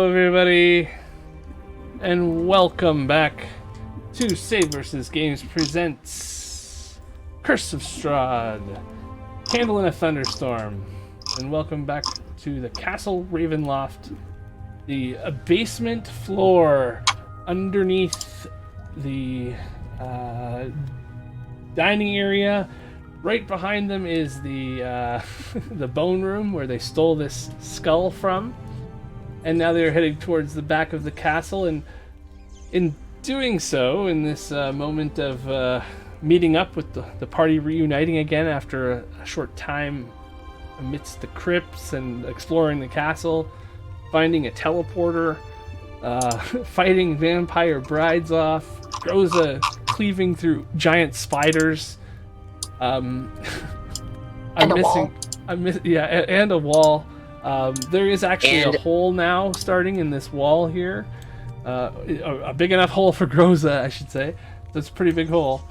everybody, and welcome back to saveVSgames presents Curse of Strahd, Candle in a Thunderstorm, and welcome back to the Castle Ravenloft, the basement floor underneath the dining area. Right behind them is the the bone room where they stole this skull from. And now they're heading towards the back of the castle, and in doing so, in this moment of meeting up with the party reuniting again after a short time amidst the crypts and exploring the castle, finding a teleporter, fighting vampire brides off, Groza cleaving through giant spiders. I'm missing a wall. There is actually a hole now starting in this wall here. A big enough hole for Groza, I should say. So it's a pretty big hole.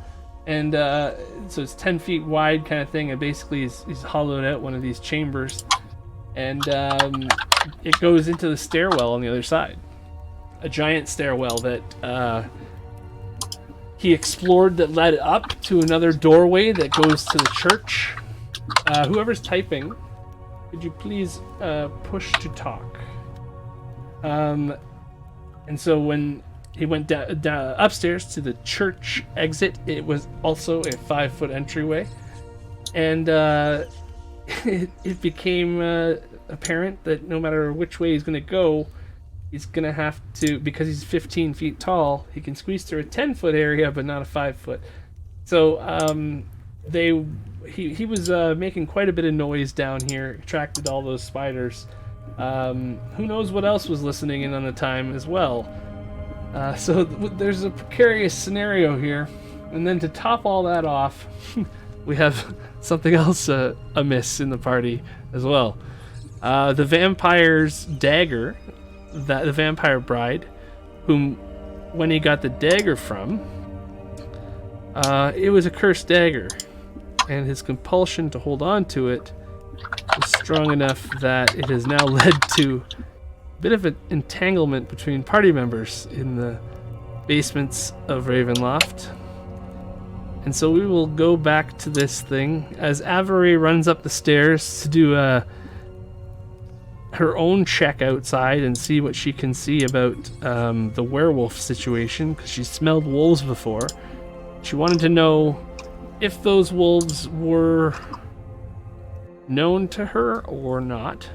And so it's 10 feet wide kind of thing. And basically he's hollowed out one of these chambers. And it goes into the stairwell on the other side. A giant stairwell that he explored that led up to another doorway that goes to the church. Whoever's typing, could you please push to talk? And so when he went upstairs to the church exit, it was also a 5-foot entryway. And it became apparent that no matter which way he's going to go, he's going to have to, because he's 15 feet tall, he can squeeze through a 10-foot area, but not a 5-foot. So he was making quite a bit of noise down here, attracted all those spiders. Who knows what else was listening in on the time as well. So there's a precarious scenario here. And then to top all that off, we have something else amiss in the party as well. The vampire's dagger, the vampire bride, whom when he got the dagger from, it was a cursed dagger. And his compulsion to hold on to it is strong enough that it has now led to a bit of an entanglement between party members in the basements of Ravenloft. And so we will go back to this thing as Avery runs up the stairs to do her own check outside and see what she can see about the werewolf situation, because she smelled wolves before. She wanted to know if those wolves were known to her or not.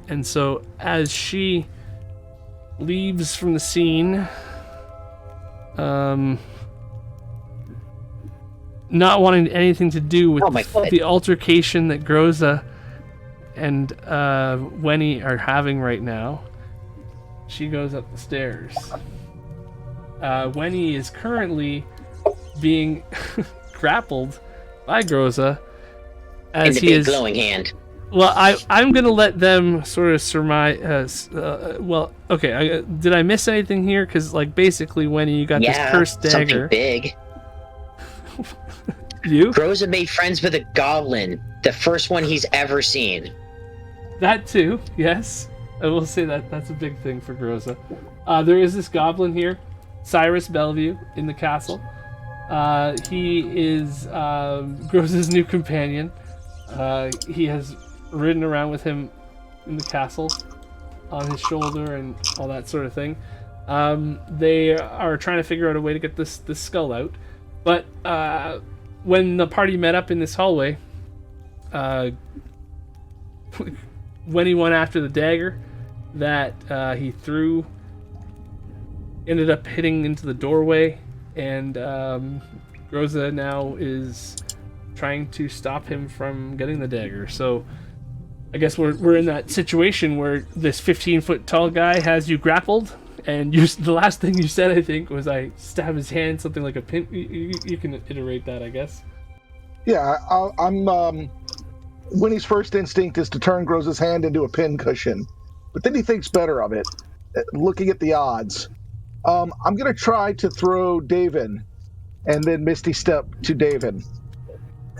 And so as she leaves from the scene, not wanting anything to do with the altercation that Groza and Wenny are having right now, she goes up the stairs. Wenny is currently being grappled by Groza as he is glowing hand. Well, I'm gonna let them sort of surmise. Did I miss anything here? Because basically, when you got this cursed dagger, something big. Groza made friends with a goblin, the first one he's ever seen. That too, yes. I will say that's a big thing for Groza. There is this goblin here, Cyrus Bellevue, in the castle. He is Groza's new companion. He has ridden around with him in the castle on his shoulder and all that sort of thing. They are trying to figure out a way to get this skull out. But when the party met up in this hallway, when he went after the dagger that he threw, ended up hitting into the doorway. And Groza now is trying to stop him from getting the dagger. So I guess we're in that situation where this 15-foot tall guy has you grappled, and the last thing you said, I think, was I stab his hand, something like a pin. You can iterate that, I guess. Yeah, I'm. Winnie's first instinct is to turn Groza's hand into a pin cushion, but then he thinks better of it, looking at the odds. I'm going to try to throw Davin, and then Misty Step to Davin.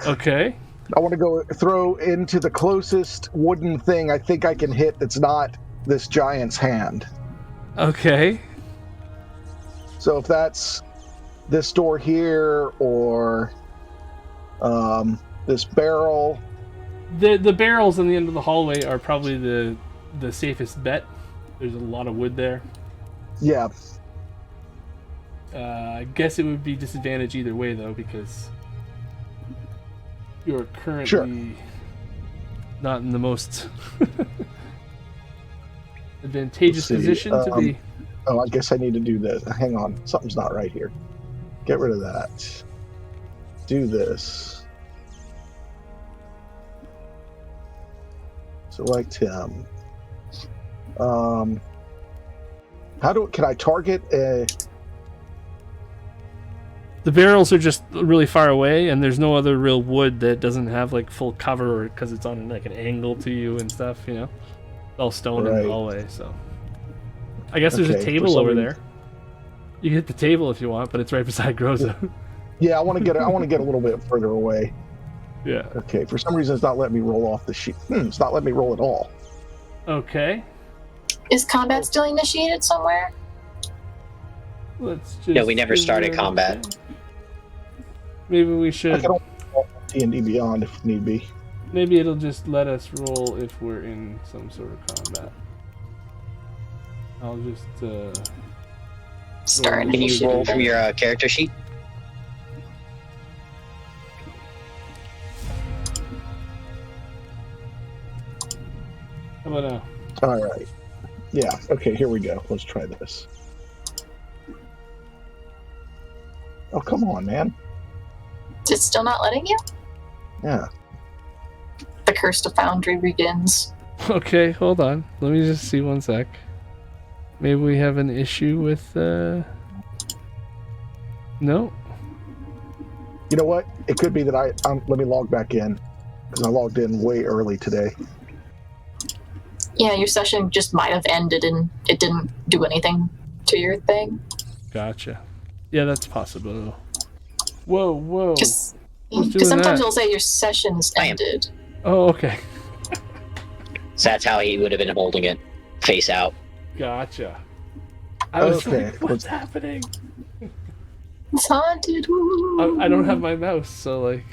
Okay. I want to go throw into the closest wooden thing I think I can hit that's not this giant's hand. Okay. So if that's this door here or this barrel. The barrels on the end of the hallway are probably the safest bet. There's a lot of wood there. Yeah. I guess it would be disadvantage either way though, because you're currently not in the most advantageous position to be. Oh, I guess I need to do this. Hang on, something's not right here. Get rid of that. Do this. Select him. Can I target a... The barrels are just really far away, and there's no other real wood that doesn't have like full cover because it's on like an angle to you and stuff. You know, it's all stone in the hallway. So I guess there's a table over there. You can hit the table if you want, but it's right beside Groza. Yeah, I want to get a little bit further away. Yeah. Okay. For some reason, it's not letting me roll off the sheet. It's not letting me roll at all. Okay. Is combat still initiated somewhere? Let's just. No, we never started combat. Maybe we should. I can only roll D&D Beyond if need be. Maybe it'll just let us roll if we're in some sort of combat. I'll just. Start Can you roll from your character sheet? How about now? All right. Yeah. Okay. Here we go. Let's try this. Oh, come on, man. It's still not letting you? Yeah. The Curse of Foundry begins. Okay, hold on. Let me just see one sec. Maybe we have an issue with. No. You know what? It could be that let me log back in because I logged in way early today. Yeah, your session just might have ended and it didn't do anything to your thing. Gotcha. Yeah, that's possible. Whoa. Because sometimes it'll say your session's ended. Oh, okay. So that's how he would have been holding it, face out. Gotcha. I was like, what's happening? It's haunted. Woo. I don't have my mouse, so like,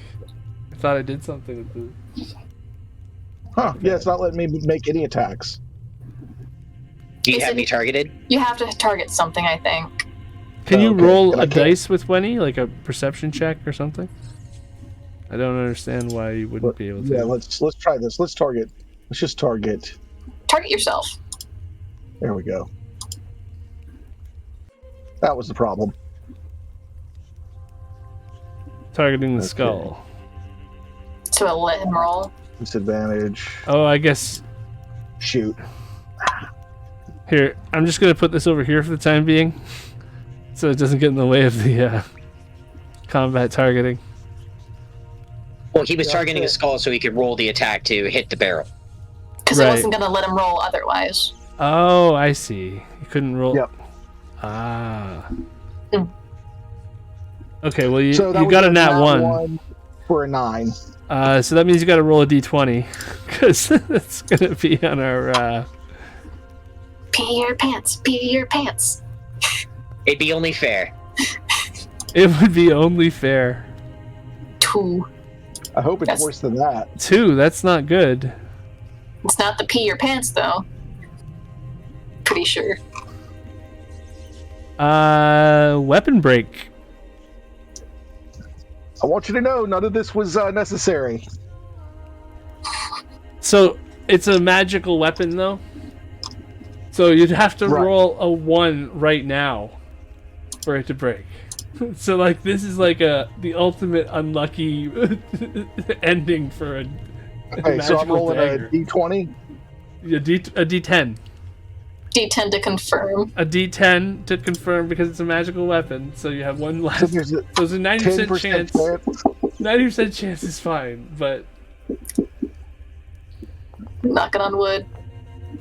I thought I did something with the. Huh? Yeah, it's not letting me make any attacks. Do you have me targeted? You have to target something, I think. Can you roll a dice with Wenny, like a perception check or something? I don't understand why you wouldn't be able to. Yeah, let's try this. Let's target. Let's just target. Target yourself. There we go. That was the problem. Targeting the skull. So it'll let him roll. Disadvantage. Oh, I guess. Shoot. Here, I'm just gonna put this over here for the time being, so it doesn't get in the way of the combat targeting. Well, he was targeting a skull so he could roll the attack to hit the barrel. Because it wasn't going to let him roll otherwise. Oh, I see. You couldn't roll. Yep. Ah. Mm. Okay, well, you got a nat 1. For a 9. So that means you got to roll a d20, because that's going to be on our... Pee your pants. Pee your pants. It'd be only fair. It would be only fair. 2. I hope it's worse than that. 2, that's not good. It's not the pee your pants, though. Pretty sure. Weapon break. I want you to know none of this was necessary. So, it's a magical weapon, though? So you'd have to roll a 1 right now for it to break. So, like, this is like the ultimate unlucky ending for a Okay, so I'm rolling dagger. a d20? A d10. D10 to confirm. A d10 to confirm because it's a magical weapon, so you have 1 less. So there's a 90% chance. 90% chance is fine, but... Knocking on wood.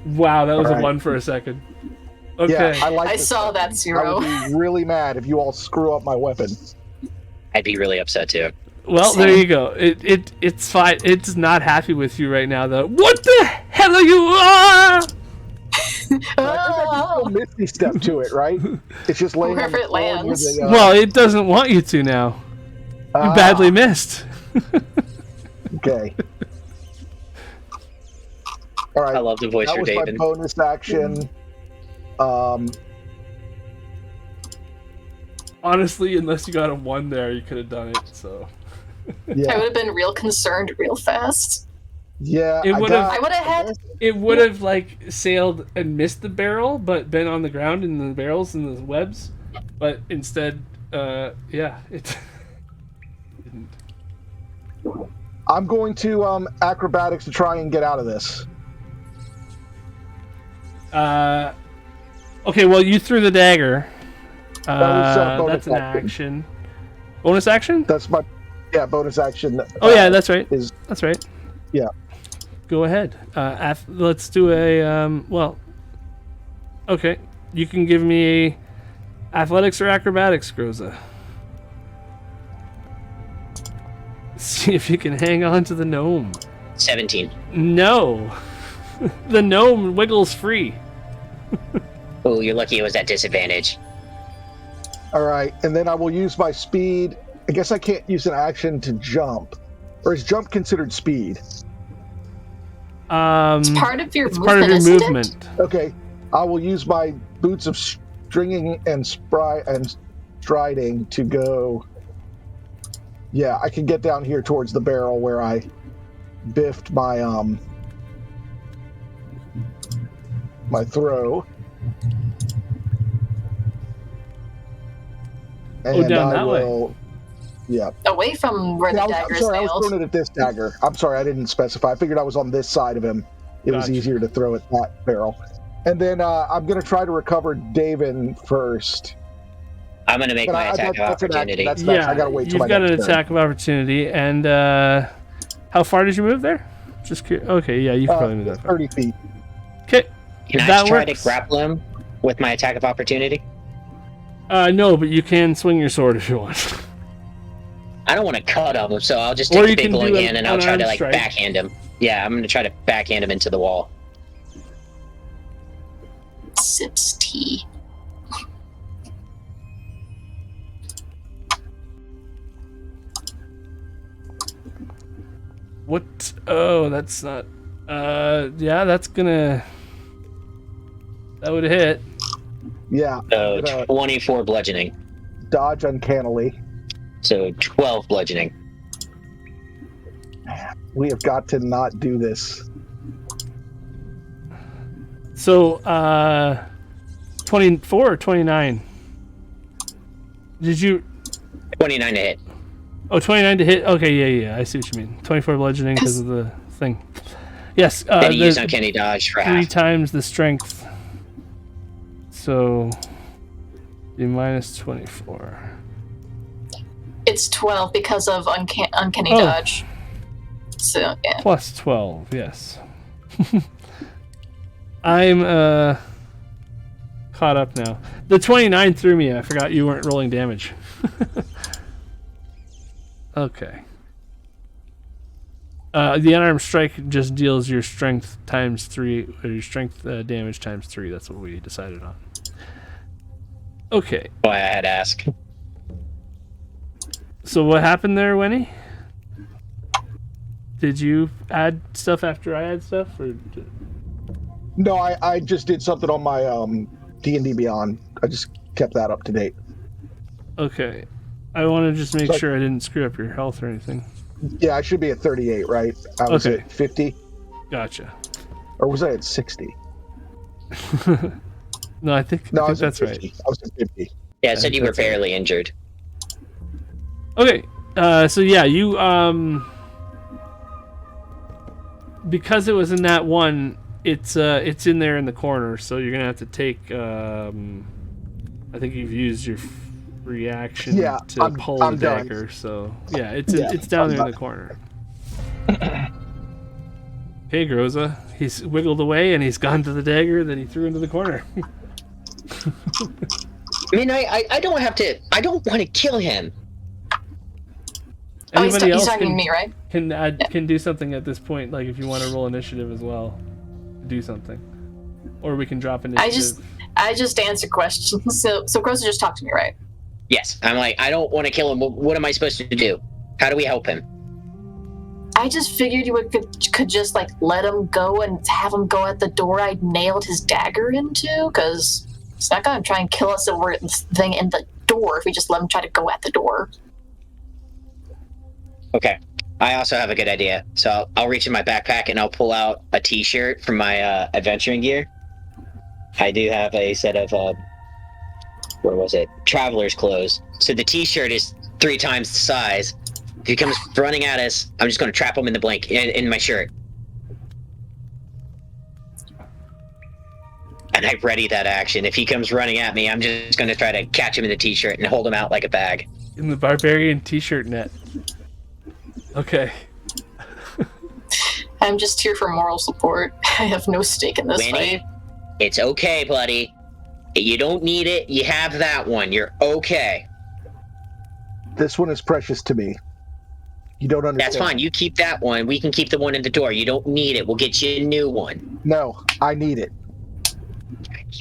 Wow, that was a 1 for a second. Okay. Yeah, I saw that 0. I would be really mad if you all screw up my weapon. I'd be really upset too. Well, there you go. It's fine. It's not happy with you right now, though. What the hell are you? I think Misty step to it, right? It's just laying on Wherever the it floor near lands. the, Well, it doesn't want you to now. You badly missed. Okay. All right. I love the voice that for was David. my bonus action. Honestly, unless you got a 1 there, you could have done it. So I Yeah. would have been real concerned real fast. Yeah. It would've- I would have had. it would have like sailed and missed the barrel, but been on the ground in the barrels and the webs. But instead, yeah, it didn't. I'm going to acrobatics to try and get out of this. Okay, well, you threw the dagger. bonus That's an action. action. Bonus action? That's my bonus action. Oh yeah, that's right. Is That's right. yeah. Go ahead. Let's do a well. Okay, you can give me athletics or acrobatics, Groza. See if you can hang on to the gnome. 17. No, the gnome wiggles free. Oh, you're lucky it was at disadvantage. All right, and then I will use my speed. I guess I can't use an action to jump, or is jump considered speed? It's part of your It's movement. part of your isn't movement. It? Okay, I will use my boots of stringing and striding to go. Yeah, I can get down here towards the barrel where I biffed my my throw. And down that way. will, yeah. Away from where the I'm dagger is sorry, I was nailed. throwing it at this dagger. I'm sorry, I didn't specify. I figured I was on this side of him. It was Gotcha. easier to throw at that barrel. And then I'm going to try to recover David first. I'm going to make But my attack of that's an action. opportunity. That's next. Yeah, I got to wait till you've my got an next turn. attack of opportunity, and how far did you move there? Just curious. Okay, yeah, you can probably move that far. 30 feet. Okay, Can I that try works. to grapple him with my attack of opportunity? No, but you can swing your sword if you want. I don't want to cut him, so I'll just Or take you the big can do glowing an hand and I'll try to unarmed like strike. backhand him. Yeah, I'm going to try to backhand him into the wall. Sips tea. What? Oh, that's not. Yeah, that's gonna. That would hit. Yeah. So I'm gonna 24 bludgeoning. dodge uncannily. So 12 bludgeoning. We have got to not do this. So, 24 or 29? Did you? 29 to hit. Oh, 29 to hit. Okay, yeah. I see what you mean. 24 bludgeoning because of the thing. Yes. Then he used the uncanny dodge for 3 half. times the strength. So, be minus 24. It's 12 because of uncanny Oh. dodge. So yeah. Plus 12, yes. I'm caught up now. The 29 threw me. I forgot you weren't rolling damage. Okay. The unarmed strike just deals your strength times 3, or your strength damage times 3. That's what we decided on. Okay. Why I had to ask. So what happened there, Winnie? Did you add stuff after I add stuff, or? No, I just did something on my D&D Beyond. I just kept that up to date. Okay. I want to just make So- sure I didn't screw up your health or anything. Yeah, I should be at 38, right? I was Okay. at 50, Gotcha. or was I at 60? No, I think No, I was that's at right. 50. I was at 50. Yeah, it said you were that's right. barely injured. Okay. So yeah, you because it was in that one, it's in there in the corner, so you're gonna have to take. I think you've used your reaction Yeah, to I'm pull the done. dagger. So yeah, it's Yeah, it's down I'm there in done. the corner. Hey, Groza. He's wiggled away and he's gone to the dagger that he threw into the corner. I mean, I don't have to. I don't want to kill him. Oh, he's Anybody talking to else me, right? can do something at this point, like if you want to roll initiative as well, do something. Or we can drop initiative. I just answer questions. So Groza just talked to me, right? Yes. I'm like, I don't want to kill him. What am I supposed to do? How do we help him? I just figured you could just like let him go and have him go at the door I nailed his dagger into, because he's not gonna try and kill us over the thing in the door if we just let him try to go at the door. Okay. I also have a good idea. So I'll reach in my backpack and I'll pull out a t-shirt from my adventuring gear. I do have a set of traveler's clothes. So the t-shirt is 3 times the size. If he comes running at us, I'm just going to trap him in the in my shirt. And I ready that action. If he comes running at me, I'm just going to try to catch him in the t-shirt and hold him out like a bag. In the barbarian t-shirt net. Okay. I'm just here for moral support. I have no stake in this fight. It's okay, buddy. You don't need it. You have that one. You're okay. This one is precious to me. You don't understand. That's fine. You keep that one. We can keep the one in the door. You don't need it. We'll get you a new one. No, I need it.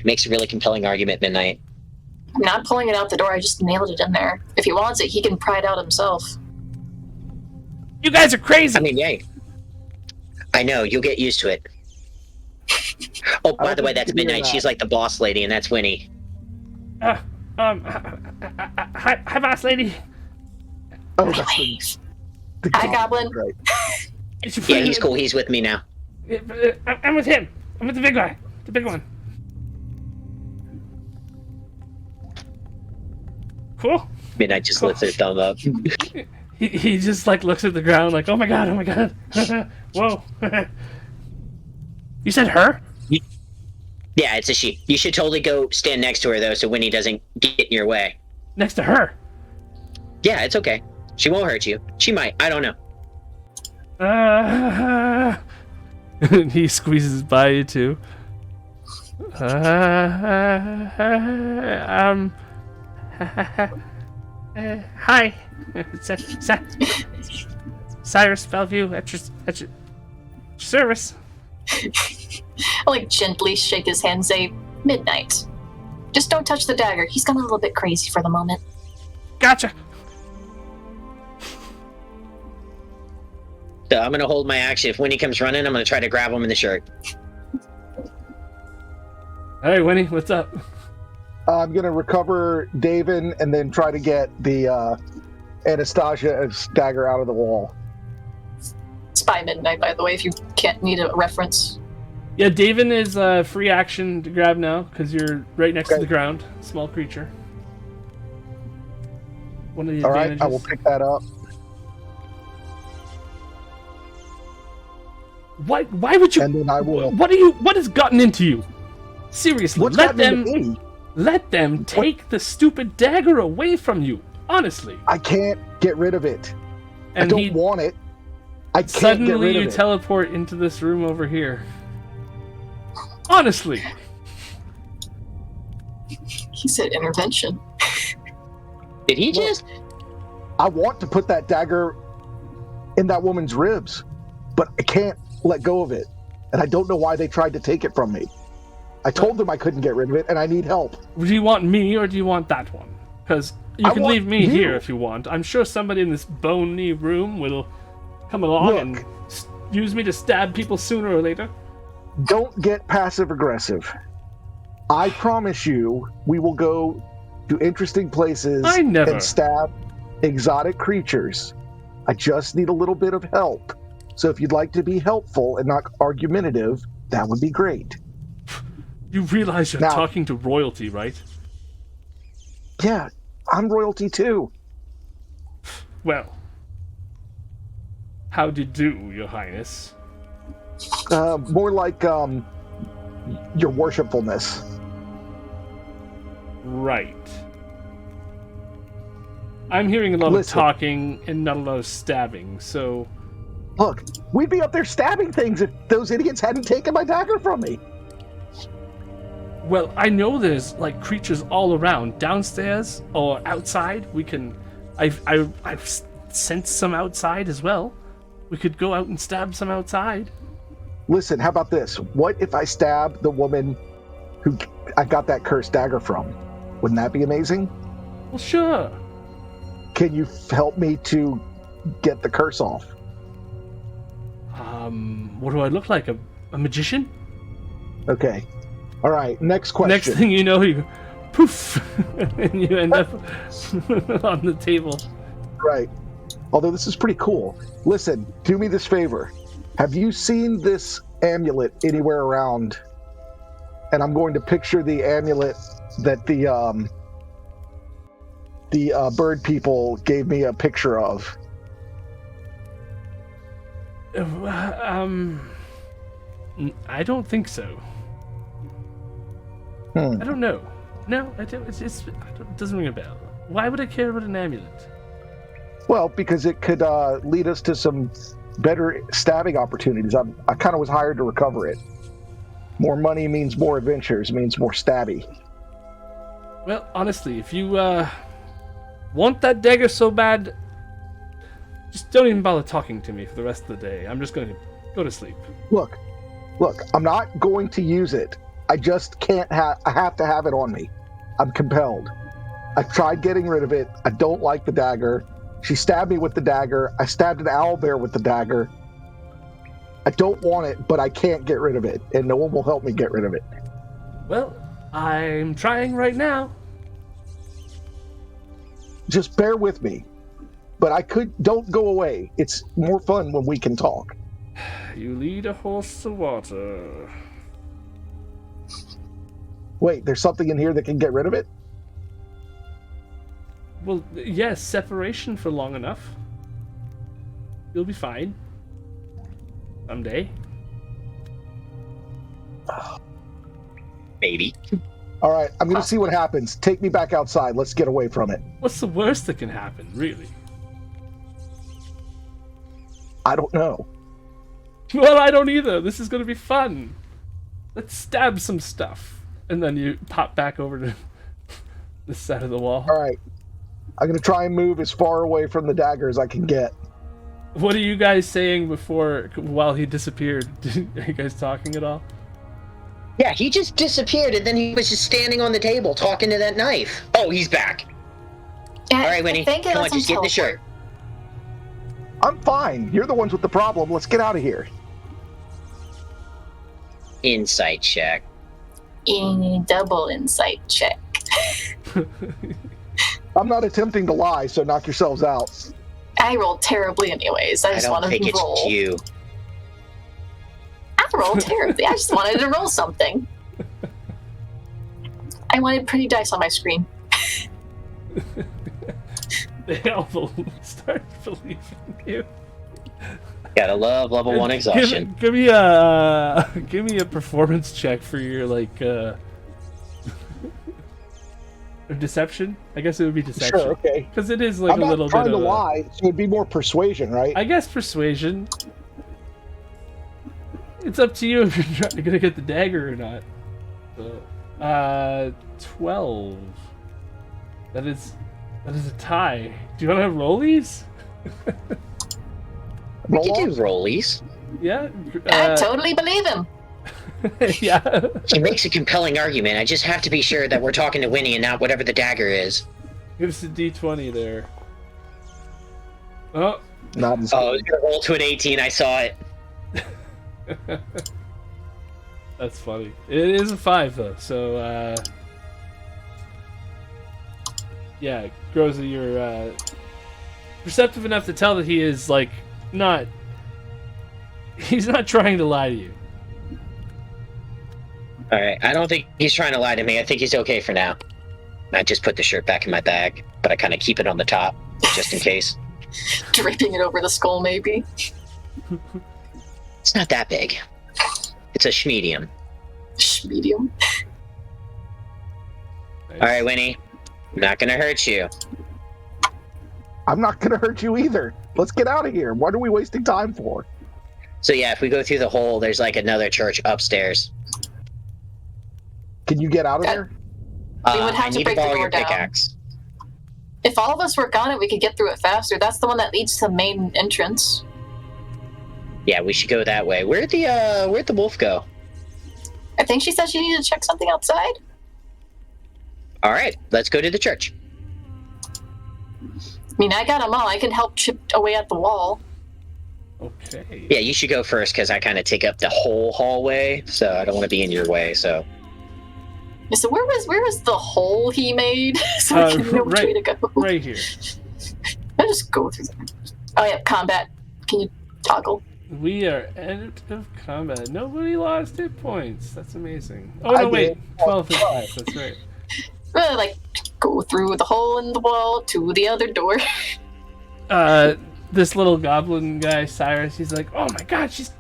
Makes a really compelling argument, Midnight. I'm not pulling it out the door. I just nailed it in there. If he wants it, he can pry it out himself. You guys are crazy! I mean, yay. I know. You'll get used to it. Oh, by the way, that's Midnight. She's like the boss lady, and that's Winnie. Hi, boss lady. Oh, that's the Hi, Goblin. Right. Yeah, he's cool. He's with me now. I'm with him. I'm with the big guy. The big one. Cool. Midnight just lifts her thumb up. He just like looks at the ground like, oh my god. Whoa. You said her? Yeah, it's a she. You should totally go stand next to her, though, so Winnie doesn't get in your way. Next to her? Yeah, it's okay. She won't hurt you. She might. I don't know. He squeezes by you, too. Hi. Cyrus Bellevue at your service. I'll like gently shake his hand and say, Midnight. Just don't touch the dagger. He's gone a little bit crazy for the moment. Gotcha. So I'm going to hold my action. If Winnie comes running, I'm going to try to grab him in the shirt. All right, Winnie, what's up? I'm going to recover Davin and then try to get the Anastasia's dagger out of the wall. Spy Midnight, by the way, if you can't need a reference. Yeah, Davin is free action to grab now, because you're right next to the ground. Small creature. One of the advantages. Alright, I will pick that up. Why would you... And then I will... What has gotten into you? Seriously, What's let gotten into me? Let them take the stupid dagger away from you. Honestly. I can't get rid of it. And I don't want it. I can't suddenly get rid of it. Teleport into this room over here. Honestly. He said intervention. Did he just? I want to put that dagger in that woman's ribs, but I can't let go of it. And I don't know why they tried to take it from me. I told them I couldn't get rid of it, and I need help. Do you want me, or do you want that one? Because you can leave me here if you want. I'm sure somebody in this bony room will come along and use me to stab people sooner or later. Don't get passive-aggressive. I promise you, we will go to interesting places and stab exotic creatures. I just need a little bit of help. So if you'd like to be helpful and not argumentative, that would be great. You realize you're talking to royalty, right? Yeah, I'm royalty too. Well, how do you do, Your Highness? More like, your worshipfulness. Right. I'm hearing a lot of talking and not a lot of stabbing, so... Look, we'd be up there stabbing things if those idiots hadn't taken my dagger from me. Well, I know there's, like, creatures all around, downstairs or outside. We can... I've sensed some outside as well. We could go out and stab some outside. Listen, how about this? What if I stab the woman who I got that cursed dagger from? Wouldn't that be amazing? Well, sure. Can you help me to get the curse off? What do I look like? A magician? Okay. All right, next question. Next thing you know, you poof, and you end up on the table. Right. Although this is pretty cool. Listen, do me this favor. Have you seen this amulet anywhere around? And I'm going to picture the amulet that the bird people gave me a picture of. I don't think so. I don't know. No, I don't. It doesn't ring a bell. Why would I care about an amulet? Well, because it could lead us to some better stabbing opportunities. I kind of was hired to recover it. More money means more adventures, means more stabby. Well, honestly, if you want that dagger so bad, just don't even bother talking to me for the rest of the day. I'm just going to go to sleep. Look, I'm not going to use it. I just can't I have to have it on me. I'm compelled. I've tried getting rid of it. I don't like the dagger. She stabbed me with the dagger. I stabbed an owlbear with the dagger. I don't want it, but I can't get rid of it, and no one will help me get rid of it. Well, I'm trying right now. Just bear with me. But don't go away. It's more fun when we can talk. You lead a horse to water. Wait, there's something in here that can get rid of it? Well, yes, separation for long enough. You'll be fine. Someday. Maybe. All right, I'm going to see what happens. Take me back outside. Let's get away from it. What's the worst that can happen, really? I don't know. Well, I don't either. This is going to be fun. Let's stab some stuff. And then you pop back over to this side of the wall. All right. I'm going to try and move as far away from the dagger as I can get. What are you guys saying while he disappeared? Are you guys talking at all? Yeah, he just disappeared, and then he was just standing on the table talking to that knife. Oh, he's back. Yeah, All right, Winnie, come on, just get in the shirt. I'm fine. You're the ones with the problem. Let's get out of here. Insight check. Double insight check. I'm not attempting to lie, so knock yourselves out. I rolled terribly anyways. I just don't wanted think to roll. it's you. I rolled terribly. I just wanted to roll something. I wanted pretty dice on my screen. They all will start believing you. Gotta love level 1 exhaustion. Give me a performance check for your deception. I guess it would be deception. Sure, okay. Because it is like I'm a little not trying bit to of lie, so it'd be more persuasion, right? I guess persuasion. It's up to you if you're gonna get the dagger or not. So, 12. That is a tie. Do you want to have rollies? We can do rollies. Yeah. I totally believe him. Yeah. He makes a compelling argument. I just have to be sure that we're talking to Winnie and not whatever the dagger is. Give us a D20 there. Oh. Not as Oh, I was gonna roll to an 18. I saw it. That's funny. It is a 5 though, so yeah, Groza, you're perceptive enough to tell that he is he's not trying to lie to you. Alright, I don't think he's trying to lie to me. I think he's okay for now. I just put the shirt back in my bag, but I kind of keep it on the top, just in case. Draping it over the skull, maybe. It's not that big. It's a schmedium. Medium. Nice. Alright, Winnie. I'm not gonna hurt you. I'm not going to hurt you either. Let's get out of here. What are we wasting time for? So yeah, if we go through the hole, there's like another church upstairs. Can you get out of there? We would have I to need break to the borrow door your down. pickaxe. If all of us work on it, we could get through it faster. That's the one that leads to the main entrance. Yeah, we should go that way. Where'd the wolf go? I think she said she needed to check something outside. All right, let's go to the church. I mean, I got them all. I can help chip away at the wall. Okay. Yeah, you should go first because I kind of take up the whole hallway, so I don't want to be in your way. So. Yeah, so where was the hole he made? So I can know which way to go. Right here. I'll just go through there. Oh yeah, combat. Can you toggle? We are out of combat. Nobody lost hit points. That's amazing. Oh no, wait. 12 hit points. That's right. Like, go through the hole in the wall to the other door. This little goblin guy, Cyrus, he's like, oh my god, she's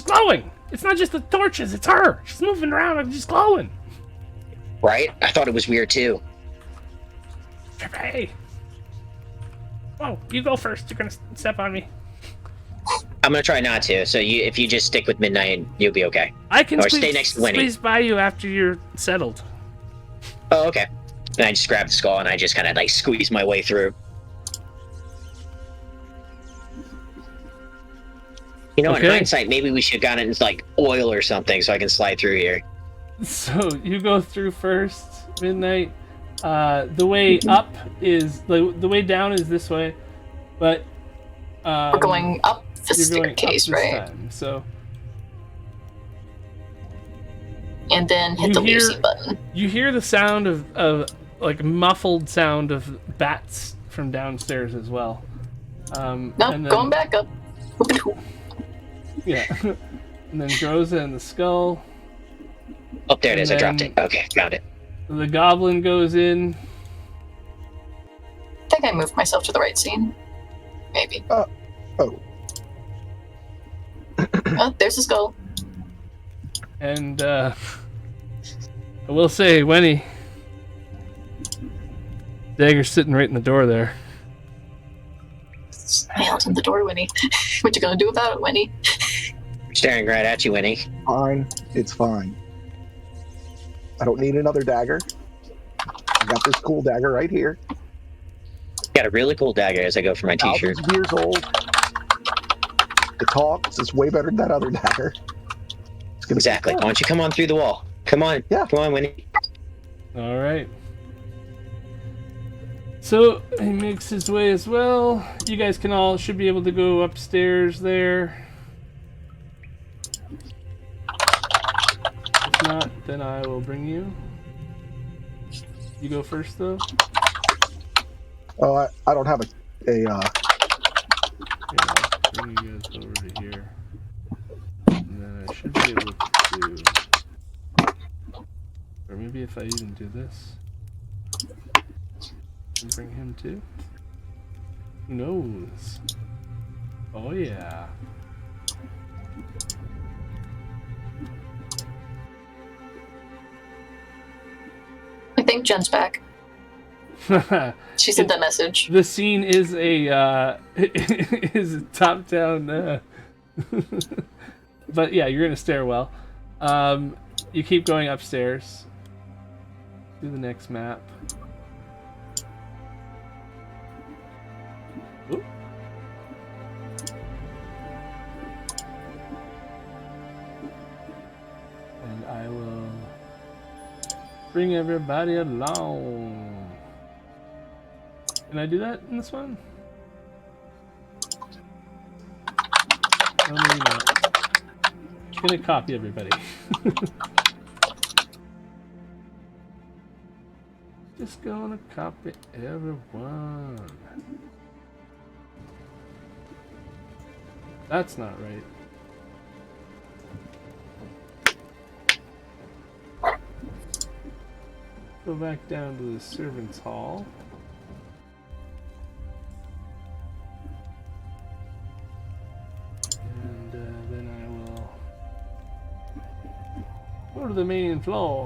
glowing. It's not just the torches, it's her. She's moving around and she's glowing. Right? I thought it was weird too. Hey. Oh, you go first. You're gonna step on me. I'm gonna try not to. So if you just stick with Midnight, you'll be okay. I can stay next to Winnie. squeeze by you after you're settled. Oh, okay. And I just grab the skull and I just kind of like squeeze my way through. You know, in hindsight, maybe we should have gotten into like oil or something so I can slide through here. So you go through first, Midnight. The way up is the way down is this way, but we're going up the staircase, right? Time, so. And then hit the Lucy button. You hear the sound of like muffled sound of bats from downstairs as well. No, going back up. Yeah. And then Groza and the skull. Oh, there it is. I dropped it. Okay, found it. The goblin goes in. I think I moved myself to the right scene. Maybe. Oh, there's the skull. And I will say, Winnie, dagger's sitting right in the door there. Nailed in the door, Winnie. What you gonna do about it, Winnie? Staring right at you, Winnie. fine. It's fine. I don't need another dagger. I got this cool dagger right here. Got a really cool dagger as I go for my t-shirt. Thousands of years old. It talks. It's way better than that other dagger. Exactly. Why don't you come on through the wall? Come on. Yeah. Come on, Winnie. All right. So he makes his way as well. You guys should be able to go upstairs there. If not, then I will bring you. You go first, though. Oh, I don't have a Here, I'll bring you guys over to here. And then I should be able to do... Or maybe if I even do this. And bring him too? Who knows? Oh yeah. I think Jen's back. She sent that message. The scene is a is a top-down, but yeah, you're in a stairwell. You keep going upstairs. Do the next map. Oop. And I will bring everybody along. Can I do that in this one? No, maybe not. I'm gonna copy everybody. Just gonna copy everyone. That's not right. Go back down to the servants' hall. And then I will go to the main floor.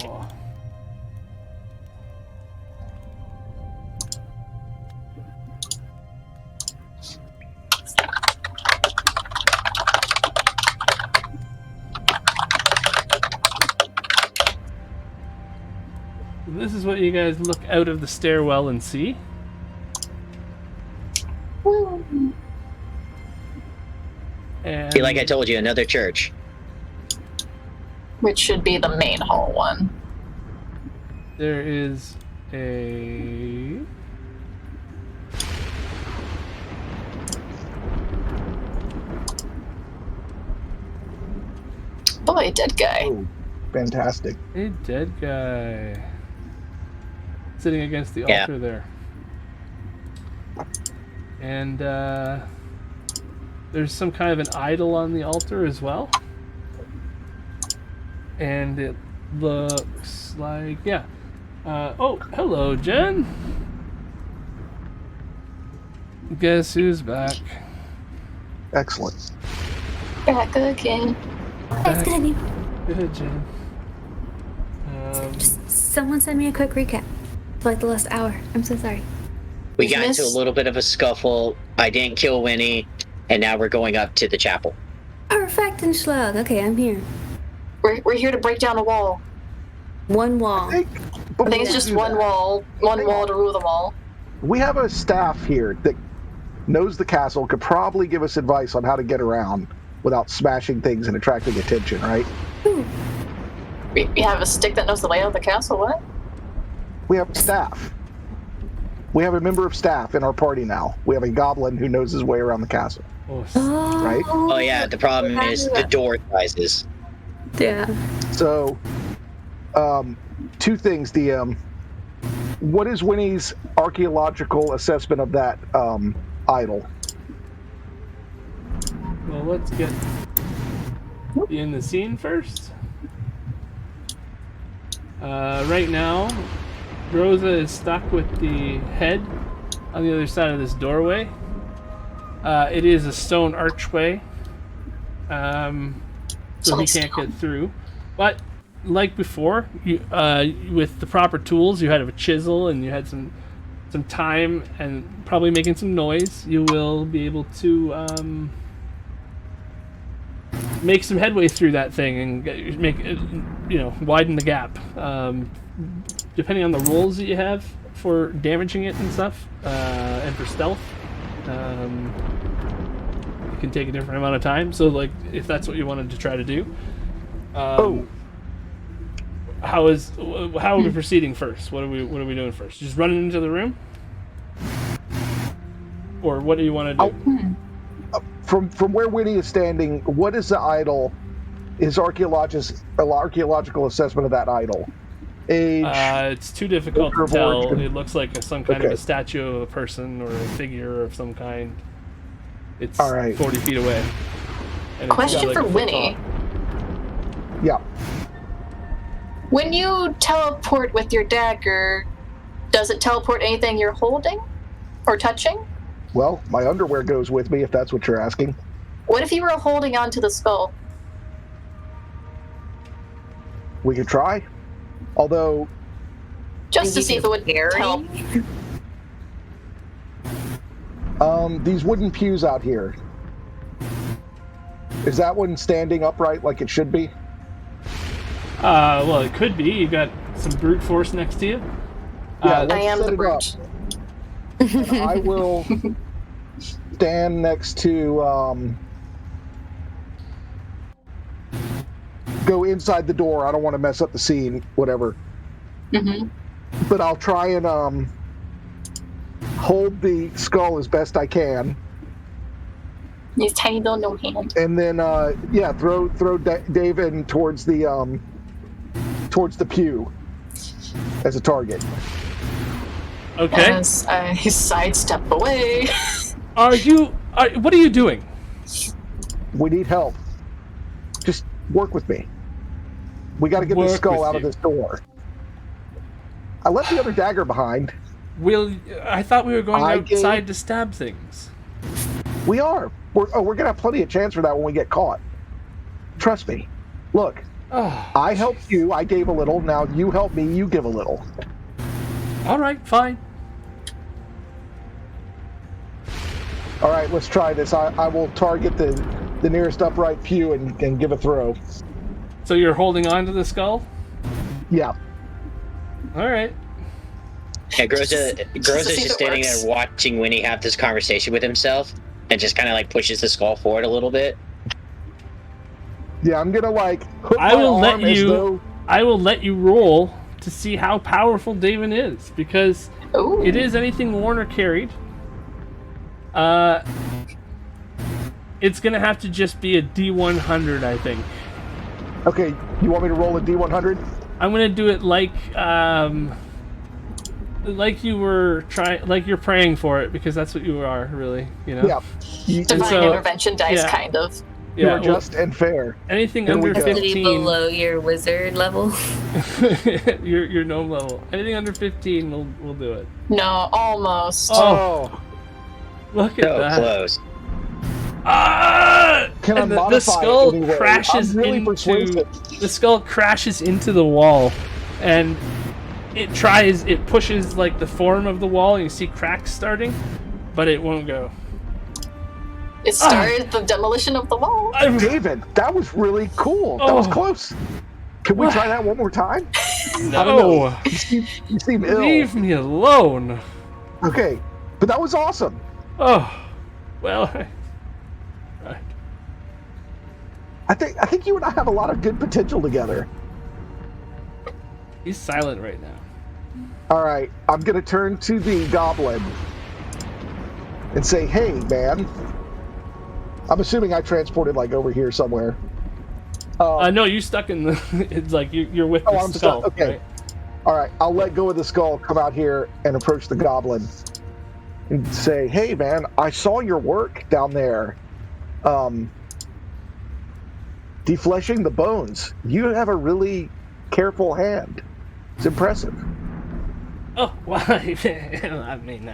This is what you guys look out of the stairwell and see. Feels And See, like I told you, another church. Which should be the main hall one. There is a... Boy, dead guy. Oh, fantastic. A dead guy. Sitting against the altar there. And there's some kind of an idol on the altar as well. And it looks like, yeah. Oh, hello, Jen. Guess who's back? Excellent. Back again. It's gonna be. Good, Jen. Just someone send me a quick recap for like the last hour. I'm so sorry. We got into a little bit of a scuffle. I didn't kill Winnie, and now we're going up to the chapel. Perfect and Schlug. Okay, I'm here. We're here to break down a wall. One wall. I think it's just one wall to rule them all. We have a staff here that knows the castle, could probably give us advice on how to get around without smashing things and attracting attention, right? Ooh. We have a stick that knows the layout of the castle, what? We have staff. We have a member of staff in our party now. We have a goblin who knows his way around the castle. Oh, Right? Oh yeah, the problem is the door sizes. Yeah. So, two things, DM. What is Winnie's archaeological assessment of that idol? Well, let's get in the scene first. Right now, Rosa is stuck with the head on the other side of this doorway. It is a stone archway, so he can't get through. But like before, you, with the proper tools, you had a chisel and you had some time and probably making some noise, you will be able to make some headway through that thing and make it, widen the gap. Depending on the rolls that you have for damaging it and stuff, and for stealth, it can take a different amount of time. So, like, if that's what you wanted to try to do, how are we proceeding first? What are we doing first? Just running into the room, or what do you want to do? From where Winnie is standing, what is the idol? His archaeological assessment of that idol? Age? It's too difficult to tell. It looks like some kind of a statue of a person or a figure of some kind. It's all right. 40 feet away. And Question for Winnie. Yeah. When you teleport with your dagger, does it teleport anything you're holding or touching? Well, my underwear goes with me, if that's what you're asking. What if you were holding onto the skull? We could try. Although... Just to see if it would help. These wooden pews out here. Is that one standing upright like it should be? Well, it could be. You got some brute force next to you. Yeah, I am the brute. I will stand next to, go inside the door. I don't want to mess up the scene, whatever. Mm-hmm. But I'll try and, hold the skull as best I can. His tiny little no hand. And then, throw Dave in towards the pew as a target. Okay. As I sidestep away. What are you doing? We need help. Just work with me. We got to get this skull out of this door. I left the other dagger behind. I thought we were going outside to stab things. We are. We're gonna have plenty of chance for that when we get caught. Trust me. Look, I helped you. I gave a little. Now you help me. You give a little. All right, fine. All right, let's try this. I will target the nearest upright pew and give a throw. So you're holding on to the skull? Yeah. All right. Yeah, Groza's just standing there watching Winnie have this conversation with himself, and just kind of like pushes the skull forward a little bit. Yeah, I'm gonna like hook I my will let arm as you. though. I will let you roll to see how powerful Daven is, because Ooh. it is anything Warner carried. It's gonna have to just be a D100, I think. Okay, you want me to roll a D100? I'm gonna do it like you were like you're praying for it, because that's what you are, really. You know. Yeah. Divine so- intervention dice, yeah. kind of. You Yeah. are just and fair. Anything Here we under go. Has to be 15. below your wizard level. your gnome level. Anything under 15, we'll do it. No, almost. Oh. Look at So that. close. Ah! Can I And the modify skull it anyway? crashes I'm really into persuasive. the skull crashes into the wall, and it pushes like the form of the wall, and you see cracks starting, but it won't go. It started the demolition of the wall. David, that was really cool. That was Oh. close. Can we try that one more time? No, You seem ill. leave me alone. Okay, but that was awesome. Oh, well. Right. I think you and I have a lot of good potential together. He's silent right now. All right, I'm gonna turn to the goblin and say, "Hey, man." I'm assuming I transported like over here somewhere. No, you stuck in the. It's like you're with the Oh, I'm skull. stuck. Okay. Right? All right, I'll let go of the skull, come out here, and approach the goblin, and say, "Hey, man, I saw your work down there, defleshing the bones. You have a really careful hand. It's impressive." Oh, well, I mean,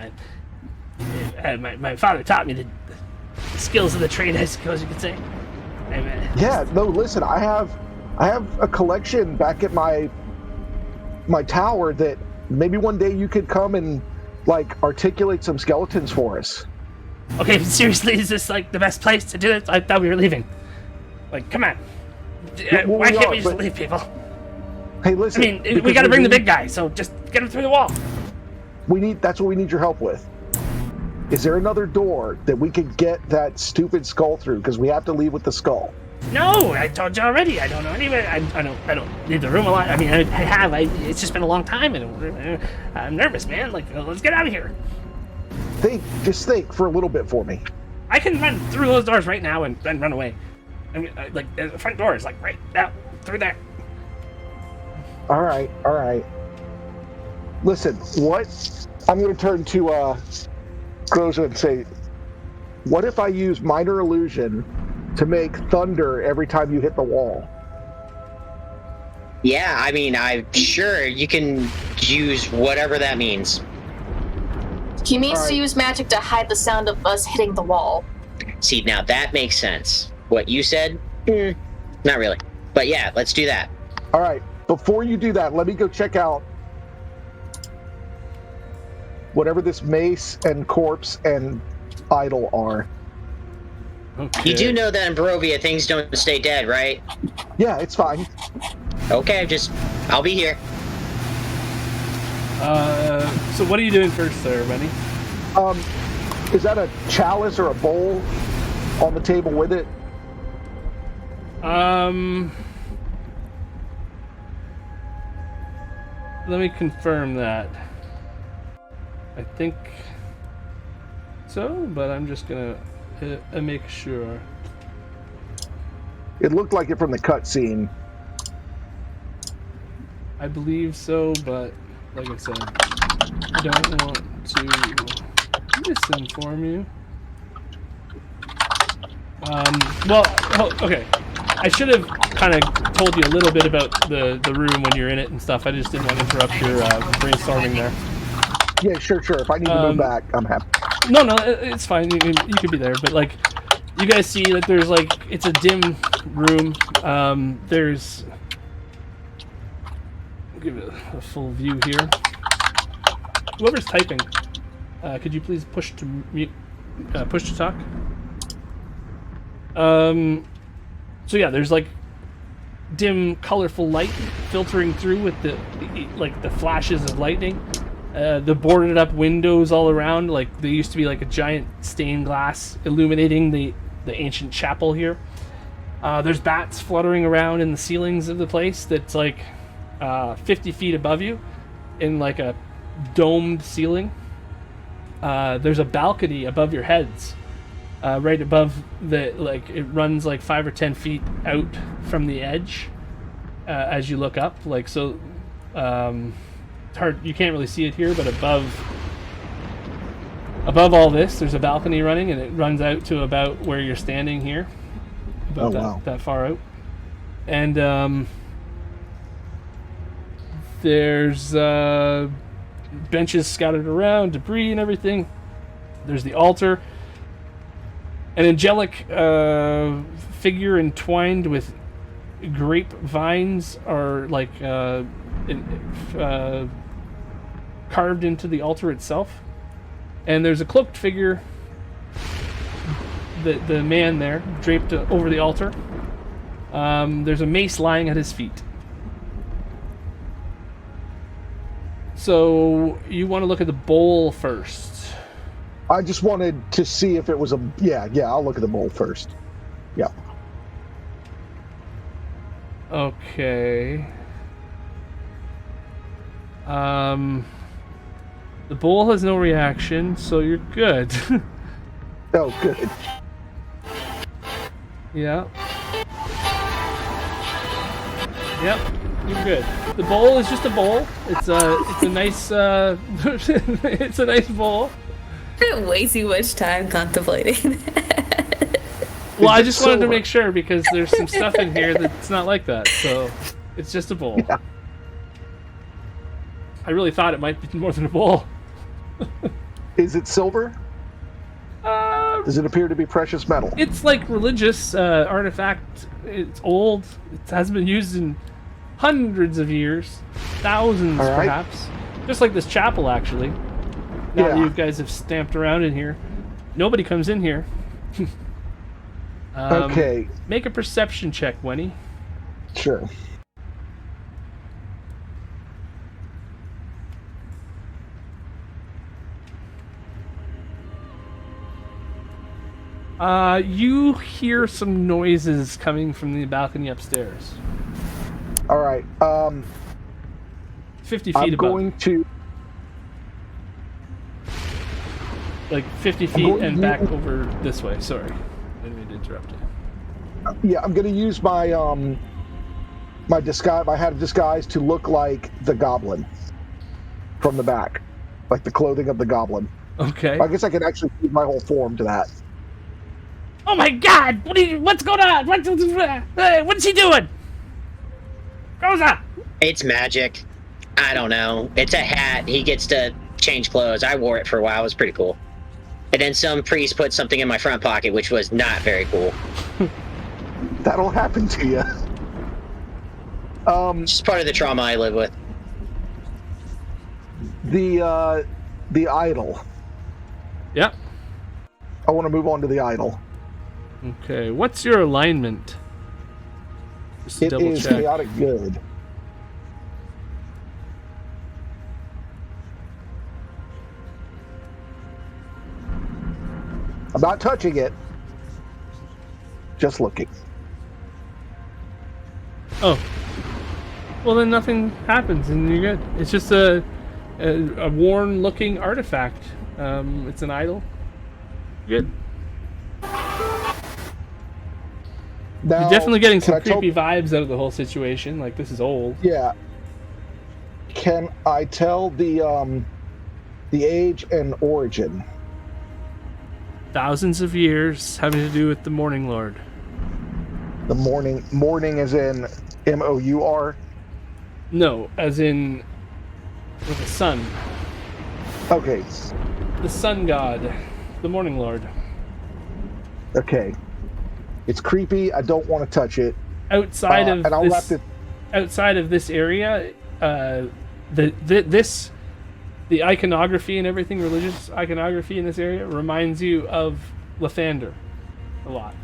my father taught me the skills of the trade, I suppose you could say. Yeah, no, listen, I have a collection back at my tower that maybe one day you could come and like articulate some skeletons for us. Okay, seriously, is this like the best place to do it? I thought we were leaving. Like, come on. Well, Why we can't are, we just but- leave, people? Hey, I listen. mean, we because gotta bring the need- big guy, so just get him through the wall. That's what we need your help with. Is there another door that we could get that stupid skull through? Because we have to leave with the skull. No, I told you already. I don't know anywhere. I don't leave the room a lot. I mean, I have. It's just been a long time, and I'm nervous, man. Like, let's get out of here. Just think for a little bit for me. I can run through those doors right now and then run away. I mean, like the front door is like right out through there. All right. Listen, what? I'm going to turn to Groza and say, what if I use minor illusion to make thunder every time you hit the wall? Yeah, I mean, I'm sure you can use whatever that means. He means Alright. to use magic to hide the sound of us hitting the wall. See, now that makes sense. What you said? Not really. But yeah, let's do that. All right, before you do that, let me go check out whatever this mace and corpse and idol are. Okay. You do know that in Barovia, things don't stay dead, right? Yeah, it's fine. Okay, I'll be here. So what are you doing first, there, Benny? Is that a chalice or a bowl on the table with it? Let me confirm that. I think so, but I'm just gonna make sure. It looked like it from the cutscene. I believe so, but like I said, I don't want to misinform you. Okay. I should have kind of told you a little bit about the room when you're in it and stuff. I just didn't want to interrupt your brainstorming there. Yeah, sure. If I need to move back, I'm happy. No, it's fine. You could be there, but like, you guys see that there's like, it's a dim room. There's, I'll give it a full view here. Whoever's typing, could you please push to mute, push to talk? So yeah, there's like dim, colorful light filtering through with the flashes of lightning. The boarded up windows all around, like there used to be like a giant stained glass illuminating the ancient chapel here. There's bats fluttering around in the ceilings of the place that's like 50 feet above you in like a domed ceiling. There's a balcony above your heads, right above the, like, it runs like 5 or 10 feet out from the edge as you look up. Like, so it's hard, you can't really see it here, but above all this, there's a balcony running, and it runs out to about where you're standing here. About that far out. And there's benches scattered around, debris and everything. There's the altar. An angelic figure entwined with grapevines are like carved into the altar itself. And there's a cloaked figure, the man there, draped over the altar. There's a mace lying at his feet. So you want to look at the bowl first. I just wanted to see if it was a... Yeah, I'll look at the bowl first. Yeah. Okay. The bowl has no reaction, so you're good. Oh, good. Yeah. Yep, you're good. The bowl is just a bowl. It's a nice it's a nice bowl. Way too much time contemplating. Well, I just wanted to make sure because there's some stuff in here that's not like that. So it's just a bowl. Yeah. I really thought it might be more than a bowl. Is it silver? Does it appear to be precious metal? It's like religious artifact. It's old. It hasn't been used in hundreds of years, thousands perhaps. Just like this chapel, actually. Now that you guys have stamped around in here, nobody comes in here. Okay. Make a perception check, Wenny. Sure. You hear some noises coming from the balcony upstairs. All right. 50 feet I'm above. going to... Like 50 feet and back over this way. Sorry. I didn't mean to interrupt you. Yeah, I'm going to use my my disguise. I had a disguise to look like the goblin from the back, like the clothing of the goblin. Okay. I guess I can actually use my whole form to that. Oh my God! What's going on? What's he doing? Rosa! It's magic. I don't know. It's a hat. He gets to change clothes. I wore it for a while. It was pretty cool. And then some priest put something in my front pocket, which was not very cool. That'll happen to you. It's just part of the trauma I live with. The idol. Yep. I want to move on to the idol. Okay. What's your alignment? Just It double is check. chaotic good. I'm not touching it. Just looking. Oh. Well, then nothing happens, and you're good. It's just a worn-looking artifact. It's an idol. Good. Now, You're definitely getting some can I tell- creepy vibes out of the whole situation. Like, this is old. Yeah. Can I tell the age and origin? Thousands of years having to do with the Morning Lord. The morning as in M-O-U-R? No, as in with the sun. Okay. The sun god. The Morning Lord. Okay. It's creepy. I don't want to touch it. Outside of and I'll this, wrap it. outside of this area, the iconography and everything, religious iconography in this area, reminds you of Lathander a lot.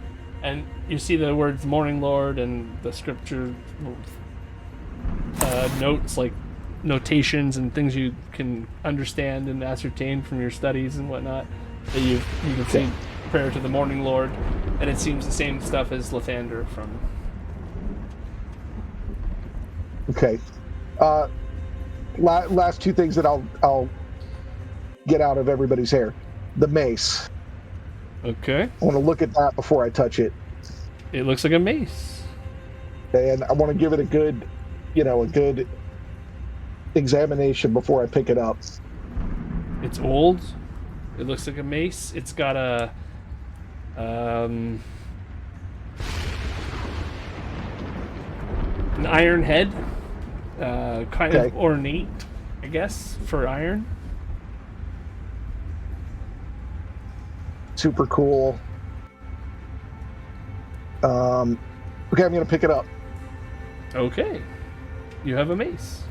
And you see the words Morning Lord and the scripture notes, like notations and things you can understand and ascertain from your studies and whatnot, that you can see prayer to the Morning Lord, and it seems the same stuff as Lathander from. Okay. Last two things that I'll get out of everybody's hair. The mace. Okay. I want to look at that before I touch it. It looks like a mace. And I want to give it a good examination before I pick it up. It's old. It looks like a mace. It's got a an iron head, kind of ornate, I guess, for iron. Super cool. Okay, I'm gonna pick it up. Okay, you have a mace.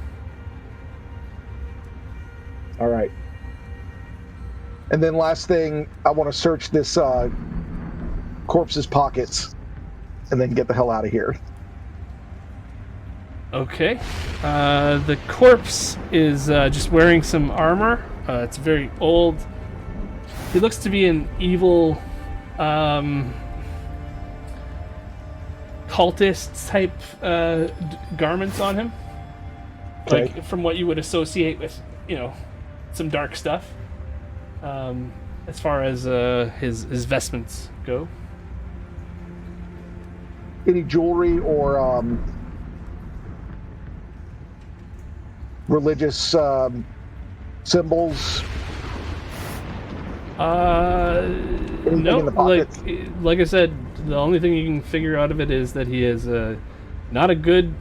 All right. And then last thing, I want to search this corpse's pockets, and then get the hell out of here. Okay. The corpse is just wearing some armor. It's very old. He looks to be an evil cultist type garments on him. Okay. Like from what you would associate with, some dark stuff. As far as his vestments go. Any jewelry or religious symbols? No. Like I said, the only thing you can figure out of it is that he is not a good,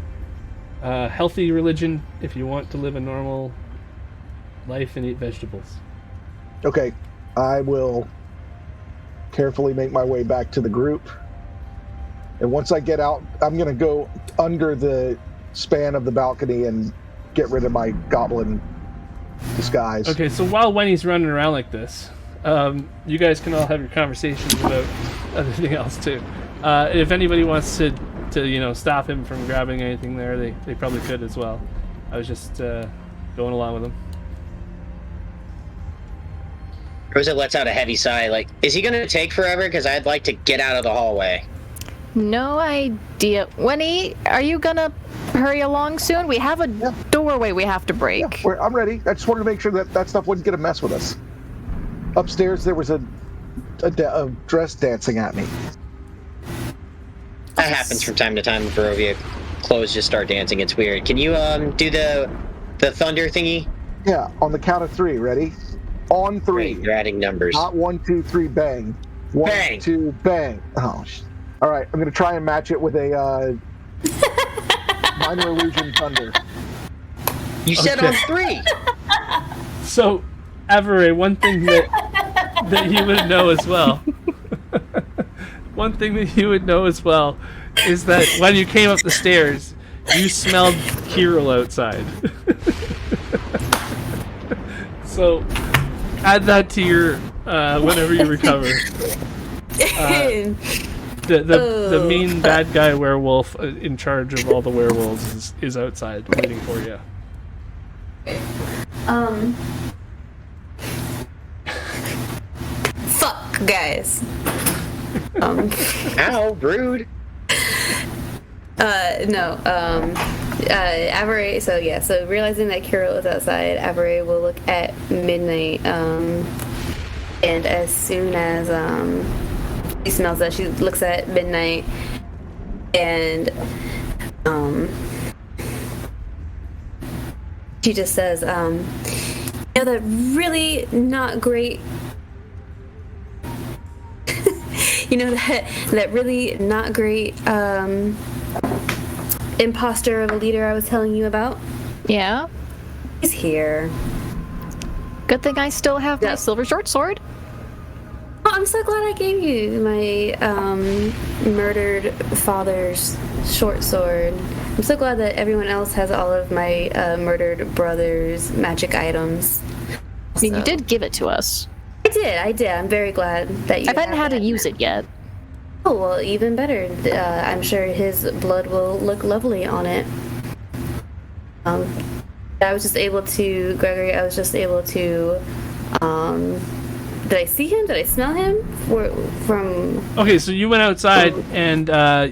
healthy religion if you want to live a normal life and eat vegetables. Okay, I will carefully make my way back to the group. And once I get out, I'm going to go under the span of the balcony and get rid of my goblin disguise. Okay, so while Wenny's running around like this, you guys can all have your conversations about everything else too. If anybody wants to stop him from grabbing anything there, they probably could as well. I was just going along with him. Rosa lets out a heavy sigh, like, is he going to take forever? Because I'd like to get out of the hallway. No idea. Winnie, are you going to hurry along soon? We have a doorway we have to break. Yeah, I'm ready. I just wanted to make sure that stuff wouldn't get a mess with us. Upstairs, there was a dress dancing at me. That happens from time to time in Barovia. Clothes just start dancing. It's weird. Can you do the thunder thingy? Yeah, on the count of 3. Ready? On 3. Great, you're adding numbers. Not 1, 2, 3, bang. 1, Bang. 2, bang. Oh, all right, I'm going to try and match it with a minor illusion thunder. You said on 3. So, Avery, one thing that you would know as well. One thing that you would know as well is that when you came up the stairs, you smelled Kirill outside. So, add that to your whenever you recover. The mean bad guy werewolf in charge of all the werewolves is outside waiting for you. Fuck, guys. Ow, rude. Avery, so realizing that Kirill is outside, Avery will look at Midnight, and as soon as she smells that, she looks at Midnight, and she just says, that really not great that really not great imposter of a leader I was telling you about? Yeah? He's here. Good thing I still have my silver short sword. Oh, I'm so glad I gave you my murdered father's short sword. I'm so glad that everyone else has all of my murdered brother's magic items. I mean, you did give it to us. I did. I'm very glad that you I haven't had to that. use it yet. Oh, well, even better. I'm sure his blood will look lovely on it. Gregory, I was just able to did I see him? Did I smell him? From Okay, so you went outside and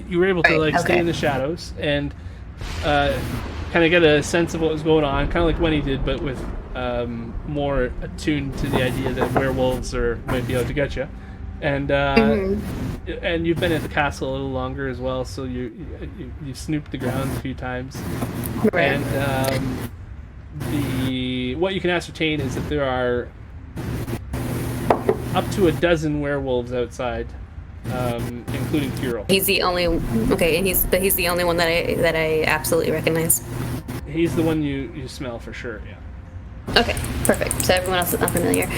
you were able to Right, stay okay. in the shadows and kind of get a sense of what was going on, kind of like Wendy did, but with more attuned to the idea that werewolves might be out to get you. And and you've been at the castle a little longer as well, so you snooped the grounds a few times. right. And what you can ascertain is that there are up to a dozen werewolves outside, including Kirill. He's the only okay, and he's the only one that I absolutely recognize. He's the one you smell for sure. Yeah. Okay, perfect. So everyone else is unfamiliar.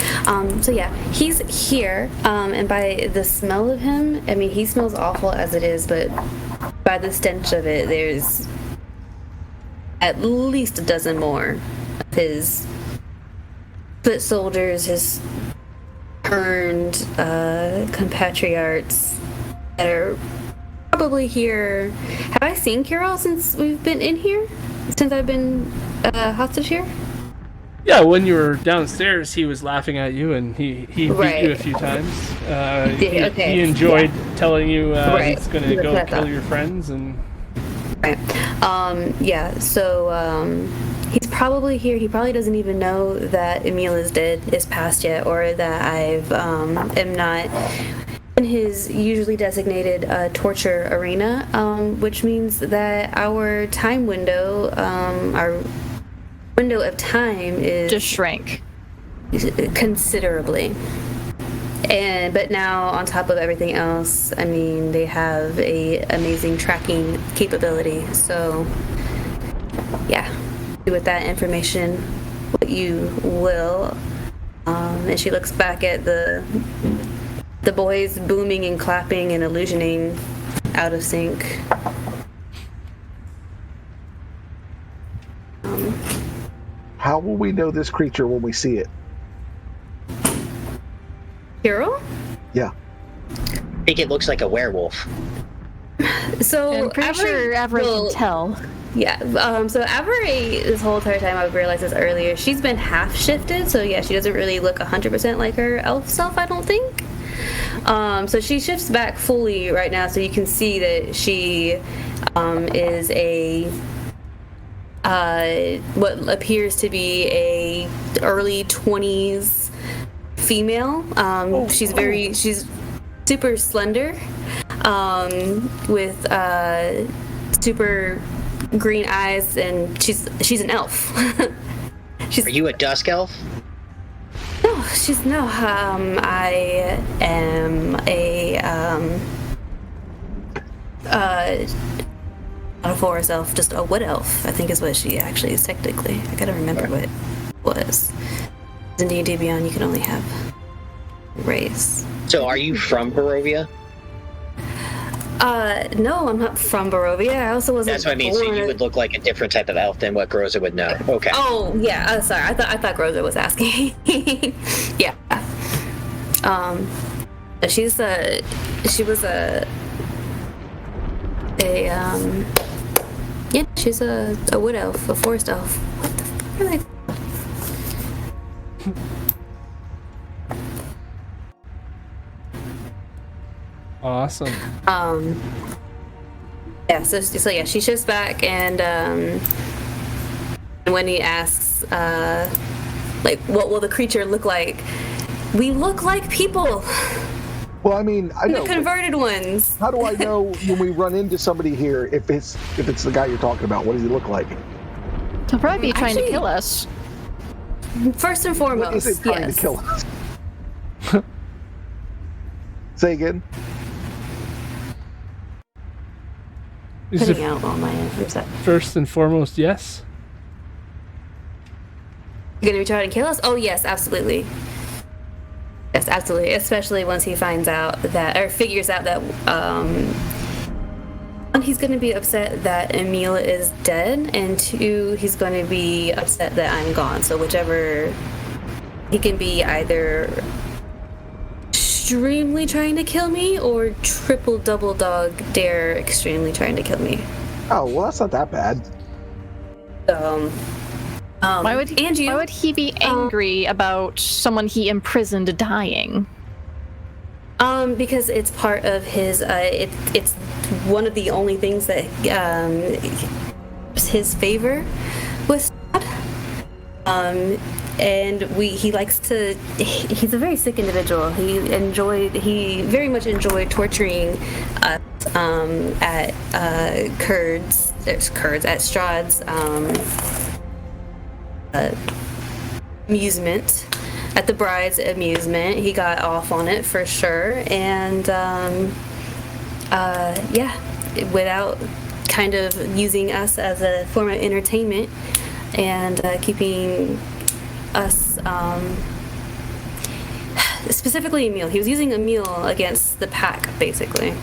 So yeah, he's here, and by the smell of him, I mean he smells awful as it is, but by the stench of it, there's at least a dozen more of his foot soldiers, his earned compatriots that are probably here. Have I seen Kirill since we've been in here? Since I've been hostage here? Yeah, when you were downstairs, he was laughing at you, and he beat Right. you a few times. Okay, He enjoyed telling you Right. he's going to go That's kill that. your friends, and Right. Yeah, so he's probably here. He probably doesn't even know that Emil is past yet, or that am not in his usually designated torture arena, which means that our time window, our window of time is Just shrank. considerably. But now on top of everything else, I mean, they have a amazing tracking capability. So yeah, do with that information what you will. And she looks back at the boys booming and clapping and illusioning out of sync. How will we know this creature when we see it? Hero? Yeah. I think it looks like a werewolf. So I'm pretty sure Avery will- can tell. Yeah, so Avery, this whole entire time, I've realized this earlier, she's been half shifted, so yeah, she doesn't really look 100% like her elf self, I don't think. So she shifts back fully right now, so you can see that she is a what appears to be a early 20s female. She's super slender, with super green eyes, and she's an elf. Are you a dusk elf? No, I am not a forest elf, just a wood elf, I think is what she actually is technically. I gotta remember what it was. In D&D Beyond, you can only have race. So are you from Barovia? No, I'm not from Barovia. I also wasn't That's what I mean. So born- you would look like a different type of elf than what Groza would know. Okay. Oh, yeah, sorry. I thought Groza was asking. Yeah. She was yeah, she's a wood elf, a forest elf. What the fuck are they? awesome. Yeah, so yeah, she shifts back, and when he asks, like, what will the creature look like? We look like people, Well, I mean, I the know. converted ones. How do I know when we run into somebody here if it's the guy you're talking about? What does he look like? He'll probably be trying to Actually- kill us. First and What foremost, is it trying yes. to kill us? Say again. Is Putting it out all my answers. first and foremost yes? You're gonna be trying to kill us? Oh yes, absolutely. Yes, absolutely. Especially once he finds out that, or figures out that, one, he's gonna be upset that Emil is dead, and two, he's gonna be upset that I'm gone. So whichever, he can be either extremely trying to kill me or triple double dog dare extremely trying to kill me. Oh, well, that's not that bad. So, Why would he be angry about someone he imprisoned dying? Because it's part of his. It's one of the only things that his favor with Strahd. And he likes to. He's a very sick individual. He very much enjoyed torturing us at Strahd's amusement. At the bride's amusement, he got off on it for sure, and without kind of using us as a form of entertainment and keeping us, specifically Emil. He was using Emil against the pack, basically.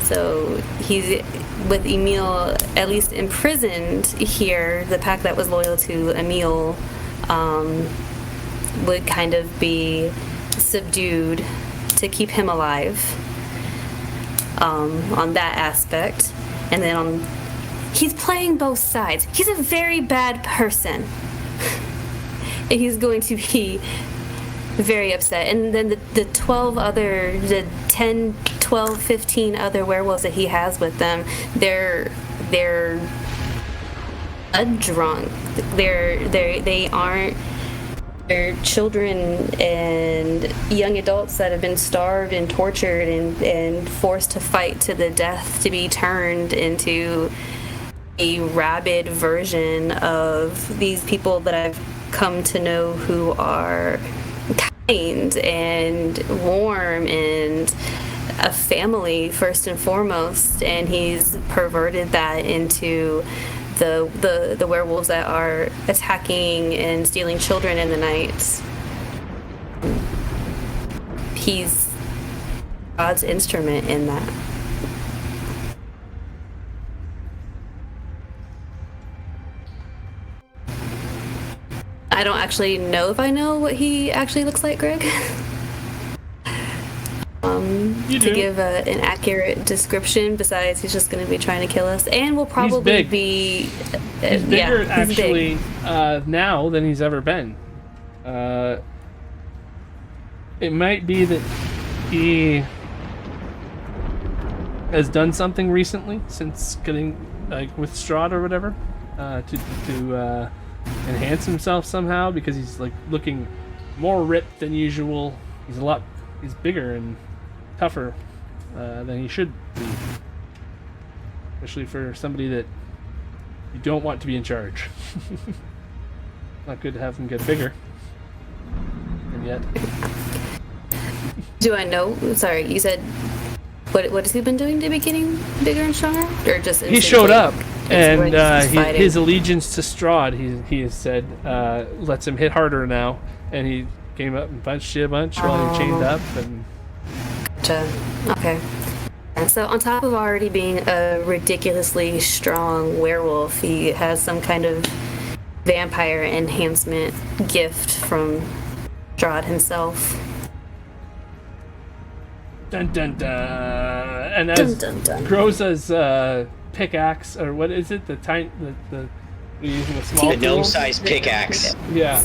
So he's with Emil at least imprisoned here. The pack that was loyal to Emil would kind of be subdued to keep him alive on that aspect. And then he's playing both sides. He's a very bad person. And he's going to be very upset. And then the 10, 12, 15 other werewolves that he has with them, they're drunk. They aren't. They're children and young adults that have been starved and tortured and forced to fight to the death to be turned into a rabid version of these people that I've come to know who are kind and warm and a family first and foremost, and he's perverted that into the werewolves that are attacking and stealing children in the night. He's God's instrument in that. I don't actually know if I know what he actually looks like, Greg. To give an accurate description, besides he's just going to be trying to kill us, and will probably be. He's bigger actually now than he's ever been. It might be that he has done something recently since getting with Strahd or whatever to enhance himself somehow, because he's looking more ripped than usual. He's bigger and tougher than he should be, especially for somebody that you don't want to be in charge. Not good to have him get bigger. And yet, do I know? Sorry, you said what has he been doing to be getting bigger and stronger, or just he showed up and his allegiance to Strahd, he has said, lets him hit harder now, and he came up and punched you a bunch while he chained up and. Okay. And so on top of already being a ridiculously strong werewolf, he has some kind of vampire enhancement gift from Strahd himself. Dun dun dun. And as Groza's pickaxe, or what is it? You're using a small the gnome-sized pickaxe. Yeah.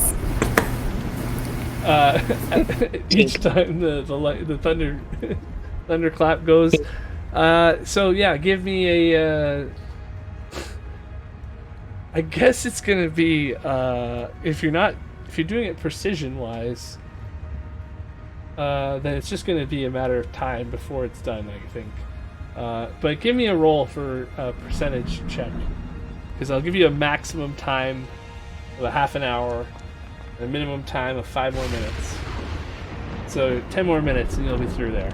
Each time the thunderclap goes. So yeah, give me a. I guess it's gonna be if you're doing it precision wise, then it's just gonna be a matter of time before it's done, I think. But give me a roll for a percentage check, because I'll give you a maximum time of a half an hour. A minimum time of 5 more minutes. So 10 more minutes and you'll be through there.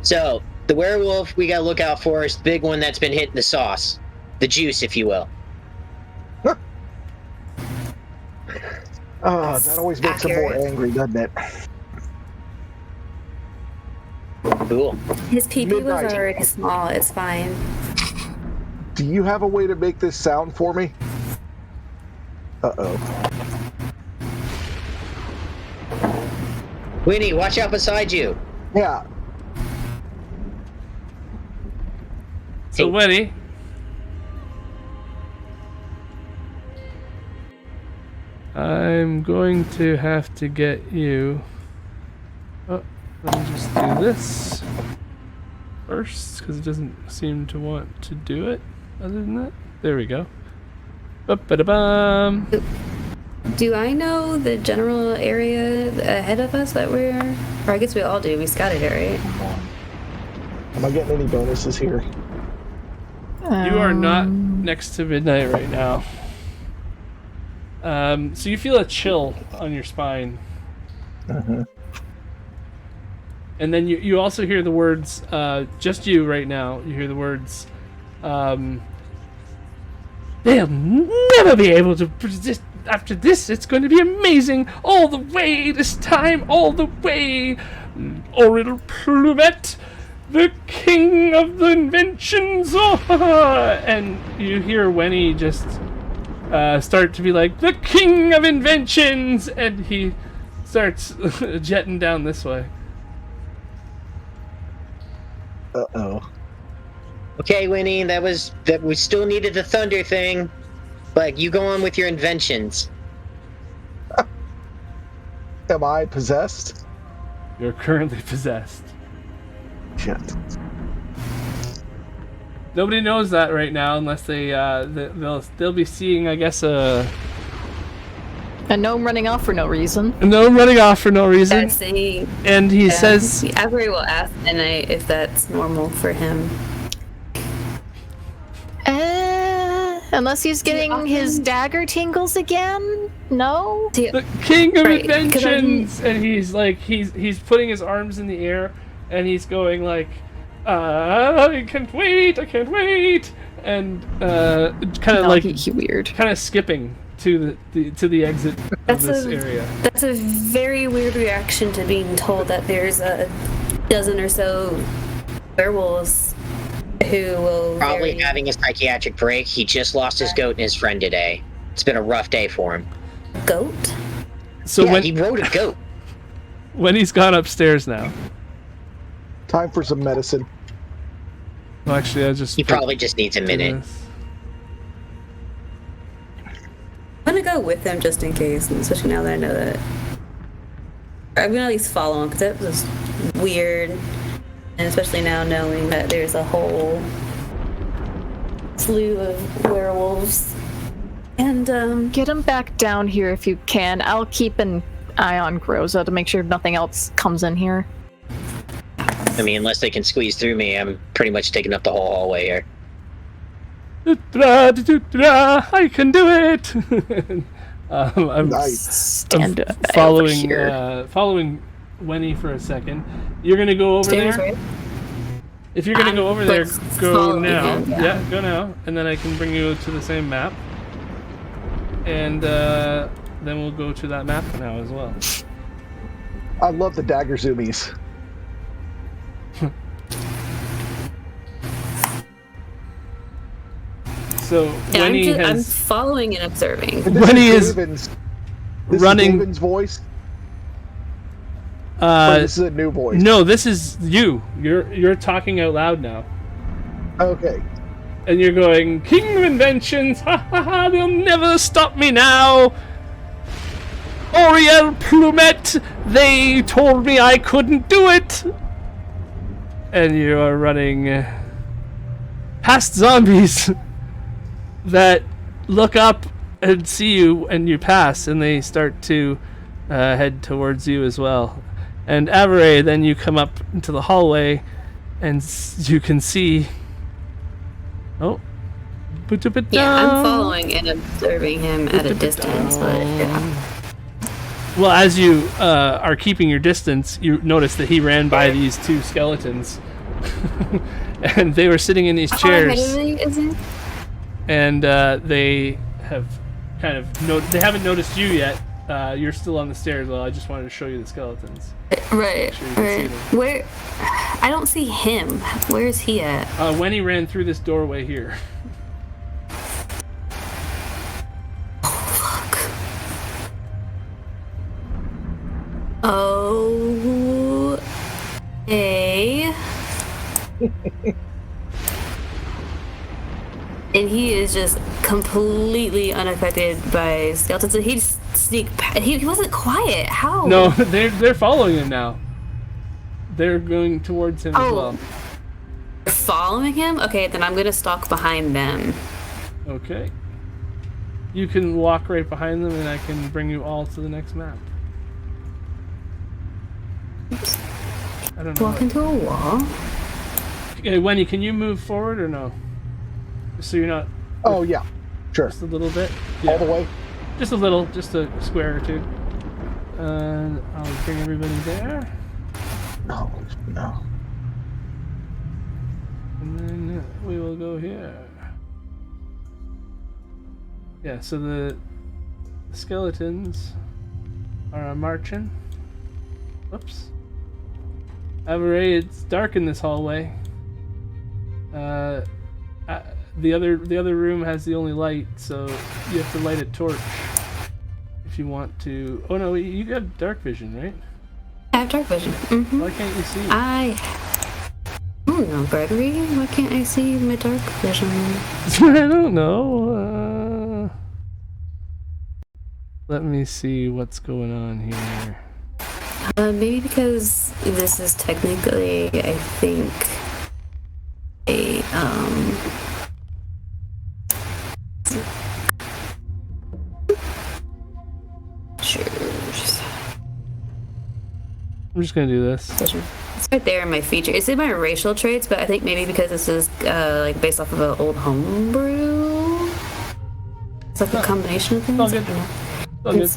So, the werewolf we gotta look out for is the big one that's been hitting the sauce. The juice, if you will. Oh, that always makes him more angry, doesn't it? Cool. His pee-pee was already small, it's fine. Do you have a way to make this sound for me? Uh-oh. Winnie, watch out beside you. Yeah. So, Winnie. I'm going to have to get you... Oh, let me just do this first, because it doesn't seem to want to do it other than that. There we go. Ba-ba-da-bum. Do I know the general area ahead of us that we're... Or I guess we all do. We scouted it, right? Am I getting any bonuses here? You are not next to midnight right now. So you feel a chill on your spine. Uh-huh. And then you also hear the words, just you right now, you hear the words, they'll never be able to resist. After this, it's going to be amazing all the way this time, all the way. Oriel Plumet, the king of the inventions. And you hear Wenny just start to be like, the king of inventions. And he starts jetting down this way. Uh-oh. Okay, Winnie, that we still needed the thunder thing. But you go on with your inventions. Am I possessed? You're currently possessed. Shit. Nobody knows that right now, unless they'll be seeing, I guess, a gnome running off for no reason. A gnome running off for no reason. And he says, Avery will ask Midnight if that's normal for him. Unless he's getting his dagger tingles again? No? the king of inventions! And he's like, he's putting his arms in the air, and he's going like, I can't wait, and kind of like weird, kind of skipping to the exit of this area. That's a very weird reaction to being told that there's a dozen or so werewolves who will probably having a psychiatric break. He just lost his goat and his friend today. It's been a rough day for him. Goat? So yeah, he rode a goat. When he's gone upstairs now. Time for some medicine. Well, actually, he probably just needs a minute. I'm gonna go with them just in case, especially now that I know that. I'm gonna at least follow him because that was weird. And especially now knowing that there's a whole slew of werewolves. And, get him back down here if you can. I'll keep an eye on Groza to make sure nothing else comes in here. I mean, unless they can squeeze through me, I'm pretty much taking up the whole hallway here. I can do it! I'm following Wenny for a second. You're gonna go over there? Right? If you're gonna go over there, go now. Yeah, go now. And then I can bring you to the same map. And then we'll go to that map now as well. I love the dagger zoomies. So yeah, I'm following and observing. Wenny is running. David's voice. This is a new voice. No, this is you. You're talking out loud now. Okay. And you're going, King of Inventions, ha ha ha, they'll never stop me now. Oriel Plumet, they told me I couldn't do it. And you are running past zombies that look up and see you, and you pass, and they start to head towards you as well. And Avery, then you come up into the hallway, and you can see. Oh. Yeah, I'm following and observing him at a distance, but yeah. Well, as you are keeping your distance, you notice that he ran by these two skeletons. And they were sitting in these chairs. And they have kind of they haven't noticed you yet. You're still on the stairs. Well, I just wanted to show you the skeletons. Right. Where? I don't see him. Where is he at? When he ran through this doorway here. Oh, fuck. Oh. Hey. And he is just completely unaffected by skeletons. And he just he wasn't quiet. How? No, they're following him now. They're going towards him as well. They're following him? Okay, then I'm gonna stalk behind them. Okay. You can walk right behind them, and I can bring you all to the next map. Oops. I don't know. Walk into a wall. Okay, Wendy, can you move forward or no? Just so you're not. Oh yeah, sure. Just a little bit. All the way. Just a little, just a square or two. And I'll bring everybody there. No, no. And then we will go here. Yeah, so the skeletons are marching. Whoops. Avery, it's dark in this hallway. The other room has the only light, so you have to light a torch if you want to. Oh no, you got dark vision, right? I have dark vision. Mm-hmm. Why can't you see? I don't know, Gregory. Why can't I see my dark vision? I don't know. Let me see what's going on here. Maybe because this is technically, I think, a Sure. I'm just gonna do this. It's right there in my feature. It's in my racial traits, but I think maybe because this is like based off of an old homebrew. It's like a combination of things. All good. All good.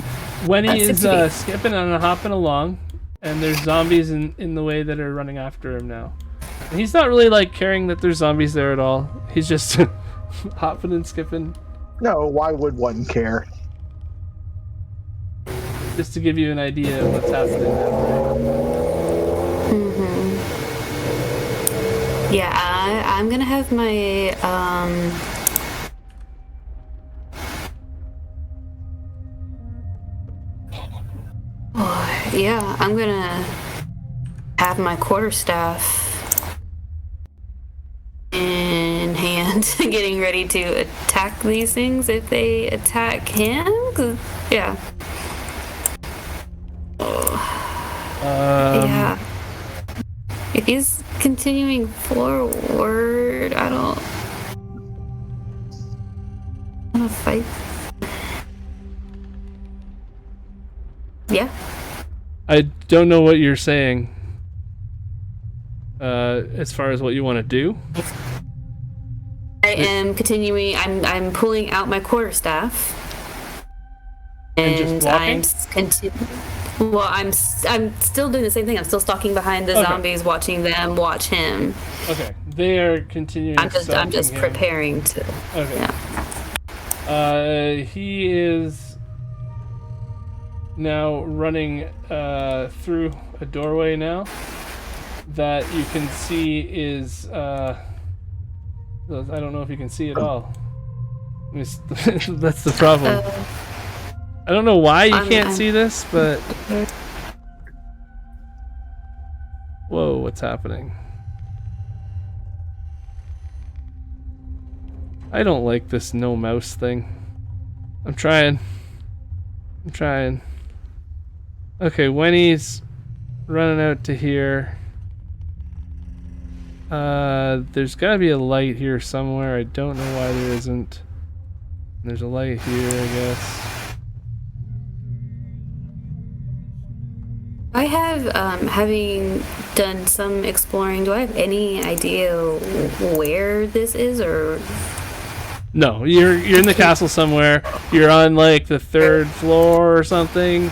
Wenny is skipping and hopping along, and there's zombies in the way that are running after him now. And he's not really like caring that there's zombies there at all. He's just hopping and skipping. No, why would one care? Just to give you an idea of what's happening now. Mm-hmm. Yeah, I'm gonna have my yeah, I'm gonna have my quarterstaff in hand, getting ready to attack these things if they attack him. Yeah. Yeah. If he's continuing forward, I don't wanna fight. Yeah. I don't know what you're saying. As far as what you want to do. I am continuing. I'm pulling out my quarterstaff. And just walking? Well, I'm still doing the same thing. I'm still stalking behind the zombies, watching them watch him. Okay, they are continuing. I'm just preparing to. Okay. Yeah. He is now running through a doorway now that you can see is. I don't know if you can see at all. That's the problem. I don't know why you can't see this, but... Whoa, what's happening? I don't like this no mouse thing. I'm trying. Okay, Wenny's running out to here. There's gotta be a light here somewhere. I don't know why there isn't. There's a light here, I guess. I have, having done some exploring, do I have any idea where this is, or? No, you're in the castle somewhere. You're on like the 3rd floor or something,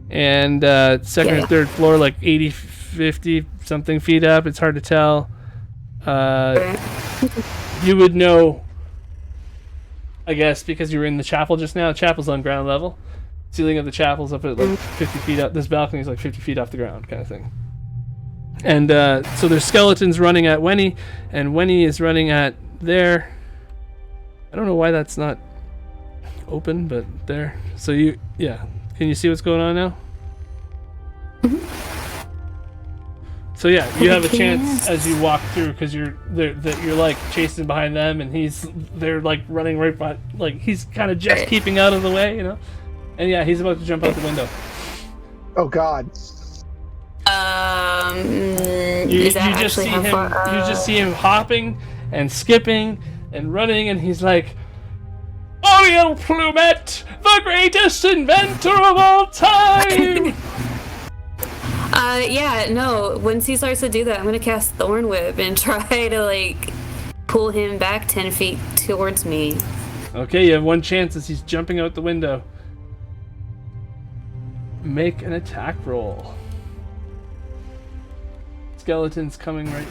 and second or third floor, like 80, 50 something feet up. It's hard to tell. You would know, I guess, because you were in the chapel just now. The chapel's on ground level. Ceiling of the chapel's up at like 50 feet up. This balcony's like 50 feet off the ground, kind of thing. And so there's skeletons running at Wenny, and Wenny is running at there. I don't know why that's not open, but there. So can you see what's going on now? So yeah, you have a chance as you walk through because you're like chasing behind them, and they're like running right by, like he's kind of just keeping out of the way, you know. And yeah, he's about to jump out the window. Oh God. You just see him hopping and skipping and running, and he's like, Oriel Plumet, the greatest inventor of all time! Yeah, no, once he starts to do that, I'm gonna cast Thorn Whip and try to, like, pull him back 10 feet towards me. Okay, you have one chance as he's jumping out the window. Make an attack roll. Skeletons coming right...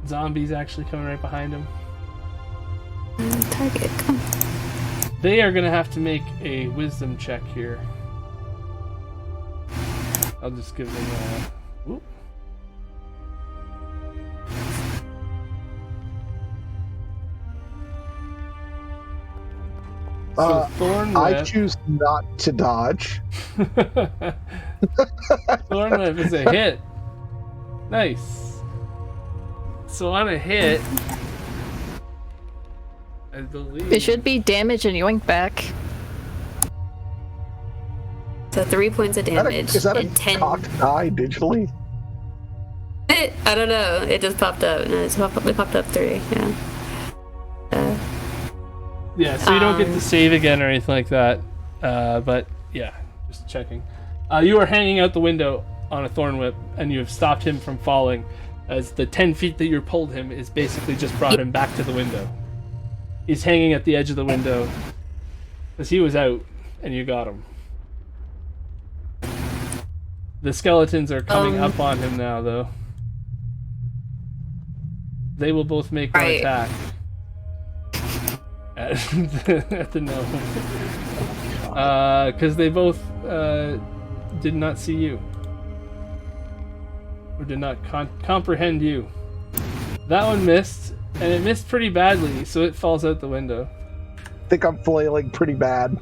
Zombies actually coming right behind him. Target, come. They are gonna have to make a wisdom check here. I'll just give them a... Whoop. Thorn Whip. I choose not to dodge. Thorn Whip is a hit. Nice. So on a hit, I believe... It should be damage and yoink back. So 3 points of damage. Is that a and 10... cocked die digitally? I don't know. It just popped up. No, it popped up 3. Yeah. Yeah, so you don't get to save again or anything like that. But yeah, just checking. You are hanging out the window on a Thorn Whip, and you have stopped him from falling, as the 10 feet that you pulled him is basically just brought him back to the window. He's hanging at the edge of the window because he was out, and you got him. The skeletons are coming up on him now, though. They will both make one attack at the gnome. Because they both did not see you. Or did not comprehend you. That one missed, and it missed pretty badly, so it falls out the window. I think I'm flailing pretty bad.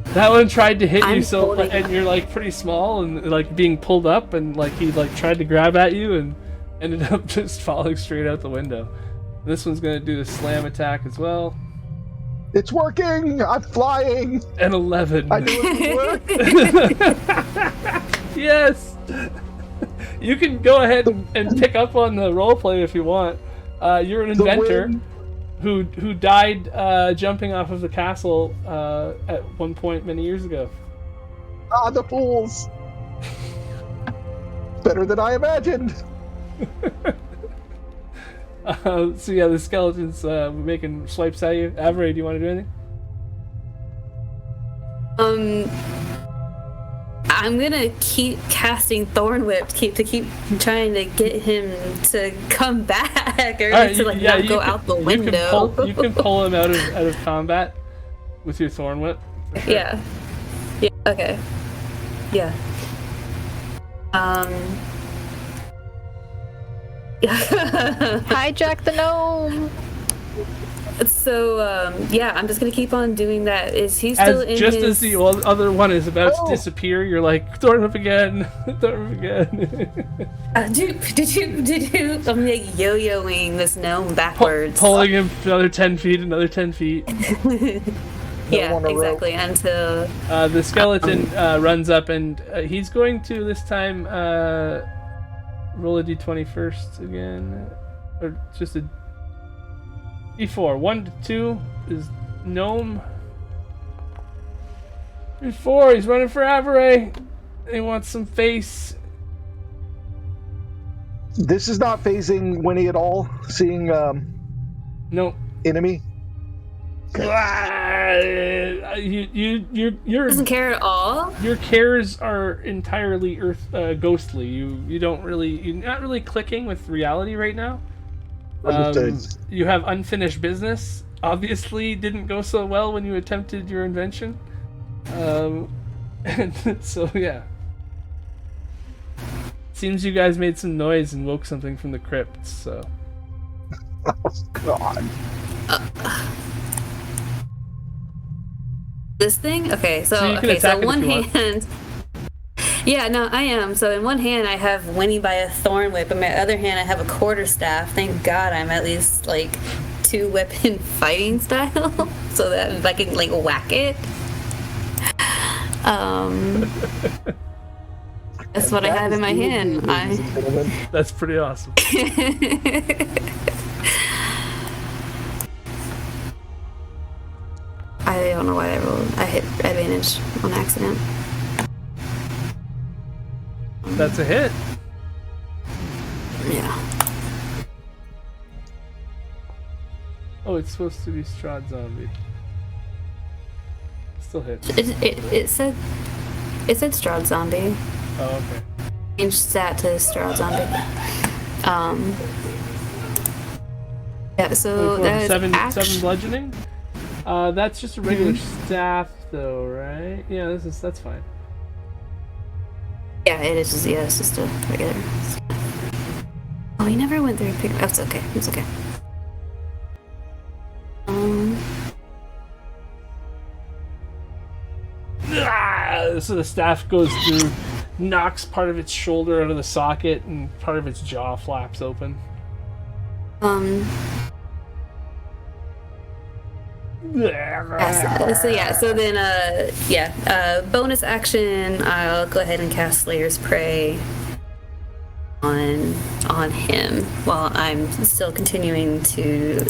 That one tried to hit you, and you're like pretty small and like being pulled up, and like he like tried to grab at you and ended up just falling straight out the window. This one's gonna do the slam attack as well. It's working! I'm flying! An 11. I knew it would work! Yes! You can go ahead and pick up on the roleplay if you want. You're an inventor who died jumping off of the castle at one point many years ago. Ah, the fools! Better than I imagined! So yeah, the skeletons making swipes at you. Avery, do you want to do anything? I'm gonna keep casting Thorn Whip to keep trying to get him to come back, or to not go out the window. You can pull him out of combat with your Thorn Whip. Sure. Yeah. Okay. Yeah. Hijack the gnome. So yeah, I'm just gonna keep on doing that. Is he still in just his... as the other one is about to disappear, you're like, Thorn Whip again, Thorn Whip again. Did you? I'm like yo-yoing this gnome backwards, pulling him another 10 feet, another 10 feet. Yeah, exactly. Until the skeleton runs up, and he's going to this time roll a d20 first again, or just a d4. 1 to 2 is gnome. 3-4. He's running for Avery. He wants some face. This is not phasing Winnie at all. Seeing no enemy. You doesn't care at all. Your cares are entirely ghostly. You're not really clicking with reality right now. You have unfinished business. Obviously, didn't go so well when you attempted your invention. And so yeah. Seems you guys made some noise and woke something from the crypt. So. Oh God. This thing? Okay, so you can attack it one if you want. hand. Yeah, no, I am. So in one hand I have Winnie by a thorn whip, and my other hand I have a quarterstaff. Thank God I'm at least like 2-weapon fighting style, so that I can like whack it. That's what I have in my hand. That's pretty awesome. I don't know why I hit advantage on accident. That's a hit. Yeah. Oh, it's supposed to be Strahd zombie. Still hits. It said Strahd zombie. Oh, okay. Changed that to Strahd zombie. Yeah. So that is seven bludgeoning. That's just a regular staff, though, right? Yeah, that's fine. Yeah, it is. Yeah, it's just a regular staff. Oh, he never went through and picked. Oh, it's okay. It's okay. So the staff goes through, knocks part of its shoulder out of the socket, and part of its jaw flaps open. Bonus action, I'll go ahead and cast Slayer's Prey on him while I'm still continuing to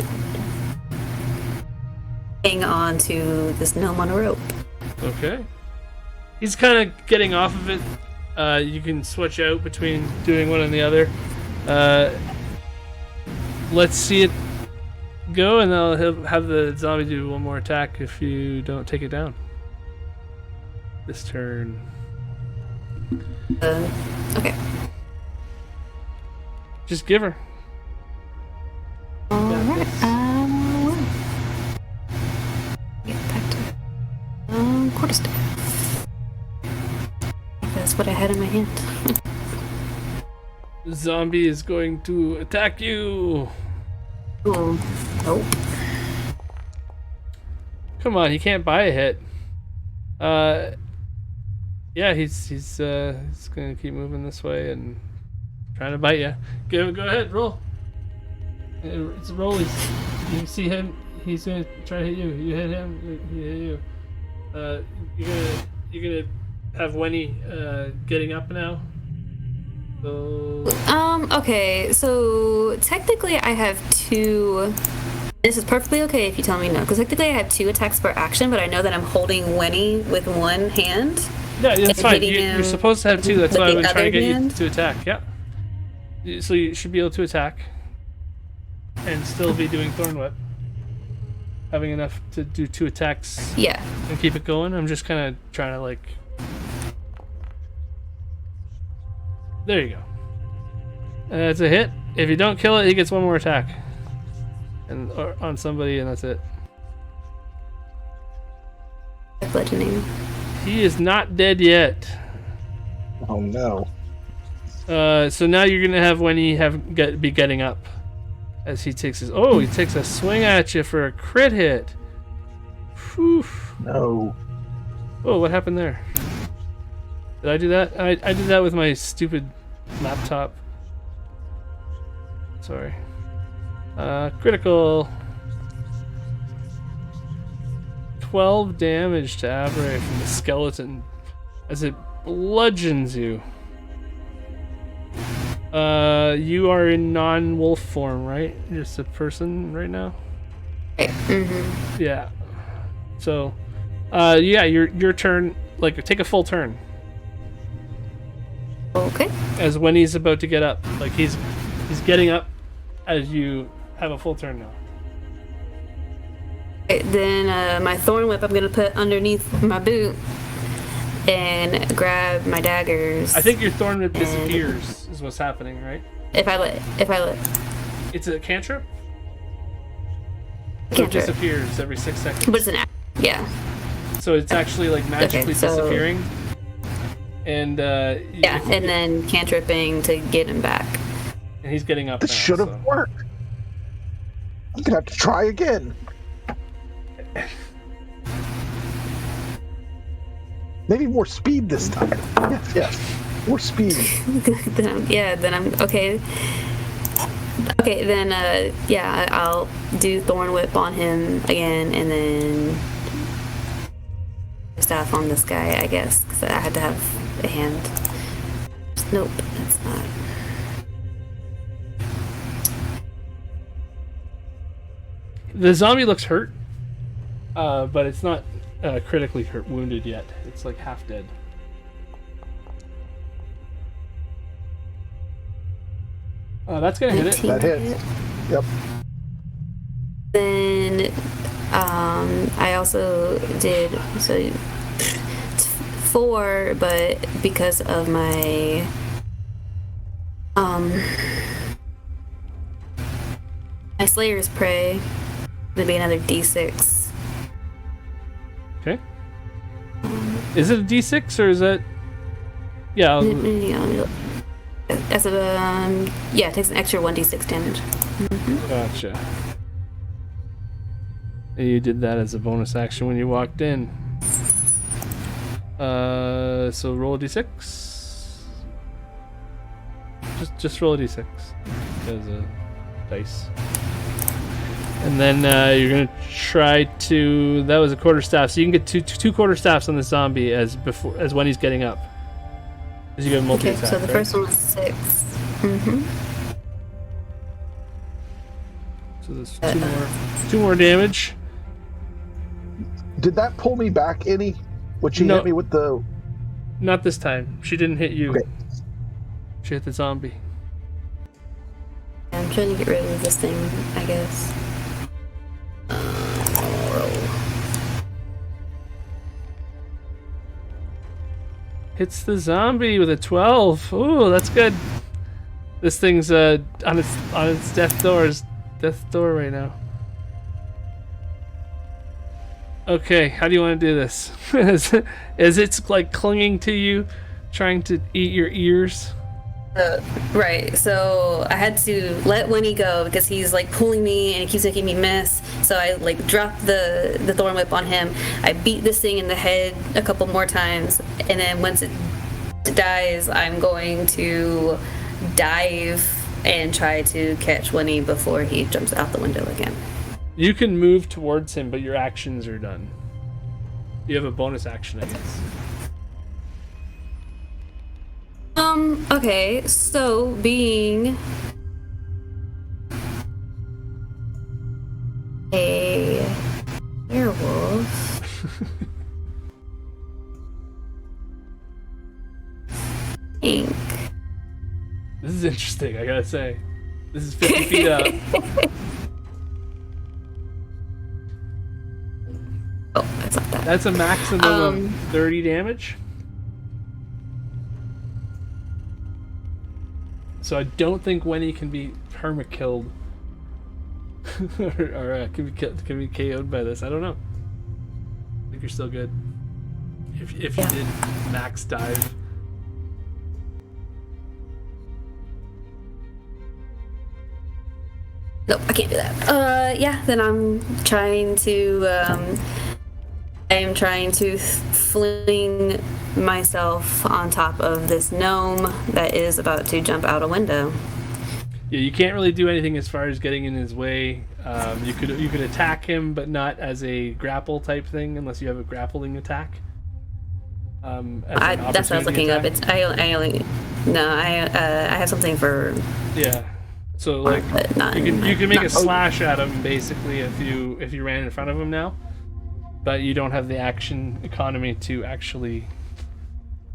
hang on to this gnome on a rope. Okay. He's kind of getting off of it. You can switch out between doing one and the other. Let's see it go, and I'll have the zombie do one more attack if you don't take it down this turn. Okay. Just give her. Alright, get back to quarterstaff. That's what I had in my hand. The zombie is going to attack you. Oh, nope. Come on, he can't buy a hit. Yeah, he's gonna keep moving this way and trying to bite you. Go ahead, roll. It's a roll. You see him. He's gonna try to hit you. You hit him. He hit you. You're gonna have Wenny getting up now. So... Okay, so technically I have 2. This is perfectly okay if you tell me no, because technically I have 2 attacks per action, but I know that I'm holding Wenny with one hand. Yeah, that's fine. You're supposed to have 2. That's why I've been trying to get you to attack. Yeah. So you should be able to attack and still be doing Thorn Whip. Having enough to do 2 attacks. Yeah. And keep it going. I'm just kind of trying to like... There you go. It's a hit. If you don't kill it, he gets one more attack. And or on somebody, and that's it. Bludgeoning. He is not dead yet. Oh no. So now you're gonna have when he be getting up as he takes his. Oh, he takes a swing at you for a crit hit. Whew. No. Oh, what happened there? Did I do that? I did that with my stupid laptop. Sorry. Critical. 12 damage to Aberray from the skeleton as it bludgeons you. You are in non-wolf form, right? You're just a person right now? Mm-hmm. Yeah. So, yeah, your turn. Like, take a full turn. Okay. As when he's about to get up, like he's getting up as you have a full turn now. Okay, then my thorn whip I'm gonna put underneath my boot and grab my daggers. I think your thorn whip disappears is what's happening, right? If I let. It's a cantrip? So Cantrip. it disappears every 6 seconds. But it's an Yeah. So it's actually like magically disappearing. And yeah, and then cantripping to get him back. And he's getting up. This should have worked. I'm gonna have to try again. Maybe more speed this time. Yes. More speed. then I'm okay. Okay, then I'll do Thorn Whip on him again, and then staff on this guy, I guess, because I had to have a hand. Nope, that's not. The zombie looks hurt, but it's not critically hurt, wounded yet. It's like half dead. That's gonna hit it. That hits. Yep. Then I also did it's 4, but because of my my Slayer's Prey, it'll be another D6. Okay. Is it a D6 or is it? Yeah. As a it takes an extra 1d6 damage. Mm-hmm. Gotcha. And you did that as a bonus action when you walked in. So roll a d6. Just roll a d6 as a dice. And then you're gonna try to. That was a quarterstaff, so you can get two quarterstaffs on the zombie as when he's getting up. Because you get multi-attack. Okay, so the first one was 6. Mm-hmm. So there's two more damage. Did that pull me back any? Would she hit me with the? Not this time. She didn't hit you. Okay. She hit the zombie. I'm trying to get rid of this thing, I guess. Hits the zombie with a 12. Ooh, that's good. This thing's on its death door right now. Okay, how do you want to do this? Is it's like clinging to you, trying to eat your ears? Right, so I had to let Winnie go because he's like pulling me and he keeps making me miss. So I like dropped the Thorn Whip on him. I beat this thing in the head a couple more times, and then once it dies, I'm going to dive and try to catch Winnie before he jumps out the window again. You can move towards him, but your actions are done. You have a bonus action, I guess. Okay, so being a werewolf, think. This is interesting, I gotta say. This is 50 feet up. Oh, that's not that. That's a maximum of 30 damage. So I don't think Winnie can be perma-killed. or can be KO'd by this. I don't know. I think you're still good. If you did max dive. Nope, I can't do that. Then I'm trying to fling myself on top of this gnome that is about to jump out a window. Yeah, you can't really do anything as far as getting in his way. You could attack him, but not as a grapple type thing, unless you have a grappling attack. That's what I was looking up. I have something for. Yeah. So like you can make a slash at him basically if you ran in front of him now, but you don't have the action economy to actually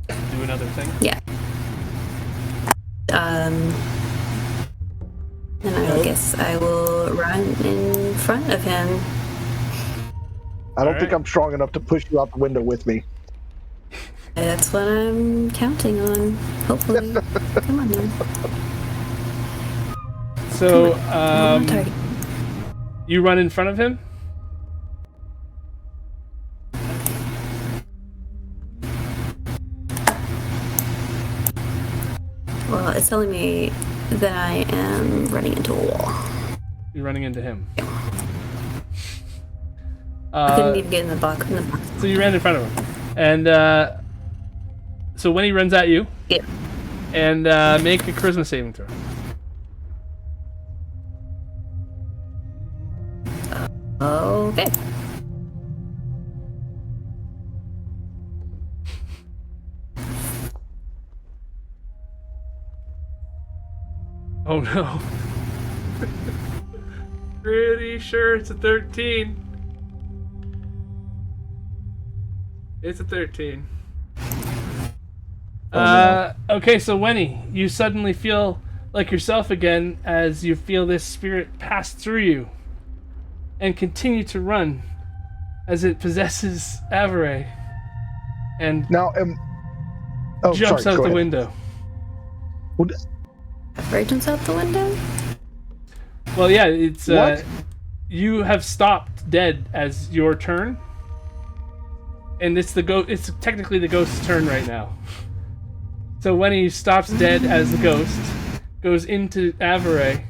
do another thing. Yeah. And I guess I will run in front of him. I don't think I'm strong enough to push you out the window with me. That's what I'm counting on. Hopefully. Come on now. So, you run in front of him? Well, it's telling me that I am running into a wall. You're running into him. I couldn't even get in the box. So you ran in front of him. And so when he runs at you, Yeah. and make a charisma saving throw. Okay. Oh no. Pretty sure it's a 13. It's a 13. Okay, so Wenny, you suddenly feel like yourself again as you feel this spirit pass through you and continue to run as it possesses Avery and Now, jumps sorry, out go the ahead. window. Ray jumps out the window? Well, yeah, it's What? you have stopped dead as your turn, and it's technically the ghost's turn right now. So when he stops dead as the ghost, goes into Avery,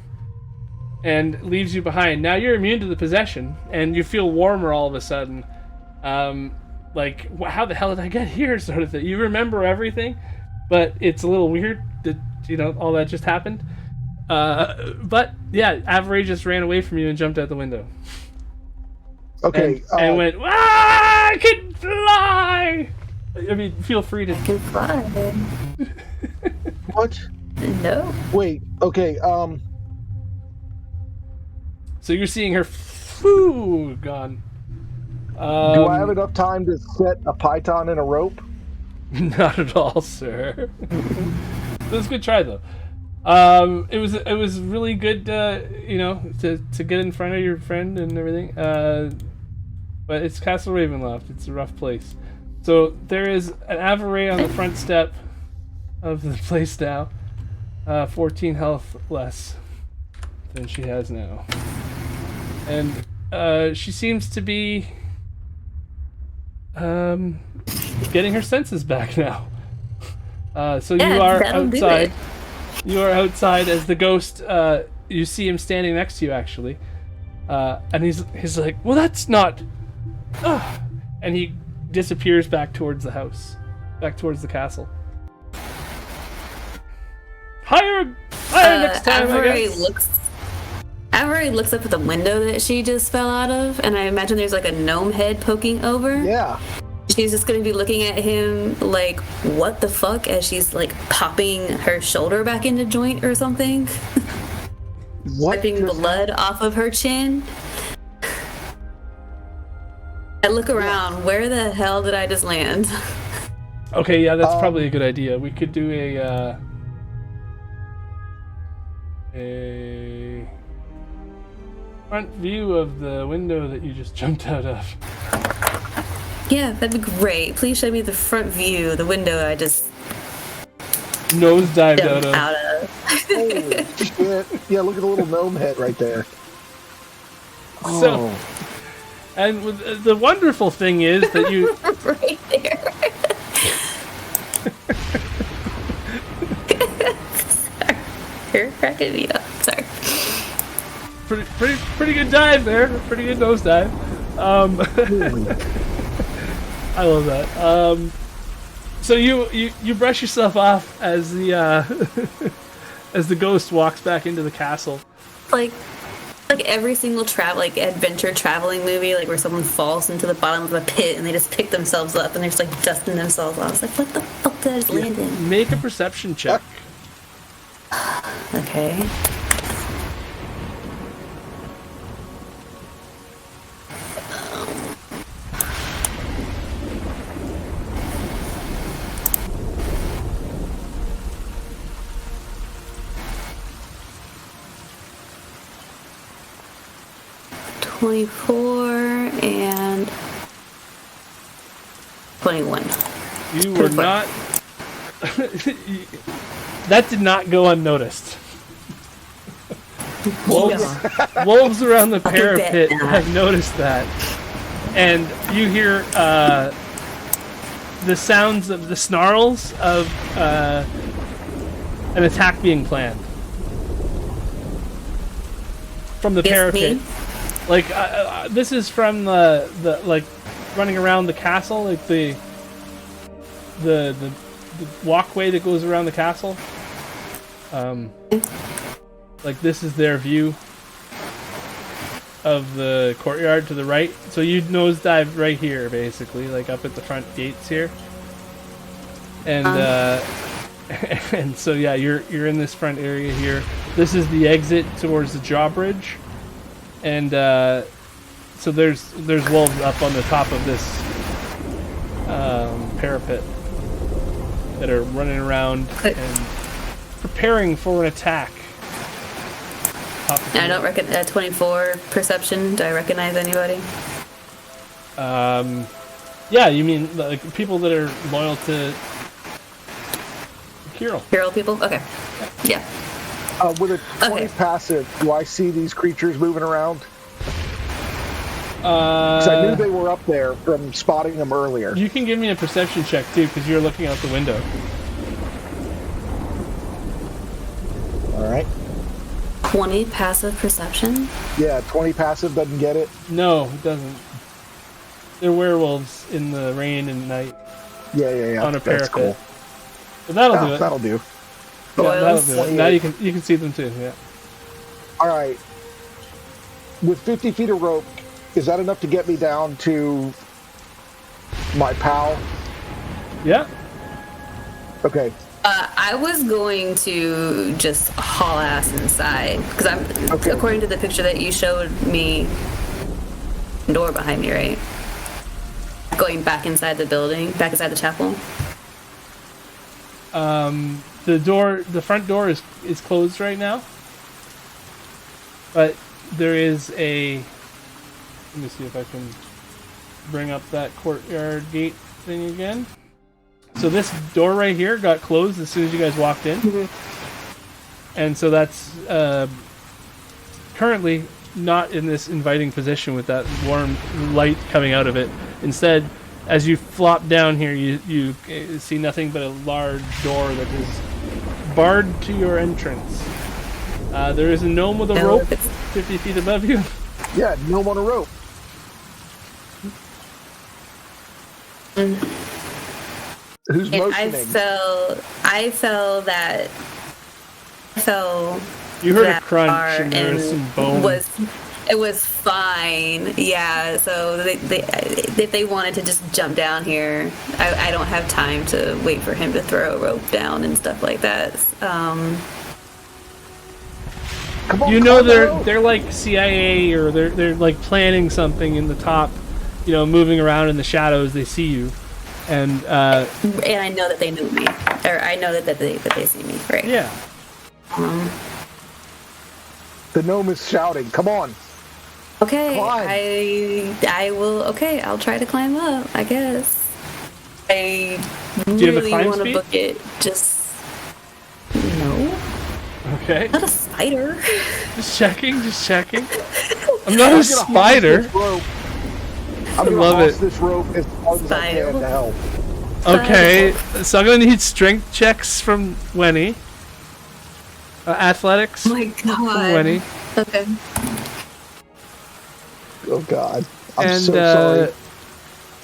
and leaves you behind. Now you're immune to the possession, and you feel warmer all of a sudden. Like, how the hell did I get here? Sort of thing. You remember everything, but it's a little weird that all that just happened. But yeah, Avery just ran away from you and jumped out the window. Okay. And went, I can fly! I mean, feel free to... Can fly. What? No. Wait. Okay. So you're seeing her gone. Do I have enough time to set a python in a rope? Not at all, sir. It was a good try, though. It was really good, to get in front of your friend and everything. But it's Castle Ravenloft. It's a rough place. So there is an Avery on the front step of the place now. 14 health less than she has now. And she seems to be getting her senses back now. So you are outside. You are outside as the ghost. You see him standing next to you, actually, and he's like, "Well, that's not." And he disappears back towards the house, back towards the castle. Higher next time, I guess. Avery looks up at the window that she just fell out of, and I imagine there's like a gnome head poking over. Yeah. She's just gonna be looking at him like, what the fuck, as she's like popping her shoulder back into joint or something. Wiping blood off of her chin. I look around, where the hell did I just land? Okay, yeah, that's probably a good idea. We could do a front view of the window that you just jumped out of. Yeah, that'd be great. Please show me the front view, the window I just nosedived jumped out of. Holy shit. Yeah, look at the little gnome head right there. So, and the wonderful thing is that you right there. Sorry. You're cracking me up. Sorry. pretty good dive there. Pretty good nose dive. I love that. So you brush yourself off as the as the ghost walks back into the castle. Like every single adventure traveling movie, like where someone falls into the bottom of a pit and they just pick themselves up and they're just like dusting themselves off. I was like, what the fuck did I just land in? Make a perception check. Okay. $24 and 21. You were not. That did not go unnoticed. Wolves around the parapet have noticed that, and you hear the sounds of the snarls of an attack being planned from the parapet. Like this is from the like running around the castle, like the walkway that goes around the castle. Like this is their view of the courtyard to the right. So you'd nosedive right here, basically, like up at the front gates here. And and so yeah, you're in this front area here. This is the exit towards the drawbridge, and so there's wolves up on the top of this parapet that are running around and preparing for an attack. I don't recognize 24 perception. Do I recognize anybody? Yeah, you mean like people that are loyal to Kirill. Kirill people? Okay. Yeah. With a 20 passive, do I see these creatures moving around? Because I knew they were up there from spotting them earlier. You can give me a perception check too, because you're looking out the window. All right. 20 passive perception? Yeah, 20 passive doesn't get it. No, it doesn't. They're werewolves in the rain and night. Yeah. On a parapet. That's cool. But that'll do it. That'll do. Yeah, that'll do it. Now you can see them too. Yeah. All right. With 50 feet of rope, is that enough to get me down to my pal? Yeah. Okay. I was going to just haul ass inside because according to the picture that you showed me, door behind me, right? Going back inside the building, back inside the chapel. The front door is closed right now, but there is a. Let me see if I can bring up that courtyard gate thing again. So this door right here got closed as soon as you guys walked in. Mm-hmm. And so that's currently not in this inviting position with that warm light coming out of it. Instead, as you flop down here, you see nothing but a large door that is barred to your entrance. There is a gnome with a rope 50 feet above you. Yeah, gnome on a rope. Who's motioning? I fell. You heard a crunch and there was some bone. It was fine. Yeah. So if they wanted to just jump down here, I don't have time to wait for him to throw a rope down and stuff like that. You know they're like CIA or they're like planning something in the top, moving around in the shadows. They see you. And I know that they know me, or I know that they see me, right? Yeah. The gnome is shouting, "Come on!" Okay, climb. I will. Okay, I'll try to climb up. I guess. I Do you have a really climb want to speed? book it. Just no. Okay. Not a spider. Just checking. I'm not a spider. I'm gonna love toss it. this rope as hard as I can to help. Okay, so I'm gonna need strength checks from Wenny. Athletics. Oh my god. From Wenny. Okay. Oh god. I'm so sorry.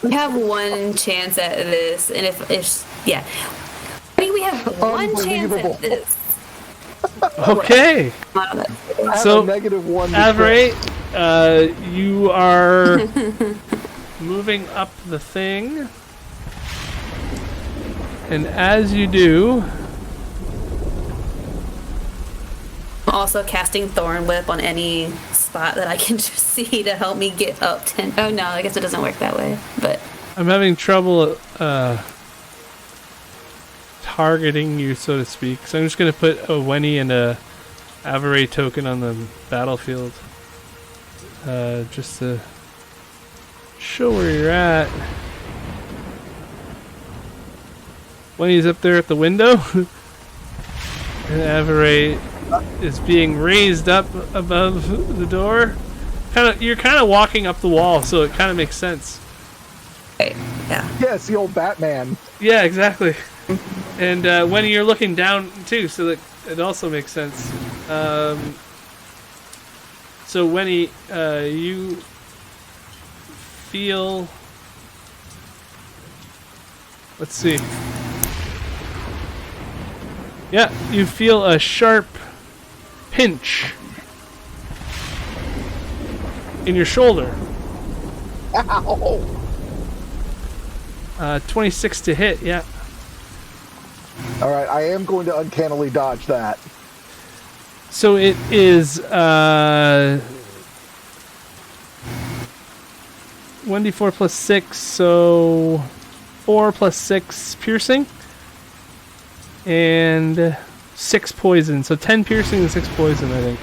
We have one chance at this, and if yeah. I mean, we have one chance at this. Okay. So, -1. Avery, you are moving up the thing, and as you do, I'm also casting Thorn Whip on any spot that I can just see to help me get up 10. Oh no, I guess it doesn't work that way. But I'm having trouble targeting you, so to speak. So I'm just going to put a Wenny and a Avery token on the battlefield, just to show where you're at. Wenny's up there at the window, and Avery is being raised up above the door. You're kind of walking up the wall, so it kind of makes sense. okay, yeah. Yeah, it's the old Batman. Yeah, exactly. And when you're looking down too, so that it also makes sense. So Wenny, you feel. Let's see. Yeah, you feel a sharp pinch in your shoulder. Ow! 26 to hit, yeah. All right, I am going to uncannily dodge that. So it is 1d4 plus 6, so 4 plus 6 piercing. And 6 poison. So 10 piercing and 6 poison, I think.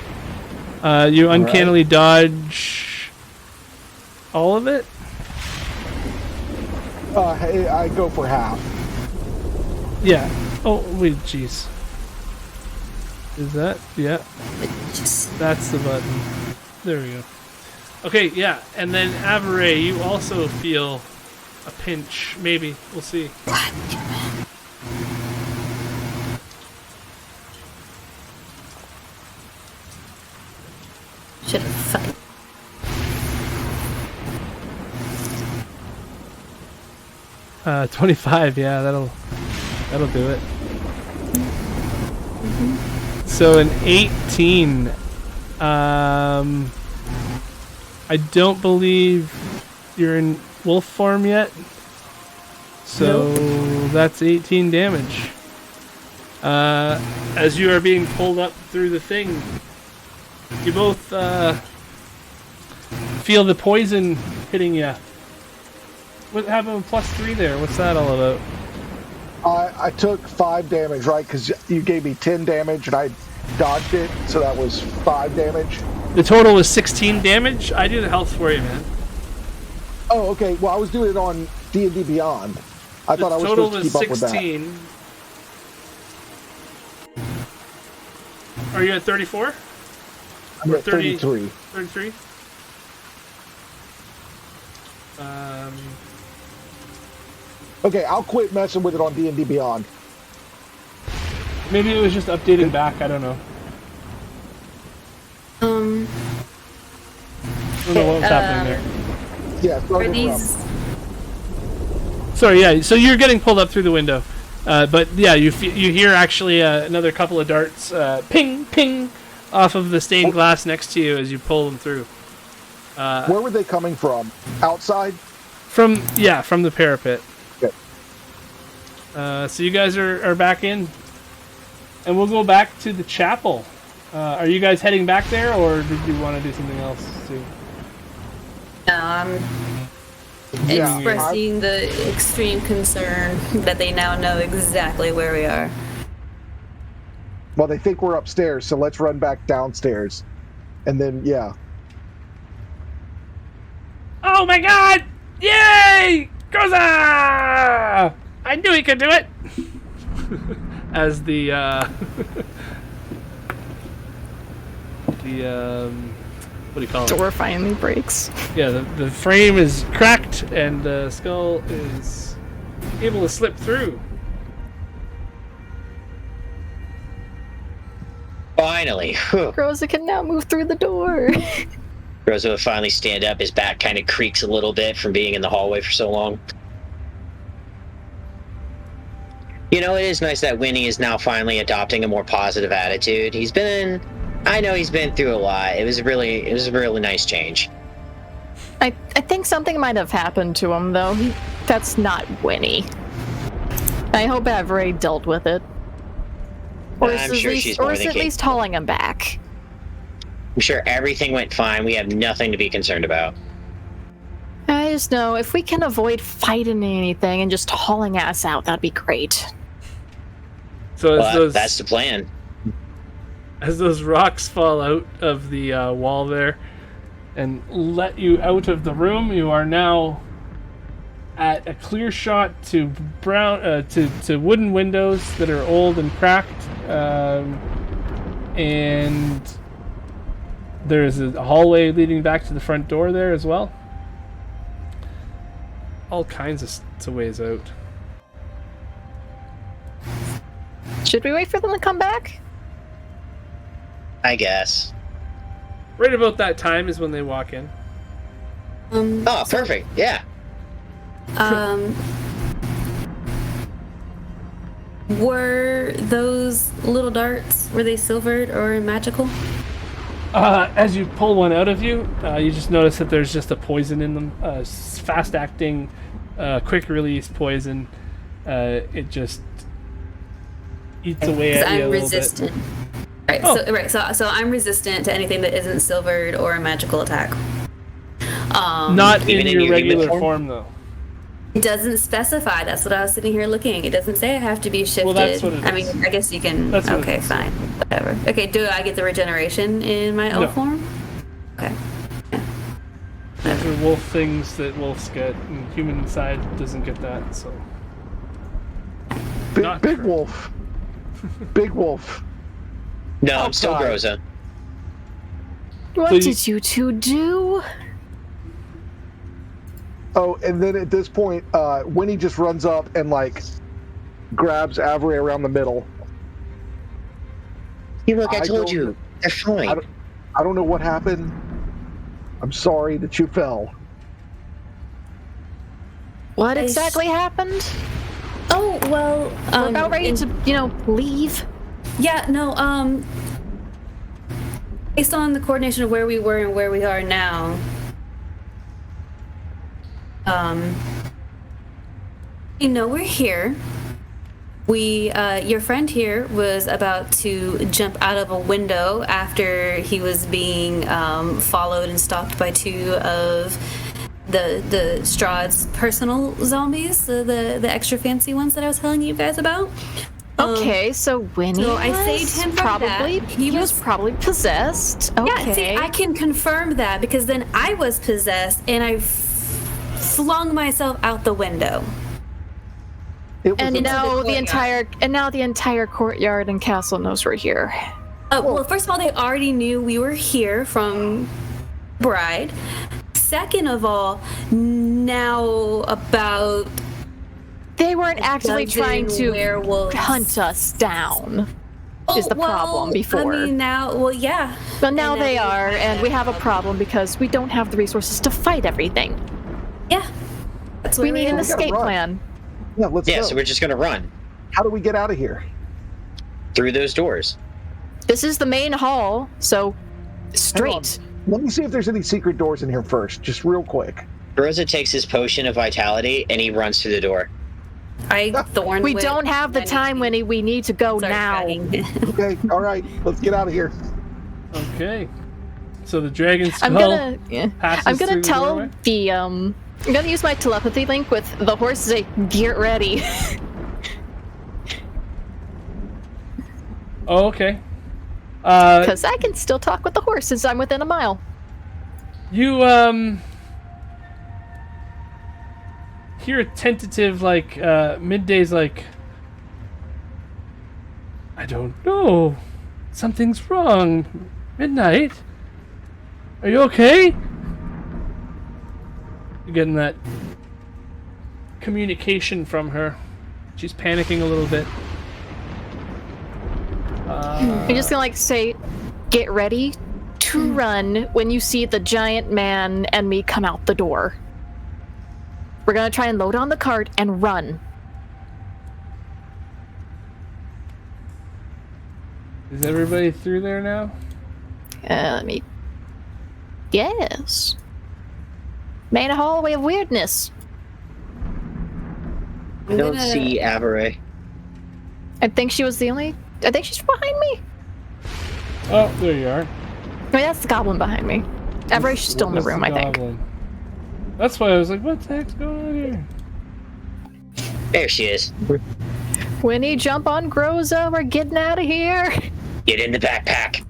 You uncannily dodge all of it? I go for half. Yeah. Oh, wait, jeez. Is that? Yeah. That's the button. There we go. Okay, yeah. And then, Averay, you also feel a pinch. Maybe. We'll see. Should have fucking. 25, yeah, that'll do it. So an 18. I don't believe you're in wolf form yet. So that's 18 damage. As you are being pulled up through the thing, you both feel the poison hitting you. What happened with +3 there? What's that all about? I took 5 damage, right? Because you gave me 10 damage and I dodged it, so that was 5 damage. The total was 16 damage? I do the health for you, man. Oh, okay. Well, I was doing it on D&D Beyond. I thought I was supposed to keep up with that. The total was 16. Are you at 34? I'm at 33. 33? Okay, I'll quit messing with it on D&D Beyond. Maybe it was just updating back, I don't know. I don't know what was happening there. Yeah, Are these? Sorry, yeah, so you're getting pulled up through the window. But yeah, you hear actually another couple of darts ping, ping off of the stained glass next to you as you pull them through. Where were they coming from? Outside? From the parapet. Okay. So you guys are back in. And we'll go back to the chapel. Are you guys heading back there, or did you want to do something else too? No, I'm expressing the extreme concern that they now know exactly where we are. Well, they think we're upstairs, so let's run back downstairs. And then, yeah. Oh my god! Yay! Goza! I knew he could do it! As the, what do you call it? Door finally breaks. Yeah, the frame is cracked and the skull is able to slip through. Finally. Rosa can now move through the door. Rosa will finally stand up. His back kind of creaks a little bit from being in the hallway for so long. You know, it is nice that Winnie is now finally adopting a more positive attitude. I know he's been through a lot. It was a really nice change. I think something might have happened to him, though. That's not Winnie. I hope Avery dealt with it. Or is at least hauling him back. I'm sure everything went fine. We have nothing to be concerned about. I just know if we can avoid fighting anything and just hauling ass out, that'd be great. So that's the plan. As those rocks fall out of the wall there and let you out of the room, you are now at a clear shot to to wooden windows that are old and cracked, and there's a hallway leading back to the front door there as well. All kinds of ways out. Should we wait for them to come back? I guess. Right about that time is when they walk in. Perfect. Yeah. Were those little darts, were they silvered or magical? As you pull one out of you, you just notice that there's just a poison in them. Fast-acting, quick-release poison. It just eats away at you a little bit. Right, so I'm resistant to anything that isn't silvered or a magical attack. Not in your regular form, though. It doesn't specify. That's what I was sitting here looking. It doesn't say I have to be shifted. Well, that's what it is. I mean, I guess you can. Okay, fine. Whatever. Okay, do I get the regeneration in my elf form? Okay. Those are wolf things that wolves get, and human side doesn't get that, so. Big wolf. Big wolf. No, I'm still Groza. What did you two do? Oh, and then at this point, Winnie just runs up and, like, grabs Avery around the middle. Hey, look, I told you. They're fine. I don't know what happened. I'm sorry that you fell. What exactly happened? Oh, well, we're about ready to, leave. Yeah, no, based on the coordination of where we were and where we are now, we're here. Your friend here was about to jump out of a window after he was being followed and stalked by two of the Strahd's personal zombies, the extra fancy ones that I was telling you guys about. Okay, so Winnie so I saved him from probably that. He was probably possessed. Okay. Yeah, see, I can confirm that because then I was possessed and I flung myself out the window. And now the entire courtyard and castle knows we're here. Well, first of all, they already knew we were here from Bride. Second of all, now about they weren't actually trying to hunt us down. Is the problem before? I mean, yeah. But now they are, and we have a problem because we don't have the resources to fight everything. Yeah. That's what we need an escape plan. Yeah, let's go. So we're just gonna run. How do we get out of here? Through those doors. This is the main hall, so straight. Let me see if there's any secret doors in here first, just real quick. Groza takes his potion of vitality and he runs through the door. We don't have the time, Winnie. We need to go now. Okay, all right, let's get out of here. Okay. So the dragon skull I'm gonna tell the I'm gonna use my telepathy link with the horse to say, "Get ready." Oh, okay. Because I can still talk with the horse since I'm within a mile. You hear a tentative midday's like, I don't know, something's wrong. Midnight, are you okay? You're getting that communication from her. She's panicking a little bit. I'm just gonna say, get ready to run when you see the giant man and me come out the door. We're gonna try and load on the cart and run. Is everybody through there now? Yes. Main hallway of weirdness. I don't see Avery. I think she was the only. I think she's behind me. Oh, there you are. I mean, that's the goblin behind me. Avery's still in the room, I think. That's why I was like, what the heck's going on here? There she is. Winnie, jump on Groza. We're getting out of here. Get in the backpack.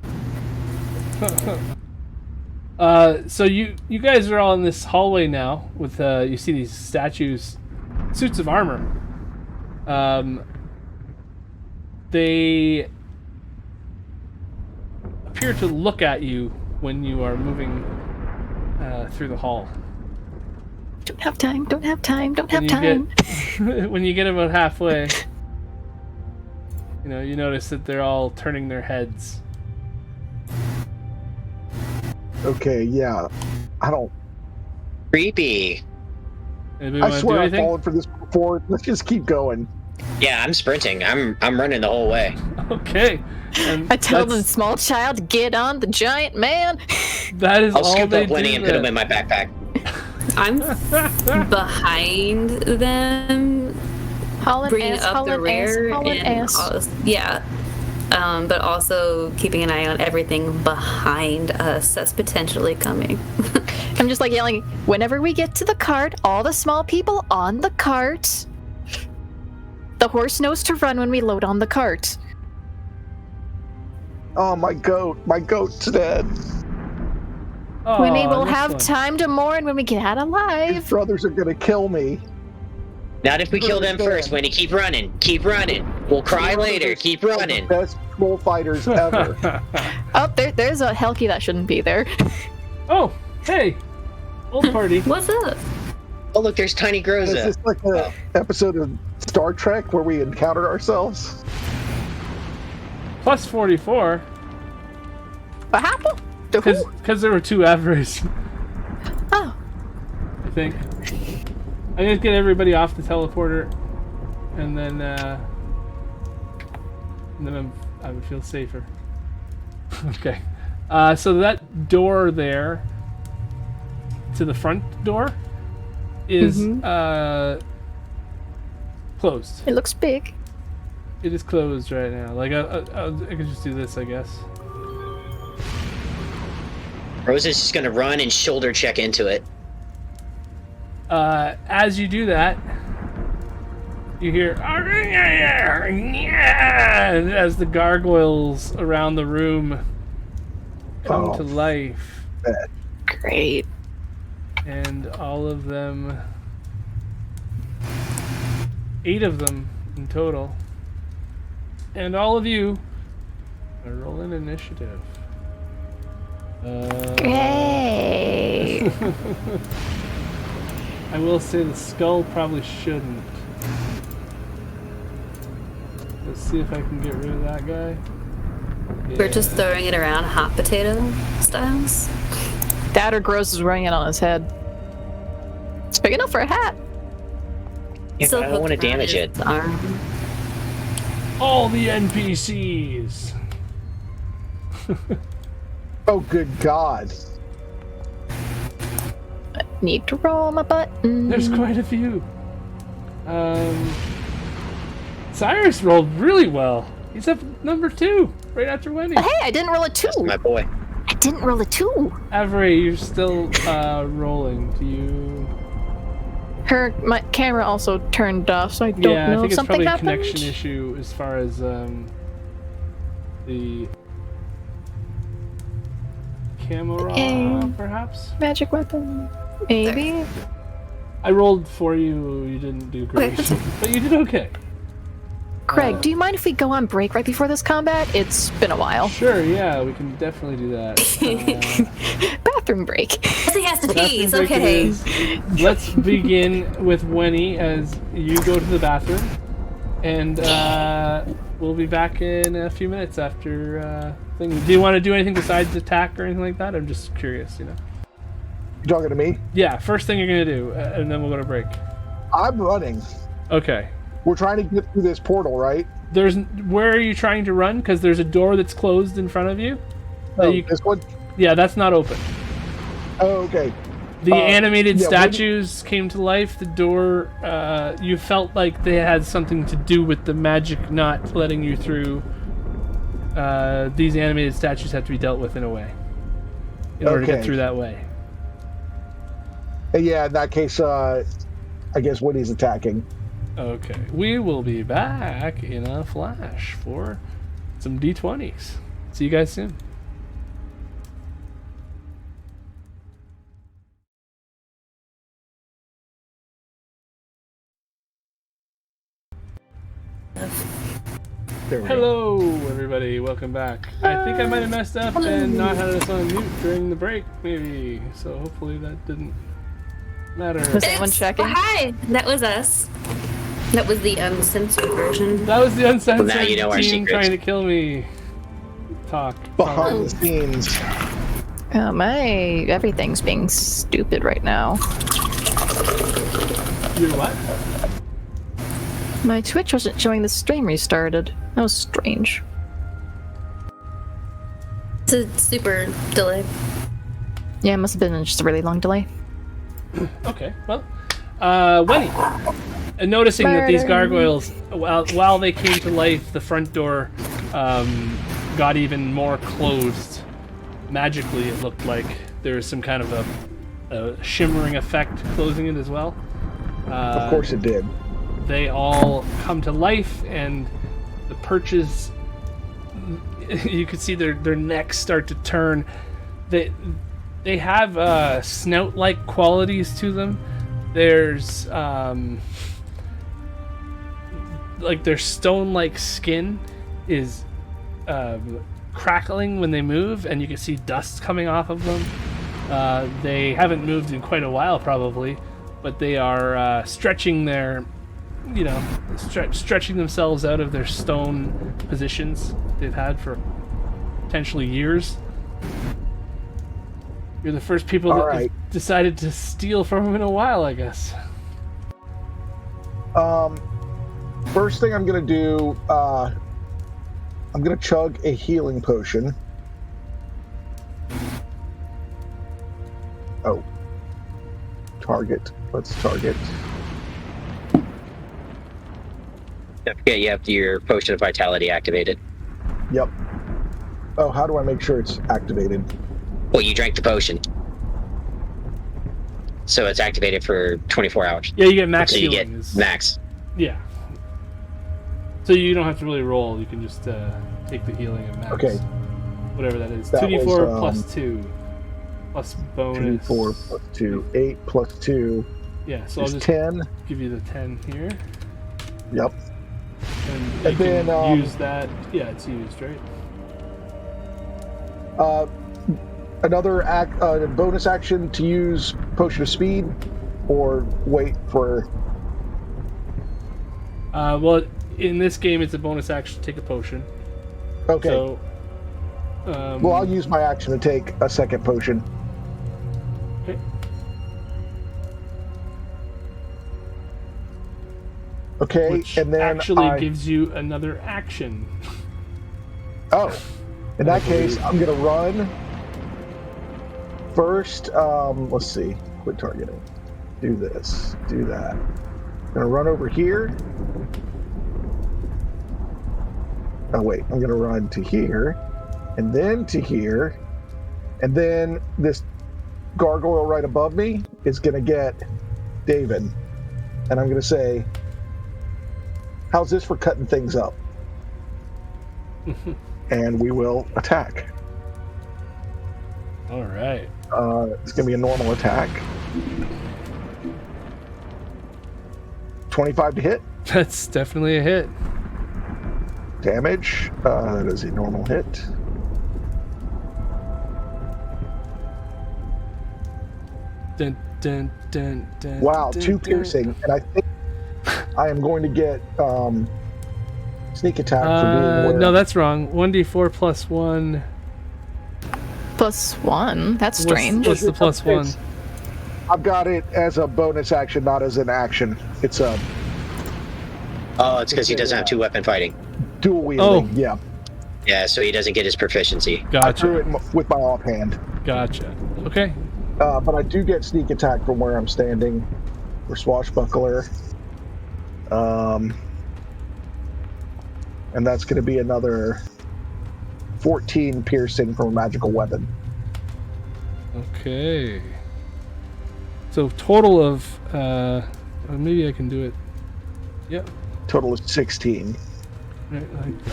So you guys are all in this hallway now with you see these statues, suits of armor. They appear to look at you when you are moving through the hall. Don't have time. When you get about halfway, you notice that they're all turning their heads. Okay, yeah. I don't... Creepy. Anybody I swear I've fallen for this before. Let's just keep going. Yeah, I'm sprinting. I'm running the whole way. Okay. And I tell the small child to get on the giant man. That is I'll all scoop they up Winnie do and put then. him in my backpack. I'm behind them, bringing up the rear, but also keeping an eye on everything behind us that's potentially coming. I'm just like yelling, whenever we get to the cart, all the small people on the cart. The horse knows to run when we load on the cart. Oh, my goat's dead. Oh, Winnie will this have one. time to mourn when we get out His alive. brothers are gonna kill me. Not if we kill them first, Winnie. Keep running. Keep running. We'll cry later. Keep running. Best troll fighters ever. Oh, there's a Helki that shouldn't be there. Oh, hey. Old party. What's up? Oh, look, there's Tiny Is Groza. this like an episode of Star Trek where we encounter ourselves? Plus 44. What happened? To who? Because there were 2 Avrays, Oh, I think. I'm gonna get everybody off the teleporter, and then I would feel safer. Okay. So that door there, to the front door, is closed. it looks big. It is closed right now. Like I could just do this, I guess. Rosa's just gonna run and shoulder check into it. As you do that, you hear as the gargoyles around the room come to life, Great. and all of them, 8 of them in total, and all of you are rolling initiative. Great. I will say the skull probably shouldn't. Let's see if I can get rid of that guy. We're just throwing it around hot potato styles. That or Gross is wearing it on his head. It's big enough for a hat. Yeah, but I don't want to damage it. Arm. All the NPCs! Oh, good God. Need to roll my button. There's quite a few. Cyrus rolled really well. He's up number 2, right after Wendy. Hey, I didn't roll a 2. That's my boy. I didn't roll a 2. Avery, you're still rolling. Do you? My camera also turned off, so I don't Yeah, know I think if it's something probably a happened. connection issue as far as the camera, perhaps. Magic weapon, maybe. I rolled for you. You didn't do great, but you did okay. Craig, do you mind if we go on break right before this combat? It's been a while. Sure, yeah, we can definitely do that. Bathroom break. He has to pee. It's Bathroom break it okay. is. Let's begin with Winnie as you go to the bathroom, and we'll be back in a few minutes after thing. Do you want to do anything besides attack or anything like that? I'm just curious, you know. You talking to me? Yeah, first thing you're gonna do, and then we'll go to break. I'm running. Okay. We're trying to get through this portal, right? Where are you trying to run? Because there's a door that's closed in front of you. Oh, this one? Yeah, that's not open. Oh, okay. The animated yeah, statues came to life. The door, you felt like they had something to do with the magic not letting you through. These animated statues have to be dealt with in a way, in order to get through that way. Yeah, in that case, I guess Woody's attacking. Okay, we will be back in a flash for some D20s. See you guys soon. Hello, everybody. Welcome back. I think I might have messed up and not had us on mute during the break, maybe. So hopefully that didn't matter. Was anyone checking? Hi, that was us. That was the uncensored version. That was the uncensored Well, now you know our team secrets. trying to kill me. Talk. Behind the scenes. Oh my, everything's being stupid right now. You're what? My Twitch wasn't showing the stream restarted. That was strange. It's a super delay. Yeah, it must have been just a really long delay. Okay, well, Wenny, noticing that these gargoyles, while they came to life, the front door got even more closed. Magically, it looked like there was some kind of a shimmering effect closing it as well. Of course it did. They all come to life, and the perches, you can see their necks start to turn. They have snout-like qualities to them. There's like their stone-like skin is crackling when they move, and you can see dust coming off of them. They haven't moved in quite a while, probably, but they are stretching their, stretching themselves out of their stone positions they've had for potentially years. You're the first people that have decided to steal from them in a while, I guess. First thing I'm going to do, I'm going to chug a healing potion. Oh. Target. Let's target. Yeah, you have your Potion of Vitality activated. Yep. Oh, how do I make sure it's activated? Well, you drank the potion. So it's activated for 24 hours. Yeah, you get max so healing. You get max. Yeah. So you don't have to really roll. You can just take the healing at max. Okay. Whatever that is. That 2d4 was, plus 2. Plus bonus. 2d4 plus 2. 8 plus 2. Yeah, so I'll just 10. Give you the 10 here. Yep. And you can use that. Yeah, it's used, right? Another bonus action to use Potion of Speed, or wait for... Well, in this game, it's a bonus action to take a potion. Okay. So, well, I'll use my action to take a second potion. Okay. Okay, Which and then actually gives you another action. Oh, in that case, I'm gonna run. First, let's see. Quit targeting. Do this. Do that. I'm gonna run over here. Oh wait, I'm gonna run to here, and then to here, and then this gargoyle right above me is gonna get David, and I'm gonna say, "How's this for cutting things up?" And we will attack. All right. It's going to be a normal attack. 25 to hit. That's definitely a hit. Damage. That is a normal hit. Dun, dun, dun, dun, Wow, dun, 2 dun. piercing. And I think I am going to get sneak attack for being aware. No, that's wrong. 1d4 plus 1. Plus 1? That's strange. What's the plus 1? I've got it as a bonus action, not as an action. It's a... Oh, it's because he doesn't have 2-weapon fighting. Dual wielding, yeah. Yeah, so he doesn't get his proficiency. I threw Gotcha. it with my offhand. Gotcha. Okay. But I do get sneak attack from where I'm standing for Swashbuckler. And that's going to be another 14 piercing from a magical weapon. Okay. So total of maybe I can do it. Yep. Total is 16. Right, like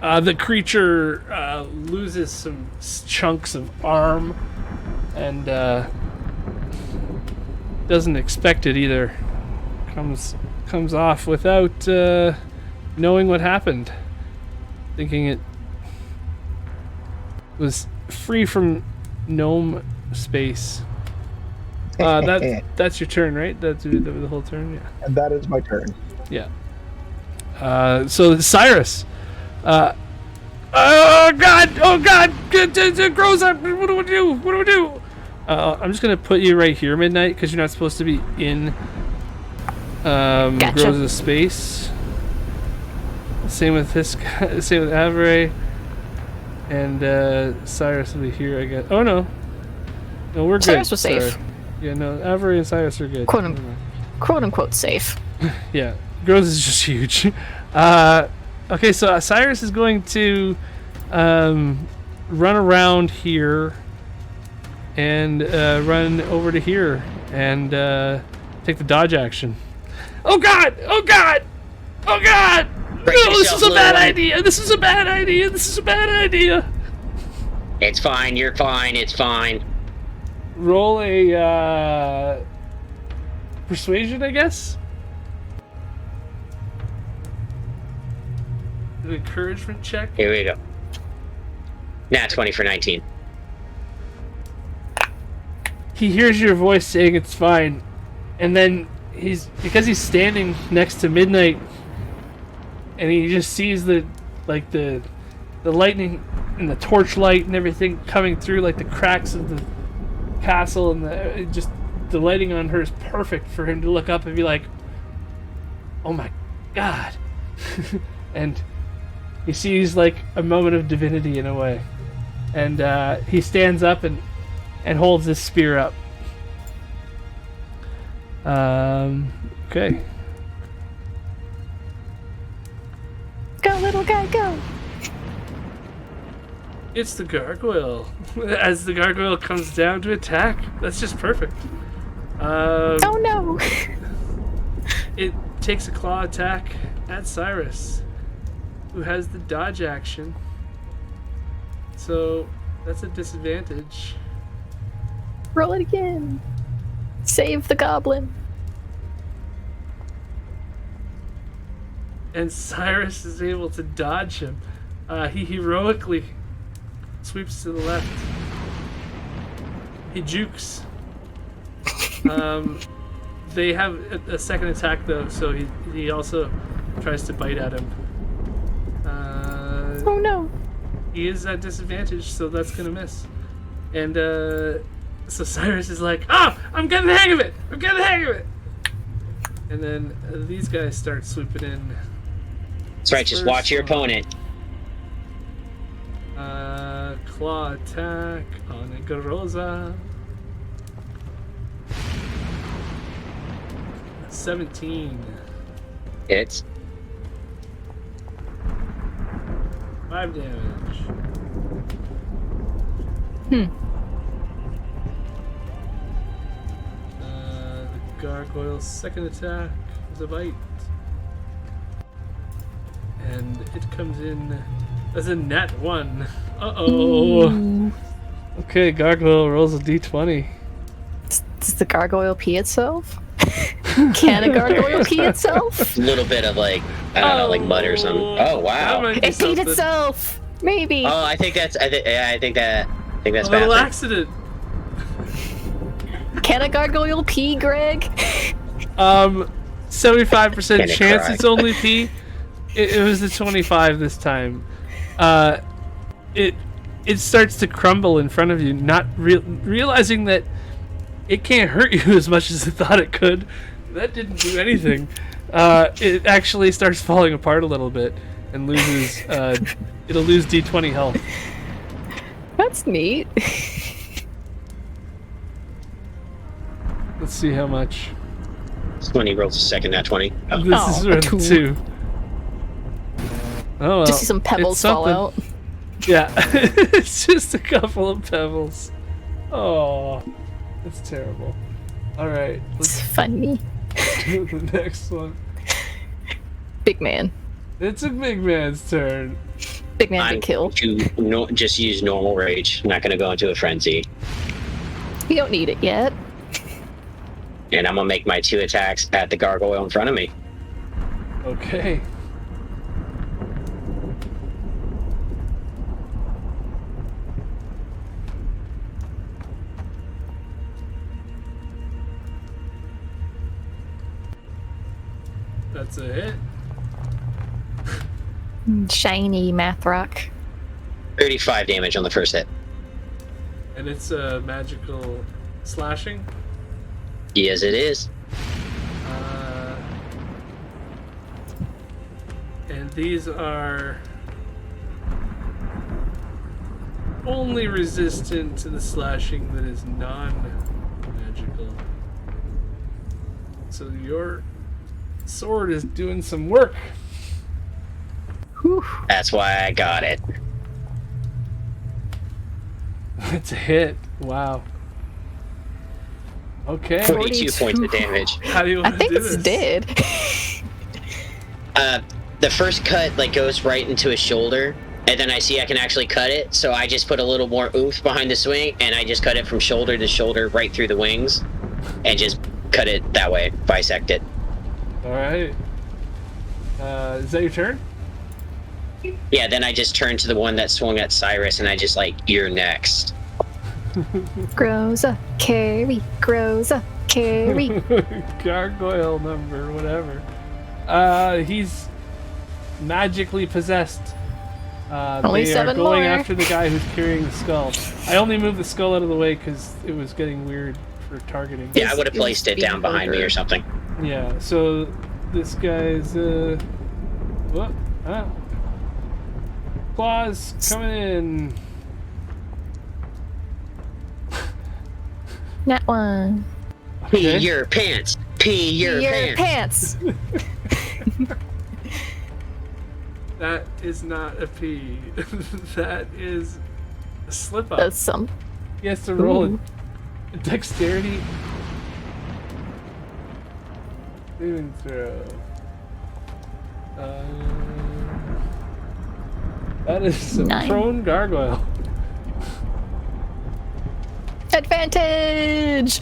that. The creature loses some chunks of arm and doesn't expect it either. Comes off without knowing what happened, thinking it was free from gnome space. That's your turn, right? That's the whole turn, yeah. And that is my turn. Yeah. So Cyrus. Oh God! It grows up. What do we do? What do we do? I'm just gonna put you right here, Midnight, because you're not supposed to be in Gotcha. Grows a space. Same with this guy, same with Avery. And Cyrus will be here, I guess. Oh no. No, we're Cyrus good. was safe. Sorry. Yeah, no, Avery and Cyrus are good. Quote unquote safe. Yeah, Grows is just huge. Okay, so Cyrus is going to run around here and run over to here and take the dodge action. Oh god! Oh god! Oh god! No, this is a bad idea! This is a bad idea! This is a bad idea! It's fine, you're fine, it's fine. Roll a persuasion, I guess? An encouragement check? Here we go. Nat 20 for 19. He hears your voice saying it's fine, and then because he's standing next to Midnight, and he just sees the lightning and the torchlight and everything coming through, like the cracks of the castle, and the lighting on her is perfect for him to look up and be like, "Oh my god!" And he sees like a moment of divinity in a way, and he stands up and holds his spear up. Okay. Go, little guy, go! It's the gargoyle. As the gargoyle comes down to attack, that's just perfect. Oh no! It takes a claw attack at Cyrus, who has the dodge action. So that's a disadvantage. Roll it again. Save the goblin. And Cyrus is able to dodge him. He heroically sweeps to the left. He jukes. They have a second attack though, so he also tries to bite at him. Oh no! He is at disadvantage, so that's gonna miss. And so Cyrus is like, "Oh, I'm getting the hang of it! I'm getting the hang of it!" And then these guys start swooping in. That's right, just watch your opponent. Claw attack on Garoza. 17. Hits. 5 damage. Hmm. The gargoyle's second attack is a bite. And it comes in as a nat 1. Uh-oh. Ooh. Okay, gargoyle rolls a d20. Does the gargoyle pee itself? Can a gargoyle pee itself? A little bit of like, I don't know, like mud or something. Oh wow! That might be It peed something. itself. Maybe. Oh, I think that's A that's little bad. accident. Can a gargoyle pee, Greg? 75% chance cry. it's only pee. It was the 25 this time. It starts to crumble in front of you, not realizing that it can't hurt you as much as it thought it could. That didn't do anything. It actually starts falling apart a little bit and loses. It'll lose D20 health. That's neat. Let's see how much. It's when he rolls a second nat 20. Oh. This is a round two. 2. Oh well. Just see some pebbles it's fall something. out. Yeah, it's just a couple of pebbles. Oh, that's terrible. All right, It's let's funny. do the next one. Big man. It's a big man's turn. Big man I'm to kill. just use normal rage. I'm not going to go into a frenzy. You don't need it yet. And I'm going to make my 2 attacks at the gargoyle in front of me. Okay. That's a hit. Shiny math rock. 35 damage on the first hit. And it's a magical slashing. Yes, it is. And these are only resistant to the slashing that is non-magical. So your sword is doing some work. Whew. That's why I got it. It's a hit. Wow. Okay. 42 points of damage. How do you want I think to do it's this? dead. The first cut like goes right into his shoulder, and then I see I can actually cut it, so I just put a little more oomph behind the swing, and I just cut it from shoulder to shoulder right through the wings, and just cut it that way, bisect it. All right. Is that your turn? Yeah, then I just turned to the one that swung at Cyrus, and I just like, you're next. Grows a carry, grows a carry. Gargoyle number, whatever. He's magically possessed. Only they 7 are going more. after the guy who's carrying the skull. I only moved the skull out of the way because it was getting weird for targeting. Yeah, I would have placed it down behind me or something. Yeah, so this guy's what? Ah. Claws coming in. That one. Pee Okay. your pants. Pee your pants. That is not a P. That is a slip up. That's some. He has to roll Ooh. a dexterity saving throw. That is a 9. prone gargoyle. Advantage!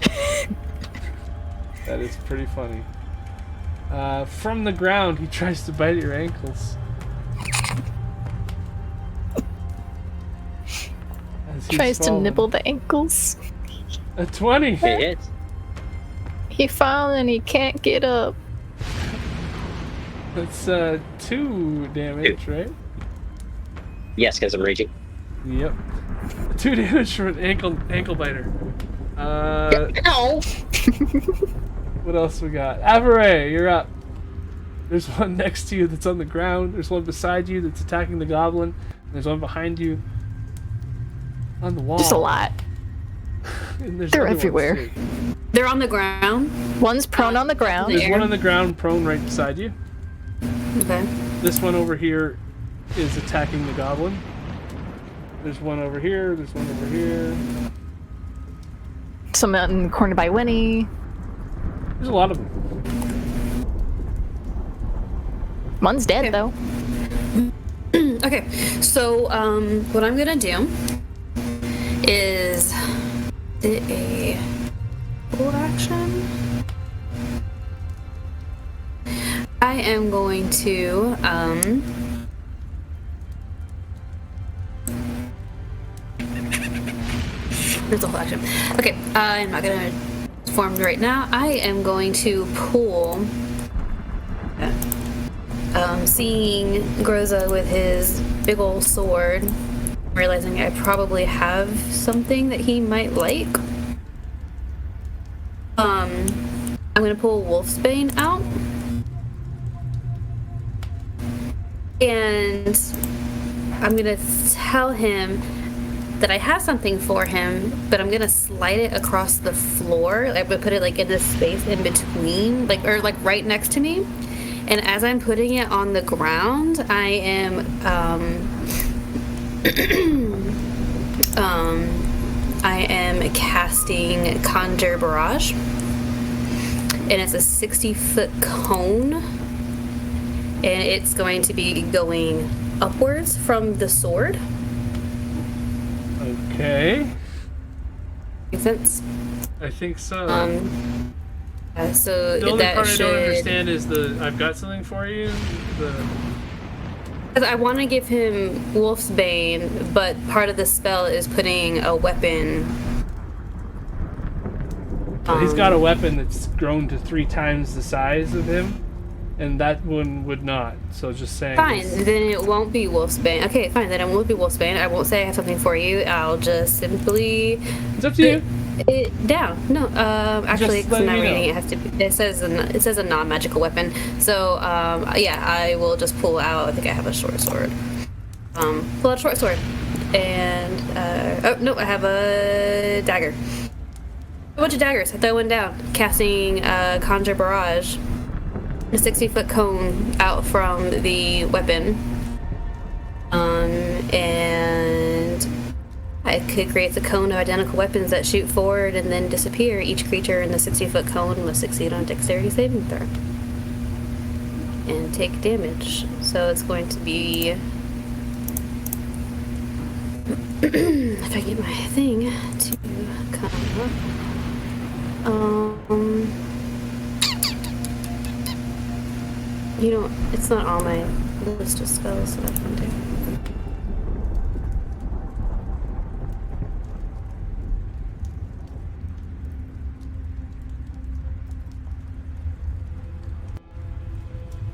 That is pretty funny. From the ground, he tries to bite at your ankles. As he's Tries to fallen. nibble the ankles. A 20. It hits. He fallen and he can't get up. That's 2 damage, right? Yes, because I'm raging. Yep. 2 damage from an ankle biter. No! What else we got? Averay, you're up. There's one next to you that's on the ground. There's one beside you that's attacking the goblin. There's one behind you on the wall. Just a lot. And there's They're other ones, everywhere. too. They're on the ground. One's prone on the ground. There's one on the ground, prone right beside you. Okay. This one over here is attacking the goblin. There's one over here. There's one over here. Some out in the corner by Winnie. There's a lot of them. One's dead, Okay. though. Okay. So what I'm gonna do is a full action. I am going to There's a whole action. Okay, I'm not gonna form right now. I am going to pull. Seeing Groza with his big old sword, realizing I probably have something that he might like. I'm gonna pull Wolfsbane out. And I'm gonna tell him that I have something for him, but I'm gonna slide it across the floor. I'm gonna put it like in this space in between, like or like right next to me. And as I'm putting it on the ground, I am I am casting Conjure Barrage. And it's a 60-foot cone. And it's going to be going upwards from the sword. Okay. Makes sense? I think so. So the only that part should... I don't understand is the I've got something for you. Because I want to give him Wolfsbane, but part of the spell is putting a weapon. Well, he's got a weapon that's grown to 3 times the size of him. and that one would not. So just saying. Fine, then it won't be Wolfsbane. Okay, fine, then it won't be Wolfsbane. I won't say I have something for you. I'll just simply... It's up to you. It down. No, actually, Just because I'm let not me reading know. it. Has to be, it says a non-magical weapon. So, yeah, I will just pull out. I think I have a short sword. Pull out a short sword, and oh no, I have a dagger. A bunch of daggers. I throw one down, casting Conjure Barrage, a 60-foot cone out from the weapon, and I could create a cone of identical weapons that shoot forward and then disappear. Each creature in the 60-foot cone must succeed on a dexterity saving throw and take damage. So it's going to be, if I get my thing to come up, you know, it's not on my list of spells that I can do.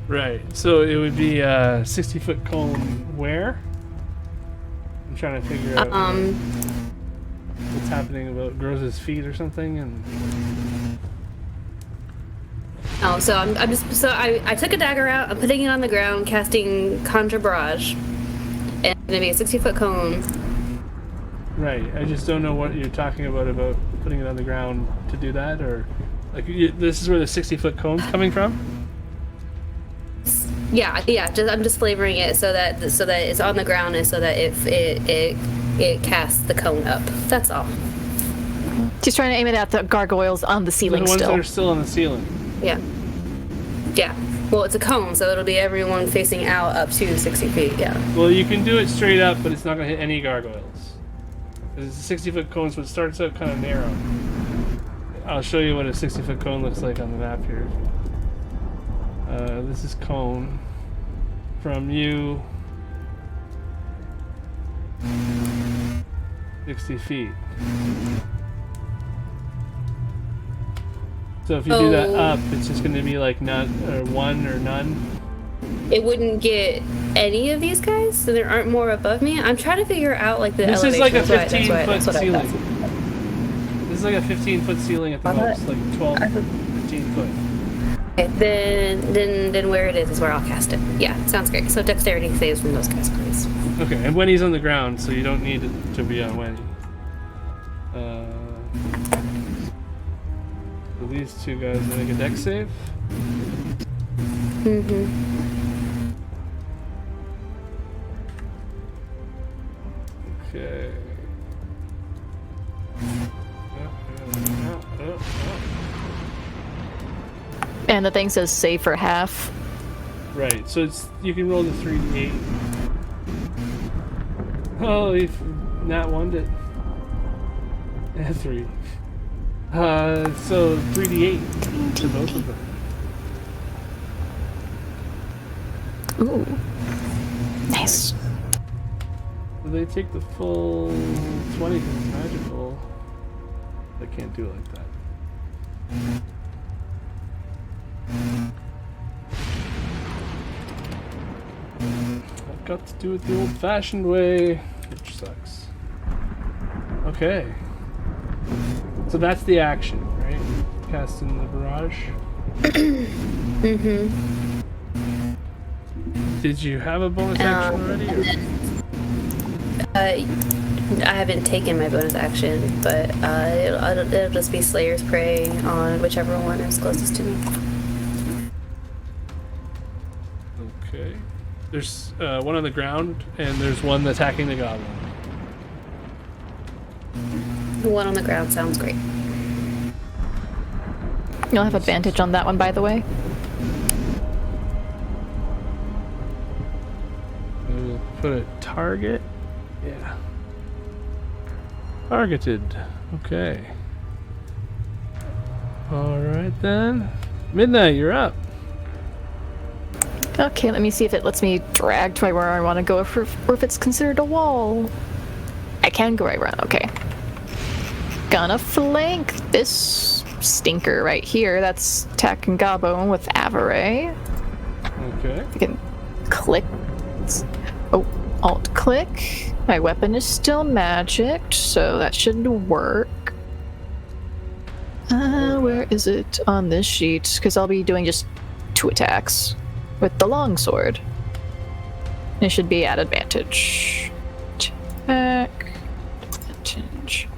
Right. So it would be a 60-foot cone where? I'm trying to figure out what's happening about Grose's feet or something, and oh, so I took a dagger out. I'm putting it on the ground, casting Conjure Barrage, and it's gonna be a 60-foot cone. right. I just don't know what you're talking about putting it on the ground to do that, or like this is where the 60-foot cone's coming from. Yeah. I'm just flavoring it so that it's on the ground and so that it casts the cone up. That's all. She's trying to aim it at the gargoyles on the ceiling The ones still. that are still on the ceiling. Yeah. Yeah. Well, it's a cone, so it'll be everyone facing out up to 60 feet. Yeah. Well, you can do it straight up, but it's not going to hit any gargoyles. Because it's a 60-foot cone, so it starts out kind of narrow. I'll show you what a 60-foot cone looks like on the map here. This is cone from you 60 feet. So if you do that up, it's just going to be like none or one or none. It wouldn't get any of these guys, so there aren't more above me. I'm trying to figure out like the This is elevation. like a That's why- 15-foot that's what I ceiling. thought. This is like a 15-foot ceiling at the most, like 12, 15 foot. Okay, then where it is where I'll cast it. Yeah, sounds great. So dexterity saves from those guys, please. Okay, and Wenny's on the ground, so you don't need it to be on Wenny. So these two guys will make a dex save. Mm-hmm. Okay. And the thing says save for half. Right, so it's you can roll the 3d8. Oh, if Nat 1'd it. And 3. So 3d8 to both of them. Ooh. Nice. So they take the full 20 because it's magical. They can't do it like that. I've got to do it the old-fashioned way, which sucks. Okay. So that's the action, right? Casting the barrage. Mm-hmm. Did you have a bonus action already? I haven't taken my bonus action, but it'll just be Slayer's Prey on whichever one is closest to me. Okay. There's one on the ground, and there's one attacking the goblin. The one on the ground sounds great. You'll have advantage on that one, by the way. We'll put a target. Yeah. Targeted. Okay. Alright then. Midnight, you're up. Okay, let me see if it lets me drag to where I want to go, or if it's considered a wall. I can go right around, okay. Gonna flank this stinker right here. That's Tack and Gabo with Avaray. Okay. I can click. Oh, alt click. My weapon is still magicked, so that should work. Where is it on this sheet? Because I'll be doing just 2 attacks with the longsword. It should be at advantage. Attack. Advantage.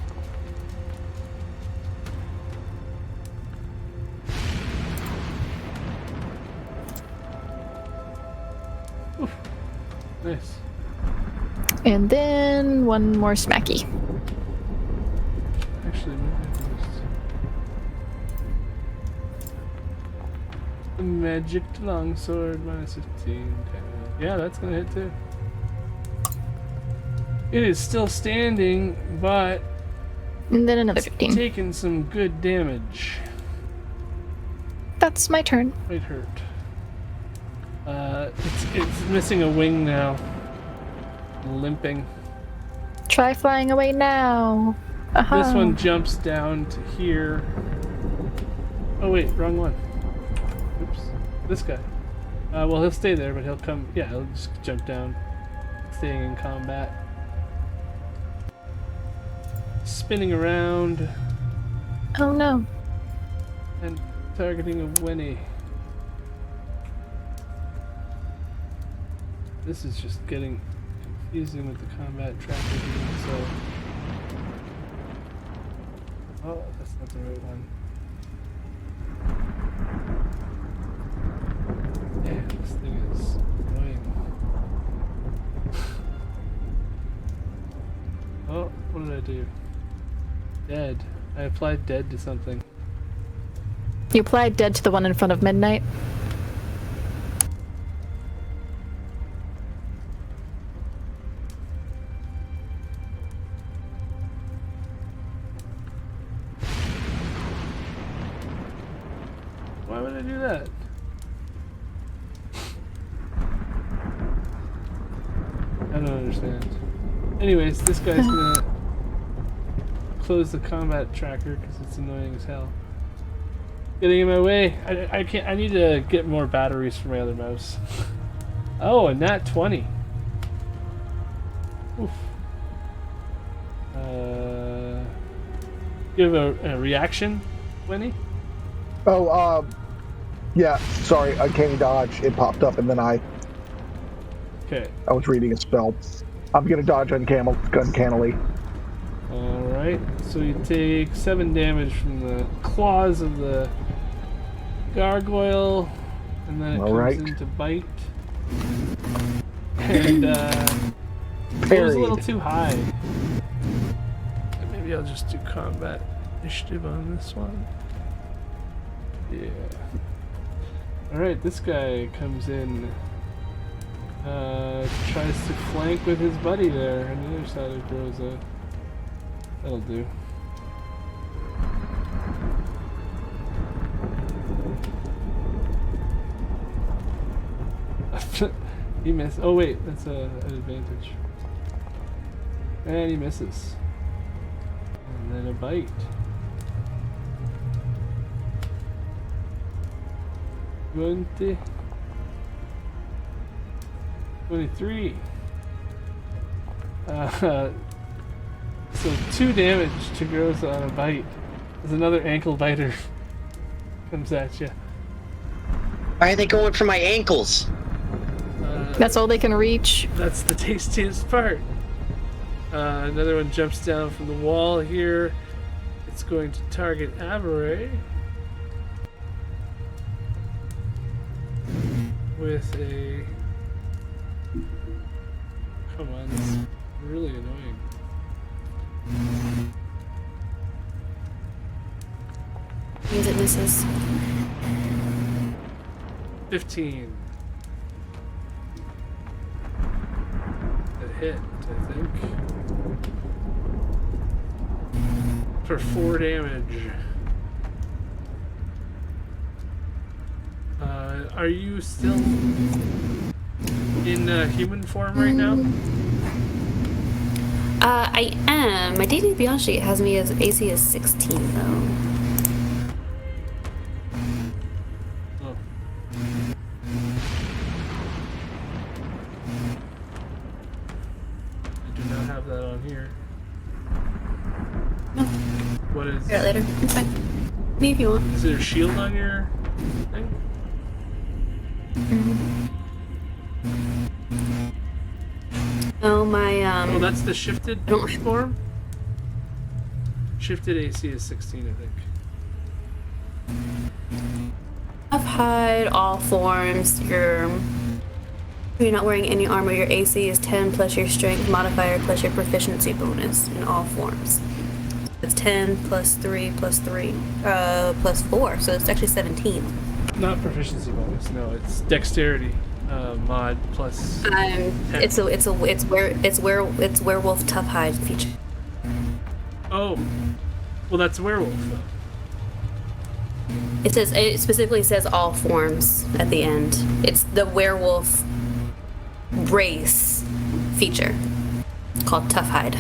Oof. Nice. And then 1 more smacky. Actually, maybe I can just... The magic longsword minus 15. Yeah, that's gonna hit too. It is still standing, but And then another it's 15. taking some good damage. That's my turn. Might hurt. It's missing a wing now. Limping. Try flying away now. Uh-huh. This one jumps down to here. Oh wait, wrong one. Oops. This guy. Well, he'll stay there, but he'll come. Yeah, he'll just jump down, staying in combat. Spinning around Oh no. and targeting a Winnie. This is just getting confusing with the combat tracker being so. Oh, that's not the right one. Damn, this thing is annoying. Oh, what did I do? Dead. I applied dead to something. You applied dead to the one in front of midnight. Why would I do that? I don't understand. Anyways, this guy's gonna close the combat tracker because it's annoying as hell. Getting in my way. I can't. I need to get more batteries for my other mouse. Oh, and nat 20. Oof. You have a reaction, Winnie? Oh, yeah, sorry, uncanny dodge. It popped up and then I Okay. was reading a spell. I'm gonna dodge uncannily. Alright, so you take 7 damage from the claws of the gargoyle, and then it comes into bite. And it was a little too high. Maybe I'll just do combat initiative on this one. Yeah. Alright, this guy comes in, tries to flank with his buddy there on the other side of Groza. That'll do. He missed. Oh wait, that's an advantage. And he misses. And then a bite. 20. 23. So 2 damage to Groza on a bite. There's another ankle biter comes at you. Why are they going for my ankles? That's all they can reach. That's the tastiest part. Another one jumps down from the wall here. It's going to target Avery with a... Come on, it's really annoying. Means it misses. 15. It hit, I think. For 4 damage. Are you still in human form right now? I am. My D&D Beyond sheet has me as AC as 16 though. Oh. what is... Figure it later. It's fine. Me if you want. Is there a shield on your thing? Oh, my, Oh, that's the shifted form? Shifted AC is 16, I think. Tough hide, all forms. You're not wearing any armor. Your AC is 10 plus your strength modifier plus your proficiency bonus in all forms. It's 10 plus 3 plus 3 plus 4, so it's actually 17. Not proficiency bonus, no. It's dexterity mod plus. 10. It's werewolf tough hide feature. Oh, well, that's werewolf though. It specifically says all forms at the end. It's the werewolf race feature called tough hide.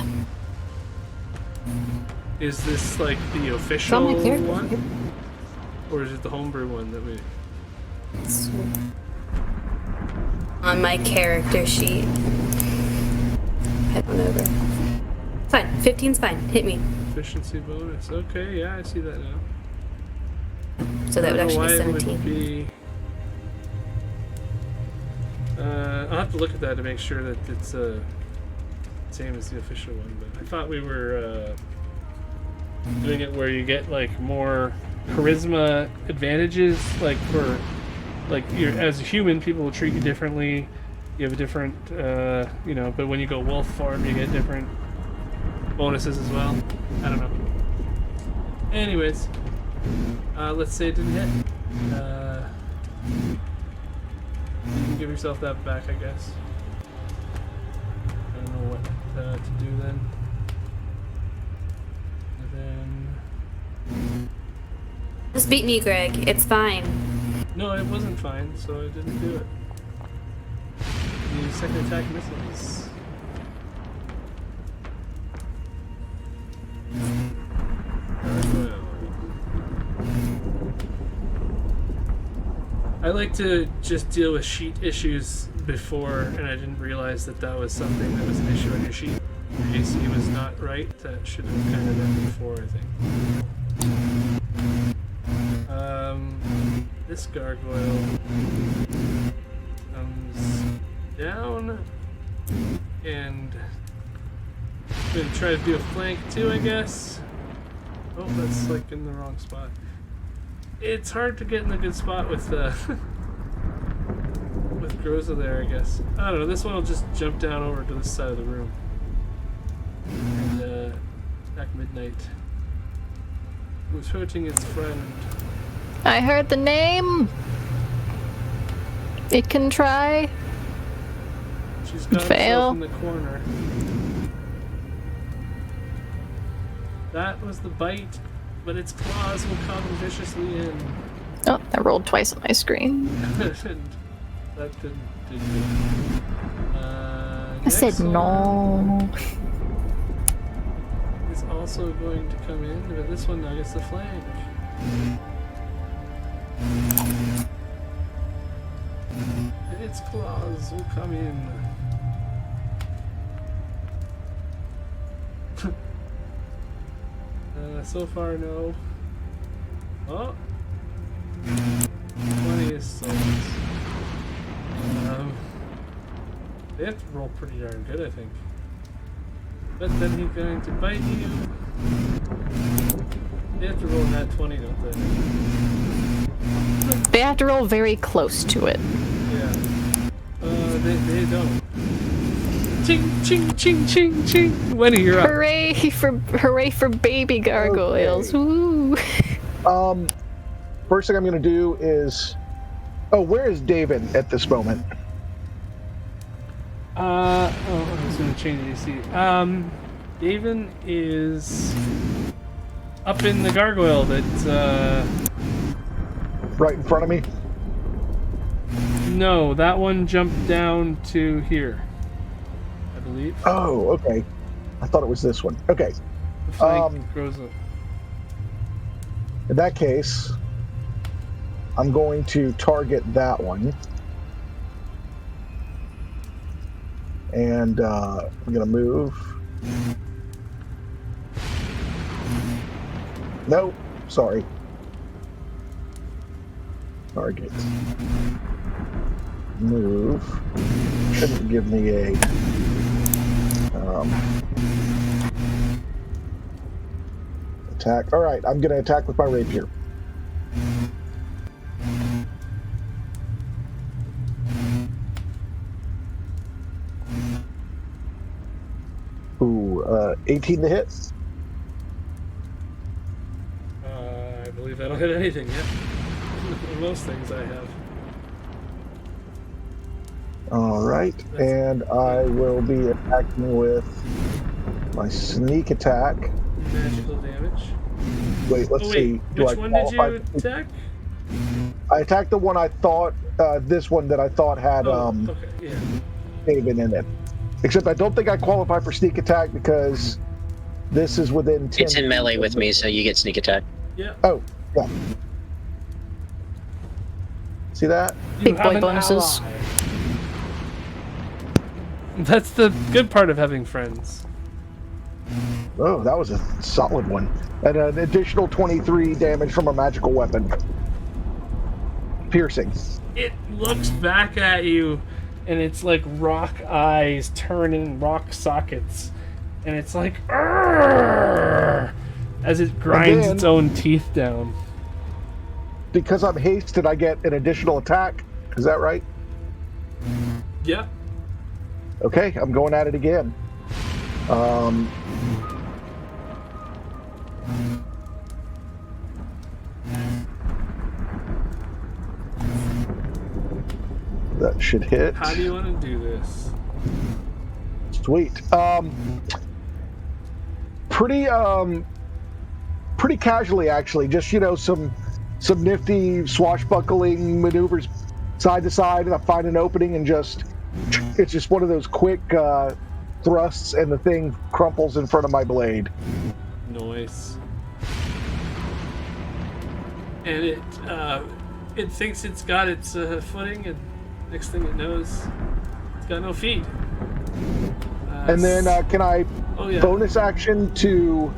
Is this like the official my character. one, or is it the homebrew one that we? It's on my character sheet. Head on over. It's fine. 15's fine. Hit me. Efficiency bonus. Okay, yeah, I see that now. So that would I don't know actually why be it 17. would be. I'll have to look at that to make sure that it's same as the official one. But I thought we were doing it where you get like more charisma advantages, like for like you're as a human, people will treat you differently. You have a different, you know. But when you go wolf form, you get different bonuses as well. I don't know. Anyways, let's say it didn't hit. You can give yourself that back, I guess. I don't know what to do then. And then... Just beat me, Greg. It's fine. No, it wasn't fine, so I didn't do it. The second attack misses. I like to just deal with sheet issues before, and I didn't realize that that was something that was an issue on your sheet. Your AC was not right. That should have kind of been before, I think. This gargoyle comes down, and I'm gonna try to do a flank too, I guess. Oh, that's like in the wrong spot. It's hard to get in a good spot with with Groza there, I guess. I don't know. This one will just jump down over to this side of the room and attack Midnight, who's hurting its friend. I heard the name. It can try. She's got Fail. herself in the corner. That was the bite, but its claws will come viciously in. Oh, I rolled twice on my screen. That didn't do good. I said no. It's also going to come in, but this one now gets the flank. Its claws will come in. So far, no. Oh! 20 is so. They have to roll pretty darn good, I think. But then he's going to bite you. They have to roll that 20, don't they? They have to roll very close to it. Yeah. They don't. Ching, ching, ching, ching, ching. Wendy, you're up. Hooray for baby gargoyles. Woo. First thing I'm going to do is... Oh, where is David at this moment? I was going to change the AC. David is up in the gargoyle that's, Right in front of me? No, that one jumped down to here, I believe. Oh, okay. I thought it was this one. Okay. The flank grows up. In that case, I'm going to target that one. And I'm going to move. Nope. Sorry. Target. Move. Shouldn't give me a... attack. Alright, I'm going to attack with my rapier. Ooh, 18 to hit. I believe I don't hit anything yet. Most things I have. Alright, and I will be attacking with my sneak attack. Magical damage. Wait, let's see. Which one did you attack? I attacked the one I thought, this one that I thought had, okay, yeah. Haven in it. Except I don't think I qualify for sneak attack because this is within 10. It's in melee with me, so you get sneak attack. Yeah. Oh, yeah. See that? Big boy bonuses. Ally. That's the good part of having friends. Oh, that was a solid one. And an additional 23 damage from a magical weapon. Piercing. It looks back at you, and it's like rock eyes turning rock sockets. And it's like, "Arrgh!" as it grinds its own teeth down. Because I'm hasted, I get an additional attack. Is that right? Yep. Okay, I'm going at it again. That should hit. How do you want to do this? Sweet. Pretty casually, actually. Just, you know, some nifty swashbuckling maneuvers side to side, and I find an opening and just... It's just one of those quick thrusts, and the thing crumples in front of my blade. Nice. And it thinks it's got its footing, and next thing it knows, it's got no feet. And then can I bonus action to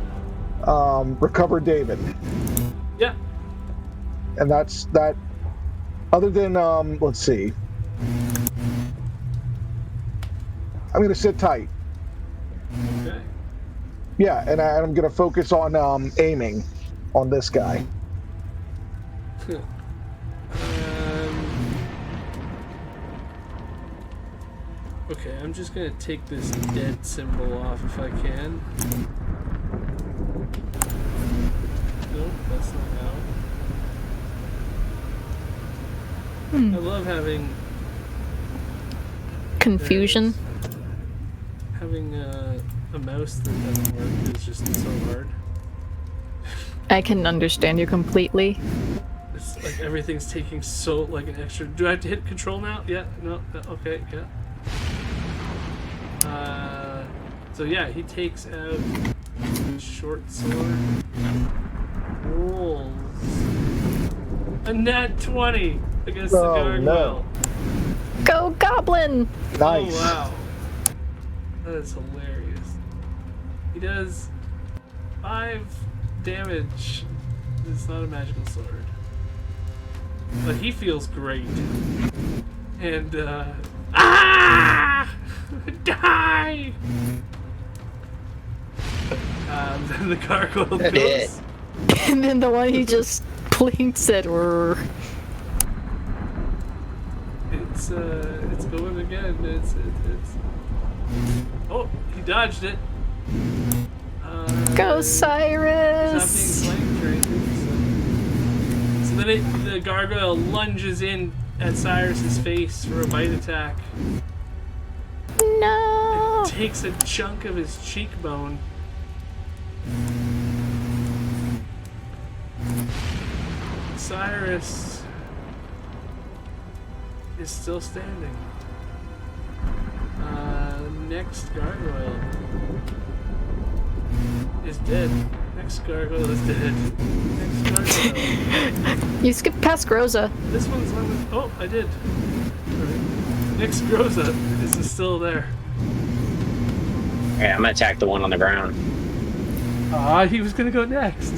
recover David? Yeah. And that's that. Other than let's see. I'm going to sit tight. Okay. Yeah, and I'm going to focus on aiming on this guy. Okay, I'm just going to take this dead symbol off if I can. Nope, that's not how. I love having... Confusion. Having a mouse that doesn't work is just so hard. I can understand you completely. It's like everything's taking so like an extra... Do I have to hit control now? Yeah, no, okay, yeah. So yeah, he takes out short sword, rolls a nat 20 against the gargoyle. No. Go Goblin! Nice. Oh wow, that is hilarious. He does 5 damage. It's not a magical sword, but he feels great. And die! Then the gargoyle goes. And then the one he just blinks at. It's going again. It's. Oh, he dodged it. Go Cyrus! He's not being flanked or anything. So then the gargoyle lunges in at Cyrus's face for a bite attack. No! It takes a chunk of his cheekbone. Cyrus is still standing. Next gargoyle is dead. Next gargoyle is dead. Next gargoyle. You skipped past Groza. This one's on. Oh, I did. Right. Next Groza is still there. Yeah, I'm gonna attack the one on the ground. He was gonna go next.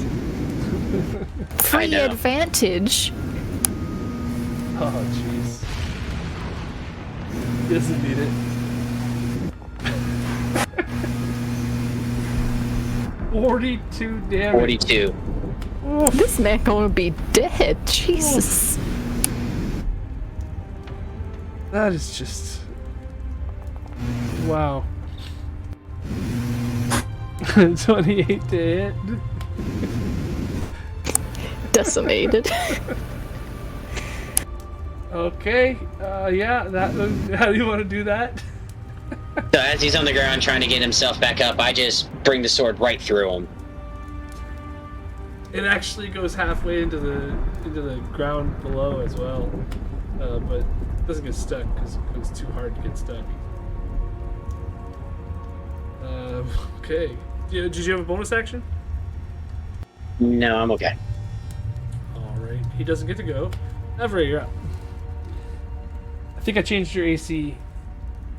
Free advantage. Oh, jeez. He doesn't need it. 42 damage. 42. Oof. This man gonna be dead. Jesus. That is just... Wow. 28 to hit. Decimated. Okay, yeah, that. How do you want to do that? So as he's on the ground trying to get himself back up, I just bring the sword right through him. It actually goes halfway into the ground below as well, but it doesn't get stuck because it's too hard to get stuck. Okay. Did you have a bonus action? No, I'm okay. Alright, he doesn't get to go. Everett, you're up. I think I changed your AC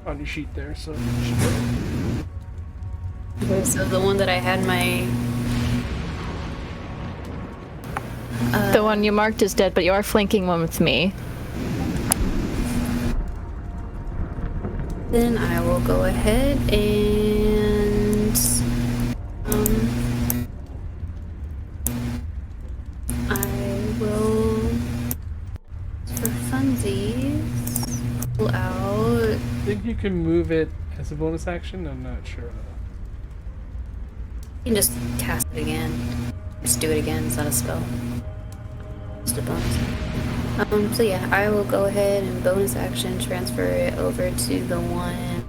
on your sheet there, so you should go. Okay, so the one that I had my... The one you marked is dead, but you are flanking one with me. Then I will go ahead and... I will... For funsies, pull out... I think you can move it as a bonus action? I'm not sure. You can just cast it again. Just do it again, it's not a spell. Just a bonus. So yeah, I will go ahead and bonus action transfer it over to the one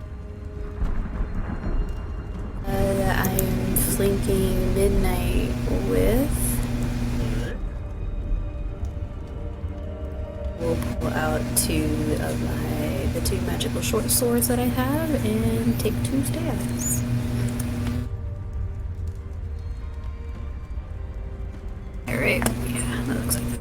that I am flanking Midnight with. We'll pull out two of the two magical short swords that I have and take 2 stabs. Alright, yeah, that looks like that.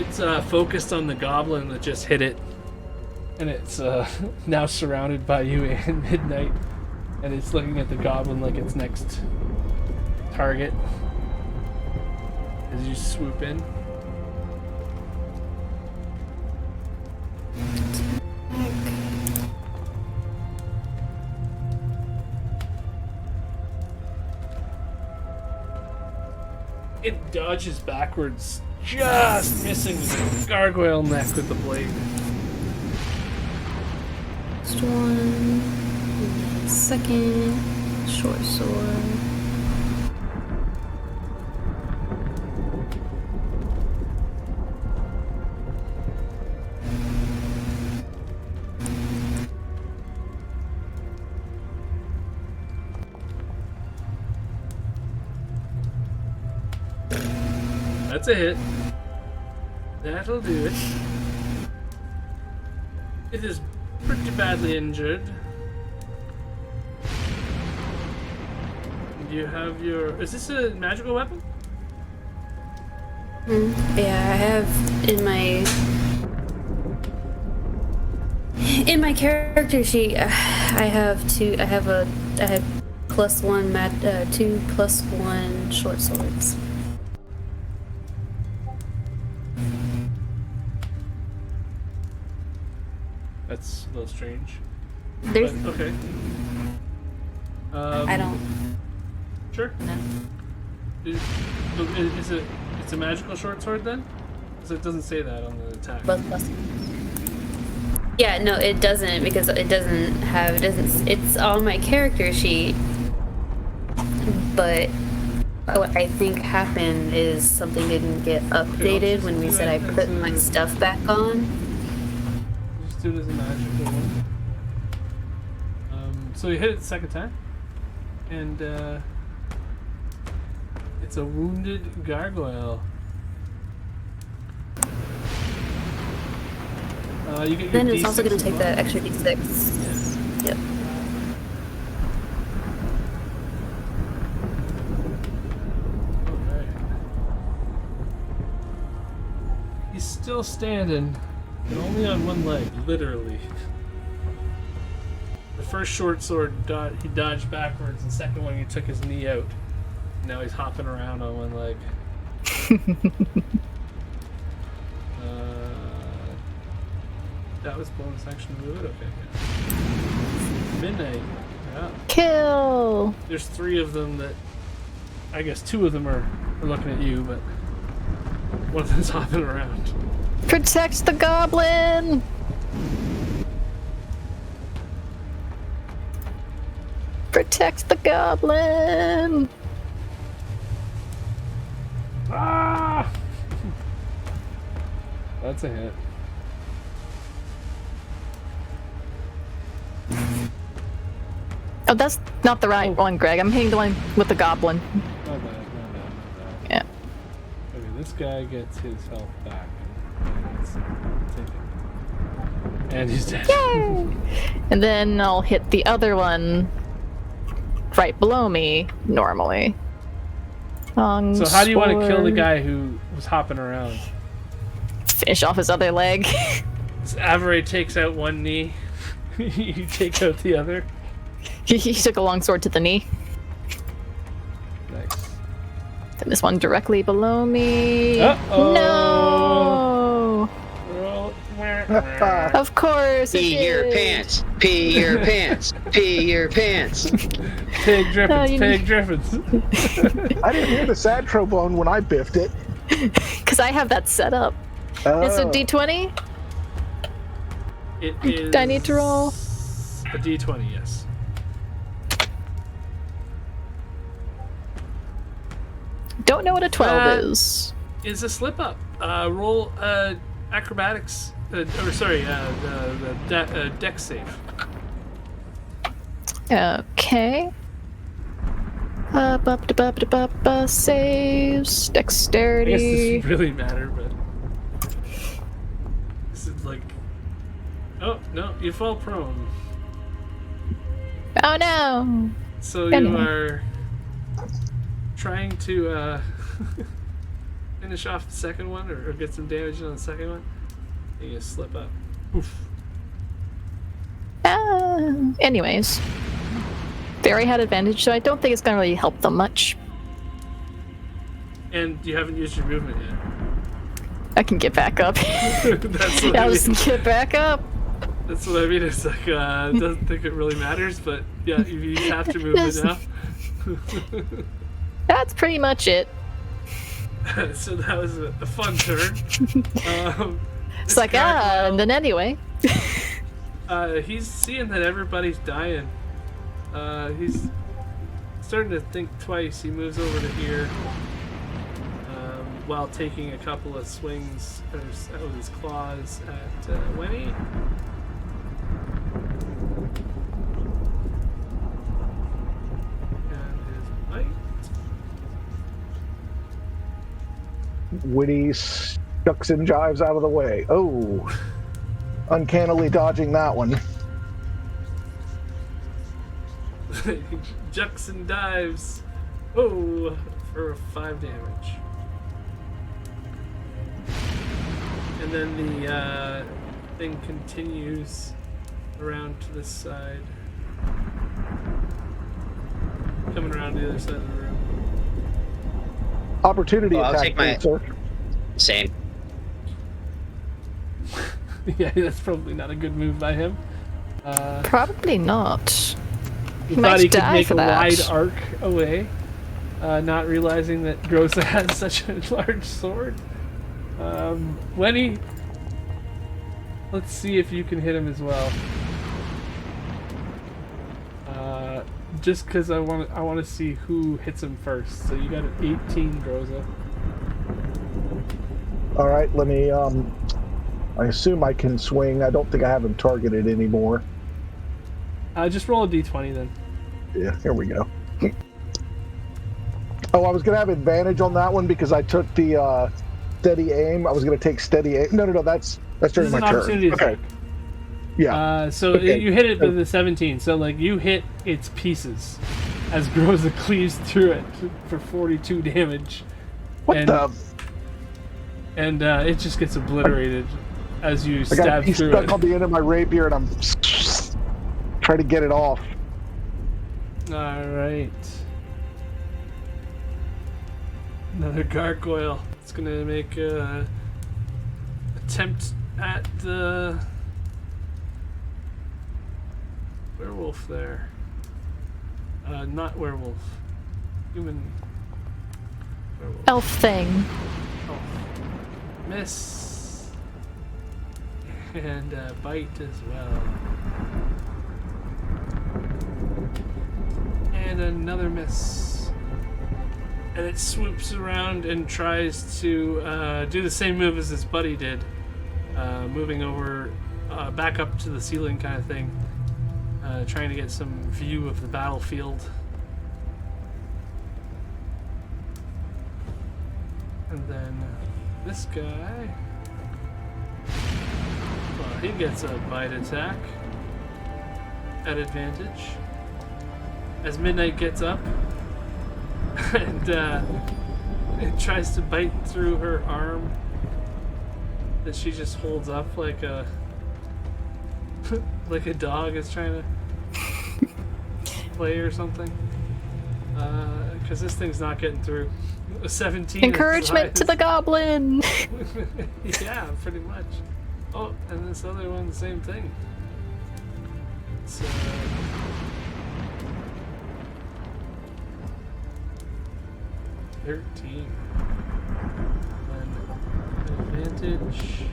It's focused on the goblin that just hit it, and it's now surrounded by you and Midnight, and it's looking at the goblin like its next target as you swoop in. It dodges backwards, just missing the gargoyle neck with the blade. First one, and then second, short sword. That's a hit. That'll do it. It is pretty badly injured. You have your... Is this a magical weapon? Yeah, I have in my character sheet. I have two +1 short swords. That's a little strange. There's But, okay. I don't. Sure. No. Is it? It's a magical short sword then? Because it doesn't say that on the attack. Both plus. Yeah, no, it doesn't because it doesn't have. It doesn't. It's on my character sheet, but what I think happened is something didn't get updated when we said I put my stuff back on. Just do it as a magical one. So you hit it the second time, and it's a wounded gargoyle. You get your Then it's D6 also going as to take well. that extra D6. Yep. Alright. He's still standing, but only on one leg, literally. The first short sword, he dodged backwards. The second one, he took his knee out. Now he's hopping around on one leg. That was bonus action move. Okay. Yeah. Midnight. Yeah. Kill. There's 3 of them that. I guess 2 of them are looking at you, but one of them's hopping around. Protect the goblin. Protect the goblin. Ah! That's a hit. Oh, that's not the right one, Greg. I'm hitting the one with the goblin. My bad. Yeah. Okay, this guy gets his health back. And he's dead. Yay! And then I'll hit the other one right below me, normally. So how do you want to kill the guy who was hopping around? Finish off his other leg. So Avery takes out one knee. You take out the other. He took a long sword to the knee. Nice. Then this one directly below me. Uh-oh. No! Of course. Pee your pants. Pee your pants. Pee your pants. Pig drippins. Pig drippins. I didn't hear the sad trombone when I biffed it. Because I have that set up. It's a D20? It is. Do I need to roll? A D20, yes. Don't know what a 12 is. Is a slip up. Roll acrobatics. The dex save. Okay. Saves, dexterity. I guess this doesn't really matter, but this is like. Oh no! You fall prone. Oh no! So you are trying to finish off the second one, or get some damage on the second one. And you slip up. Oof. Anyways. They already had advantage, so I don't think it's gonna really help them much. And you haven't used your movement yet. I can get back up. That's what I'll just get back up. That's what I mean. It's like, doesn't think it really matters, but yeah, you use half your movement now. That's pretty much it. So that was a fun turn. It's like, and then anyway. He's seeing that everybody's dying. He's starting to think twice. He moves over to here while taking a couple of swings out of his claws at Wenny. And his bite. Witty ducks and jives out of the way. Oh, uncannily dodging that one. Jucks and dives. Oh, for 5 damage. And then the thing continues around to this side. Coming around to the other side of the room. Opportunity I'll attack, take my... sir. Same. Yeah, that's probably not a good move by him. Probably not. He thought he could make a wide arc away, not realizing that Groza had such a large sword. Wenny, let's see if you can hit him as well. Just because I want to see who hits him first. So you got an 18, Groza. All right, let me. I assume I can swing. I don't think I have him targeted anymore. Just roll a d20 then. Yeah, here we go. Oh, I was gonna have advantage on that one because I took the steady aim. I was gonna take steady aim. No, that's during my turn. Okay. Yeah. So you hit it with the 17. So like you hit its pieces as Groza cleaves through it for 42 damage. And it just gets obliterated as you stab through it. Stuck on the end of my rapier, and I'm try to get it off. Alright. Another gargoyle. It's gonna make a attempt at the werewolf there. Not werewolf. Human werewolf. Elf thing. Oh. Miss. And bite as well. And another miss. And it swoops around and tries to do the same move as his buddy did. Moving over, back up to the ceiling kind of thing. Trying to get some view of the battlefield. And then this guy, well, he gets a bite attack at advantage as Midnight gets up and it tries to bite through her arm that she just holds up like a like a dog is trying to play or something. Because this thing's not getting through. A 17. Encouragement to the goblin! Yeah, pretty much. Oh, and this other one, the same thing. It's 13. Then advantage.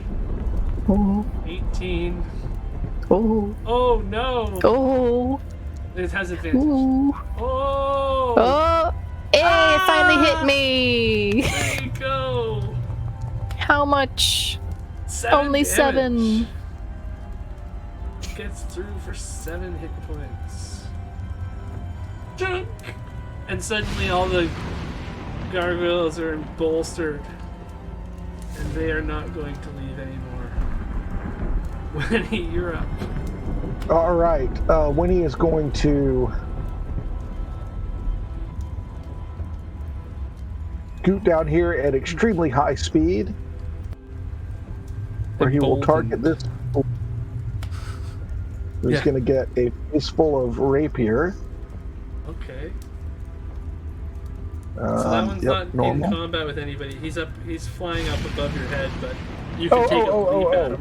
Oh. 18. Oh. Oh no! Oh. It has advantage. Ooh. Oh! Oh! Hey, it finally hit me! There you go! How much? 7 Only damage. 7. Gets through for 7 hit points. Junk! And suddenly all the gargoyles are bolstered. And they are not going to leave anymore. Winnie, you're up. All right, Winnie is going to scoot down here at extremely high speed, where he will target this. He's going to get a fistful of rapier. Okay. So that one's not in combat with anybody. He's up. He's flying up above your head, but you can take a leap at him.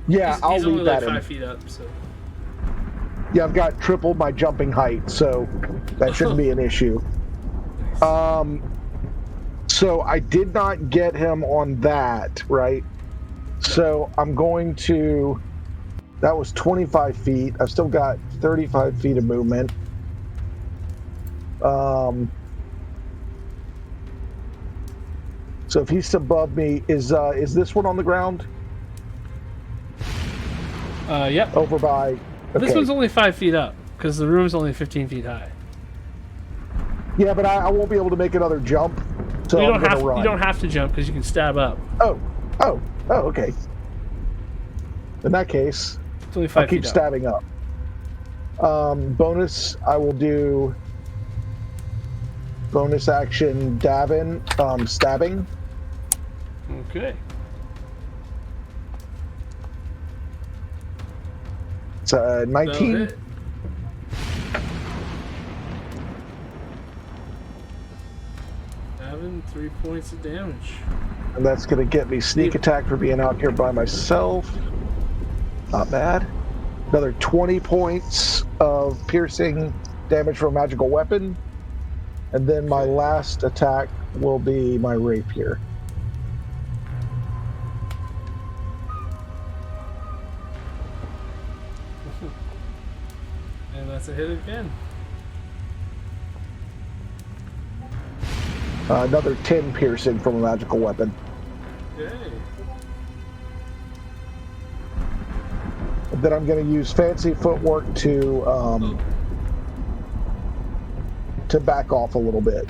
Yeah, I'll he's only leap like at him. 5 feet up, so. Yeah, I've got triple my jumping height, so that shouldn't be an issue. Nice. So I did not get him on that, right? So I'm going to. That was 25 feet. I've still got 35 feet of movement. So if he's above me, is this one on the ground? Yep. Over by. Okay. This one's only 5 feet up because the room's only 15 feet high. Yeah, but I won't be able to make another jump. So you I'm gonna run. You don't have to jump because you can stab up. Oh, okay. In that case, It's only 5 I'll keep feet stabbing up. Bonus, I will do bonus action stabbing. Okay. It's 19. 3 points of damage. And that's going to get me sneak attack for being out here by myself. Not bad. Another 20 points of piercing damage from a magical weapon. And then my last attack will be my rapier. And that's a hit again. Another 10 piercing from a magical weapon. Okay. And then I'm going to use fancy footwork to back off a little bit.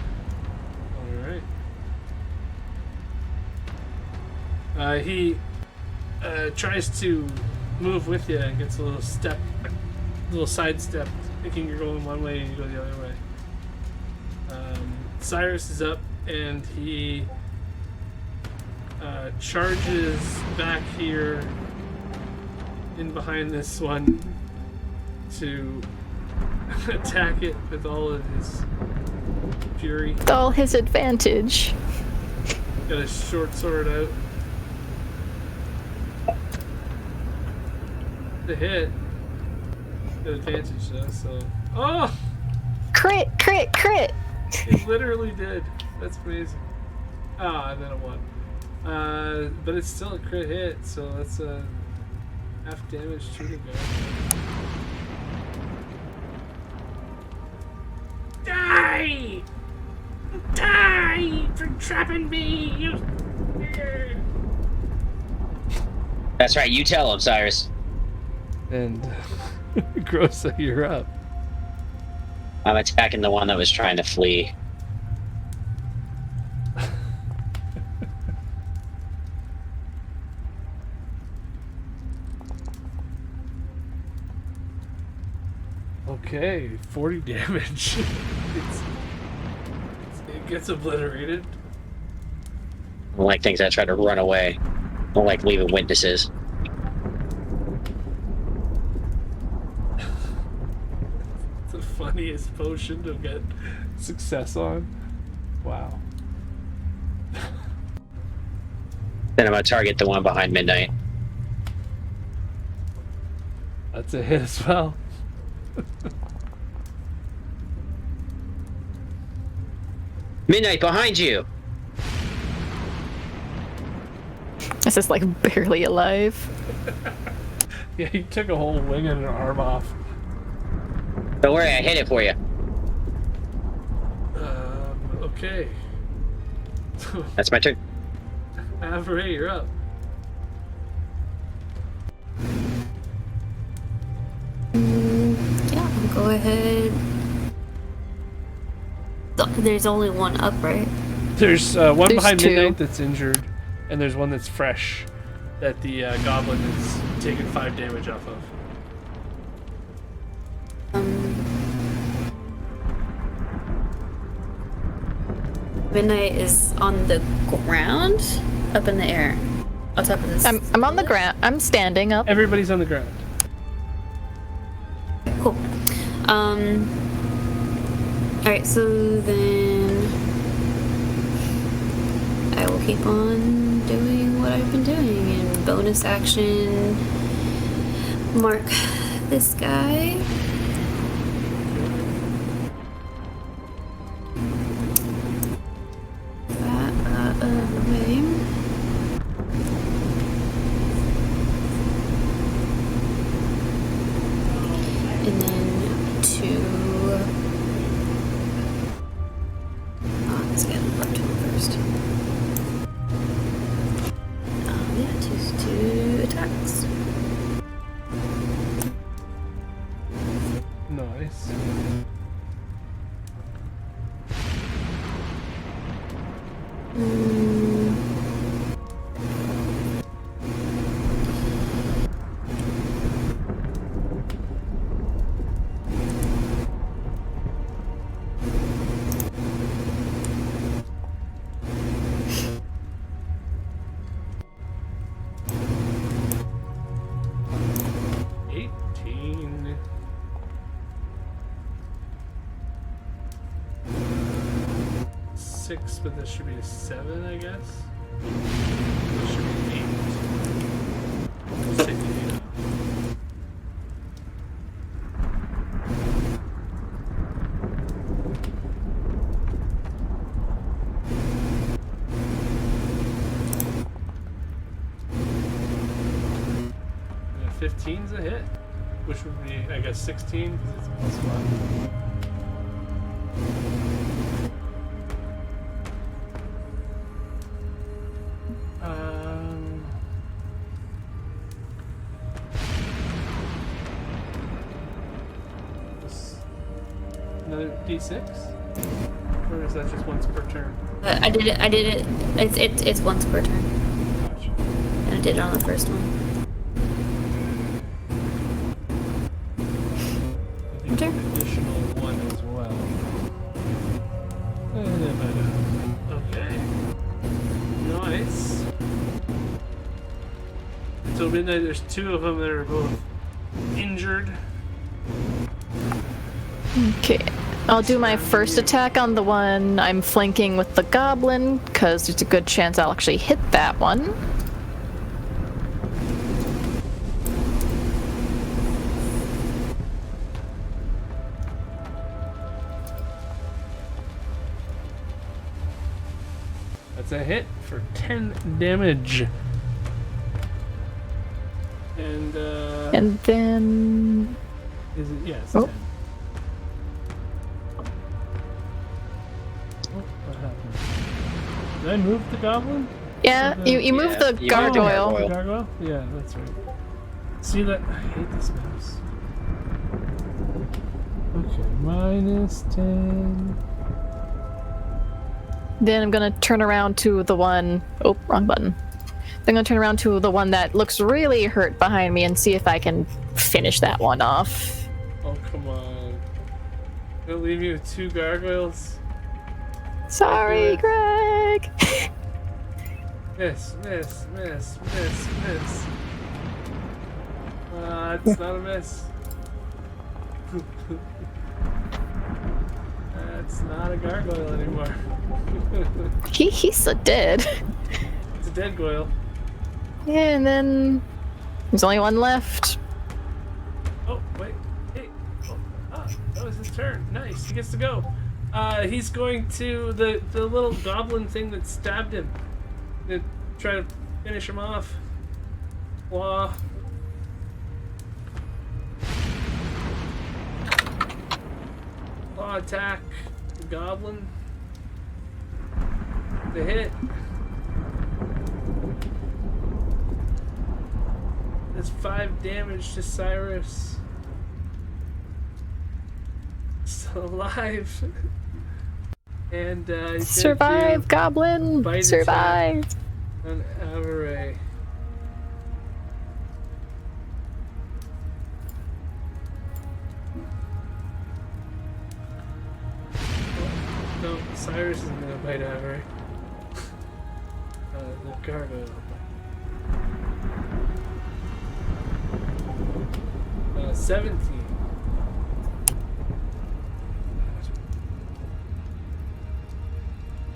All right. He tries to move with you and gets a little side step, thinking you're going one way and you go the other way. Cyrus is up and he charges back here in behind this one to attack it with all of his fury. With all his advantage. Got his short sword out. The hit. Good advantage though, so. Oh! Crit, crit, crit! It literally did. That's amazing. Ah, and then it won. But it's still a crit hit, so that's a half damage to the guy. Die! Die for trapping me! You. That's right. You tell him, Cyrus. And Grossa, you're up. I'm attacking the one that was trying to flee. Okay, 40 damage. It gets obliterated. I don't like things that try to run away. I don't like leaving witnesses. It's the funniest potion to get success on. Wow. Then I'm gonna target the one behind Midnight. That's a hit as well. Midnight, behind you! This is like barely alive. Yeah, he took a whole wing and an arm off. Don't worry, I hit it for you. Okay. That's my turn. Avery, you're up. Yeah, I'll go ahead. There's only one up, right? There's one There's behind two. Midnight that's injured, and there's one that's fresh that the goblin is taking 5 damage off of. Midnight is on the ground, up in the air, on top of this. I'm on the ground. I'm standing up. Everybody's on the ground. Cool. Alright, so then I will keep on doing what I've been doing and bonus action mark this guy. That out of the way. And then 2. Oh, let's get up to him first. Yeah, two attacks. Nice. But this should be a 7, I guess. This should be 8. Let's take the 8 out. Yeah, 15's a hit, which would be, I guess, 16 because it's +1. Another D6? Or is that just once per turn? I did it. It's once per turn. Gotcha. And I did it on the first one. I think an additional 1 as well. Okay. Nice. So Midnight, there's 2 of them that are both injured. Okay. I'll do my first attack on the one I'm flanking with the goblin, because there's a good chance I'll actually hit that one. That's a hit for 10 damage. And then... Is it? Yeah, it's 10. What happened? Did I move the goblin? Yeah, you moved the gargoyle. The gargoyle? Yeah, that's right. See that? I hate this mouse. Okay, minus 10. Then I'm gonna turn around to the one... Oh, wrong button. I'm gonna turn around to the one that looks really hurt behind me and see if I can finish that one off. Oh, come on. I'll leave you with 2 gargoyles. Sorry, Greg! Miss. It's not a miss. That's not a gargoyle anymore. He's a dead. It's a dead goyle. Yeah, and then there's only one left. Oh, wait. Hey. Oh, that was his turn. Nice. He gets to go. He's going to the little goblin thing that stabbed him. To try to finish him off. Claw. Claw attack. The goblin. The hit. That's 5 damage to Cyrus. Still alive. And he's survive, goblin! Survive! On Averay. Oh, no, Cyrus isn't gonna bite Averay. The gargoyle. 17.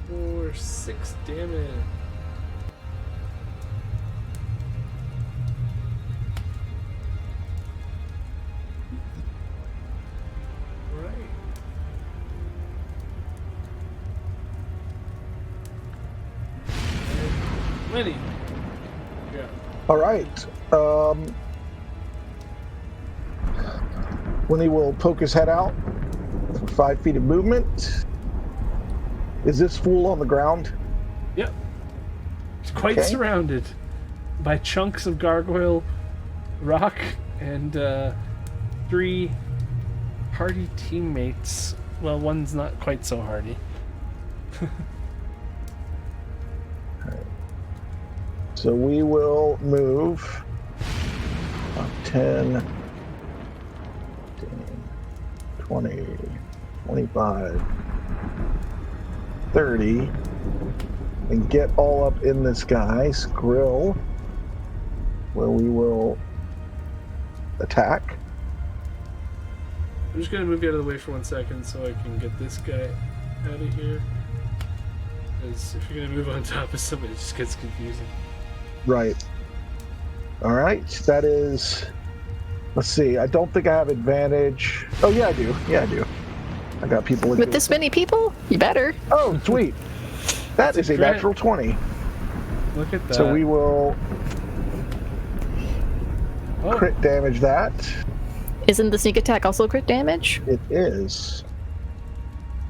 For 6 damage. Right. Winnie. Yeah. All right. Winnie will poke his head out for 5 feet of movement. Is this fool on the ground? Yep. It's quite surrounded by chunks of gargoyle rock and 3 hardy teammates. Well, one's not quite so hardy. So we will move 10, 20, 25, 30, and get all up in this guy's grill, where we will attack. I'm just going to move you out of the way for 1 second so I can get this guy out of here. Because if you're going to move on top of somebody, it just gets confusing. Right. All right. That is... Let's see. I don't think I have advantage. Oh, yeah, I do. Yeah, I do. I got people... With this many people? You better. Oh, sweet. That is a natural 20. Look at that. So we will crit damage that. Isn't the sneak attack also crit damage? It is.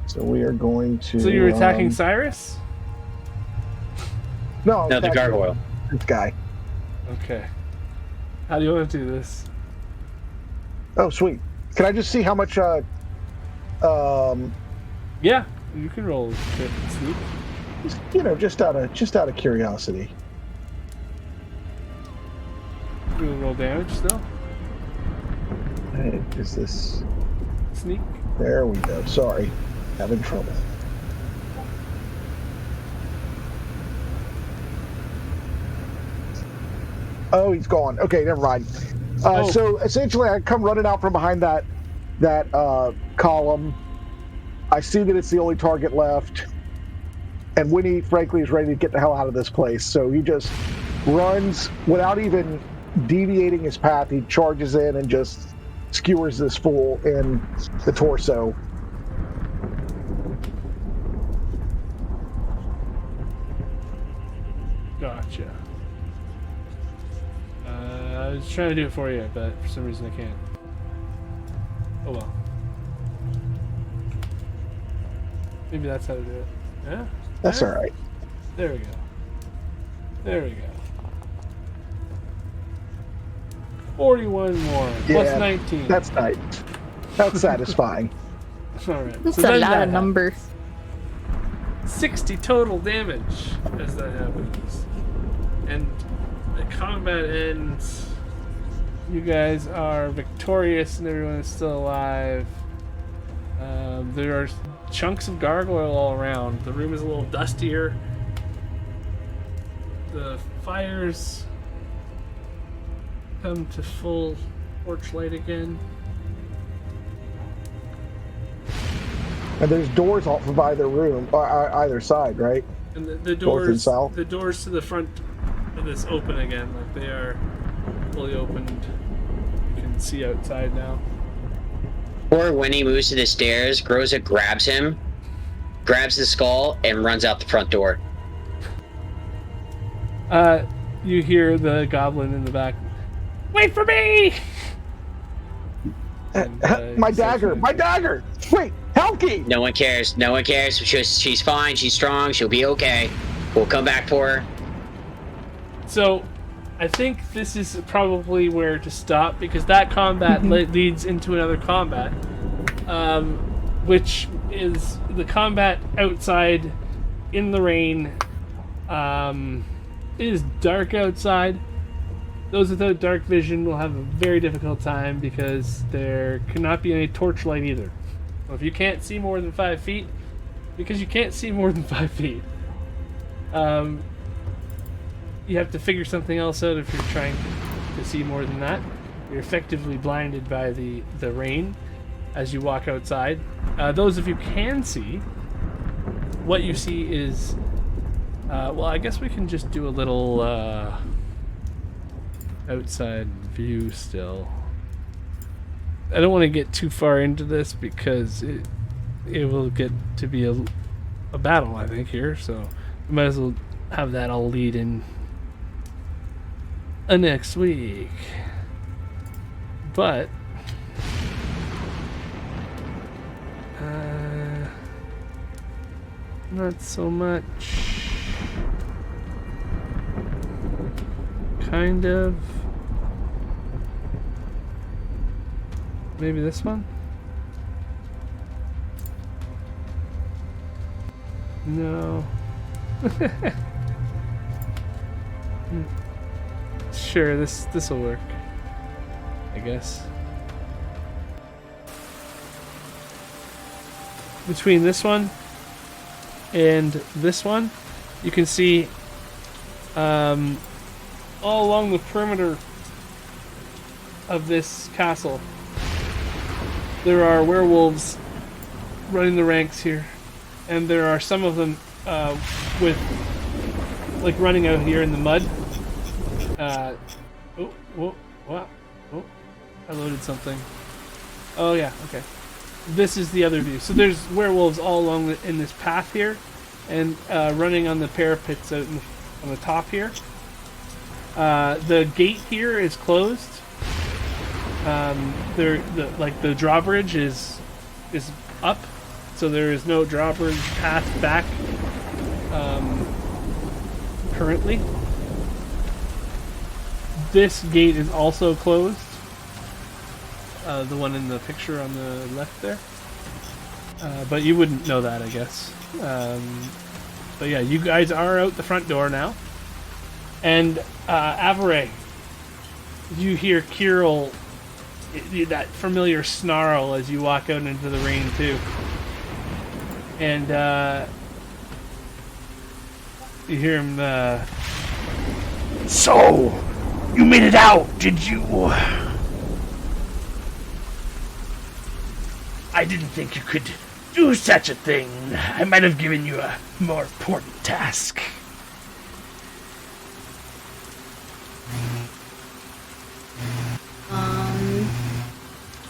So we are going to... So you're attacking Cyrus? No, the gargoyle. This guy. Okay. How do you want to do this? Oh, sweet. Can I just see how much... Yeah, you can roll crit sneak. You know, just out of curiosity. You will roll damage still? Hey, is this... Sneak? There we go. Sorry. Having trouble. Oh, he's gone. Okay, never mind. So essentially, I come running out from behind that that column. I see that it's the only target left. And Winnie, frankly, is ready to get the hell out of this place. So he just runs without even deviating his path. He charges in and just skewers this fool in the torso. Gotcha. I was trying to do it for you, but for some reason I can't. Oh well. Maybe that's how to do it. Yeah? That's all right. There we go. There we go. 41 more. Plus 19. That's nice. That's satisfying. Alright. That's a lot of numbers. 60 total damage as that happens. And the combat ends. You guys are victorious and everyone is still alive. There are chunks of gargoyle all around. The room is a little dustier. The fires come to full torchlight again. And there's doors off of either room, either side, right? And the doors, North and south. The doors to the front of this open again, like they are fully opened. You can see outside now. Before Winnie moves to the stairs, Groza grabs him, grabs the skull, and runs out the front door. You hear the goblin in the back. Wait for me! And, my dagger! My dagger! Wait, Helki! No one cares. No one cares. She's fine. She's strong. She'll be okay. We'll come back for her. So, I think this is probably where to stop because that combat leads into another combat, which is the combat outside in the rain. It is dark outside. Those without dark vision will have a very difficult time because there cannot be any torchlight either. So if you can't see more than 5 feet, because you can't see more than 5 feet, you have to figure something else out if you're trying to see more than that. You're effectively blinded by the rain as you walk outside. Those of you can see, what you see is, well, I guess we can just do a little outside view still. I don't want to get too far into this because it will get to be a battle, I think, here. So we might as well have that all lead in next week. But not so much. Kind of. Maybe this one? No. Sure, this will work, I guess. Between this one and this one, you can see all along the perimeter of this castle there are werewolves running the ranks here, and there are some of them with like running out here in the mud. Oh, I loaded something. Oh yeah, okay. This is the other view. So there's werewolves all along in this path here, and running on the parapets out on the top here. The gate here is closed. The drawbridge is up, so there is no drawbridge path back currently. This gate is also closed. The one in the picture on the left there. But you wouldn't know that, I guess. But yeah, you guys are out the front door now. And Avaray, you hear Kirill, that familiar snarl as you walk out into the rain too. And you hear him, So, you made it out, did you? I didn't think you could do such a thing. I might have given you a more important task.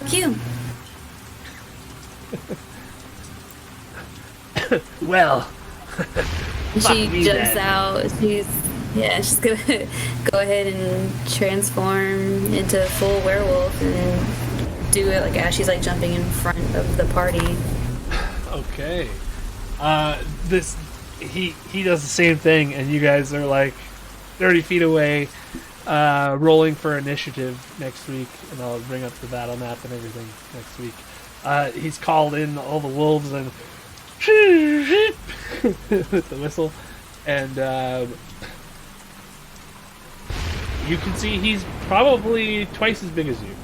You. Well, she jumps out. She's gonna go ahead and transform into full werewolf and do it like as she's like jumping in front of the party. Okay. He does the same thing, and you guys are like 30 feet away, rolling for initiative next week, and I'll bring up the battle map and everything next week. He's called in all the wolves and with the whistle, and you can see he's probably twice as big as you.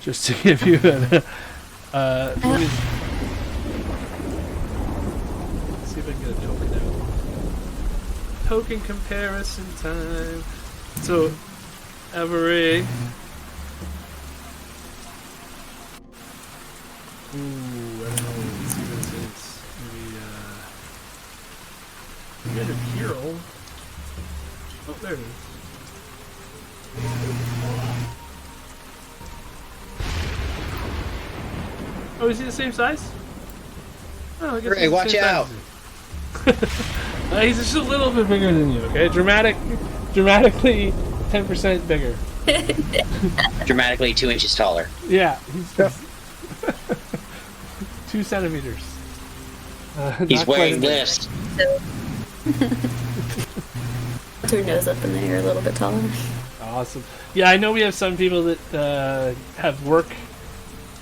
Just to give you an let's see if I can get a token out. Token comparison time. So, Avery. Ooh, I don't know. Let's see what this is. Maybe, get a hero. Oh, there it is. Oh, is he the same size? Oh, I guess Ray, watch out! He's just a little bit bigger than you, okay? Dramatically 10% bigger. Dramatically 2 inches taller. Yeah, he's 2 centimeters. He's wearing lifts. Put her nose up in the air a little bit taller. Awesome. Yeah, I know we have some people that have work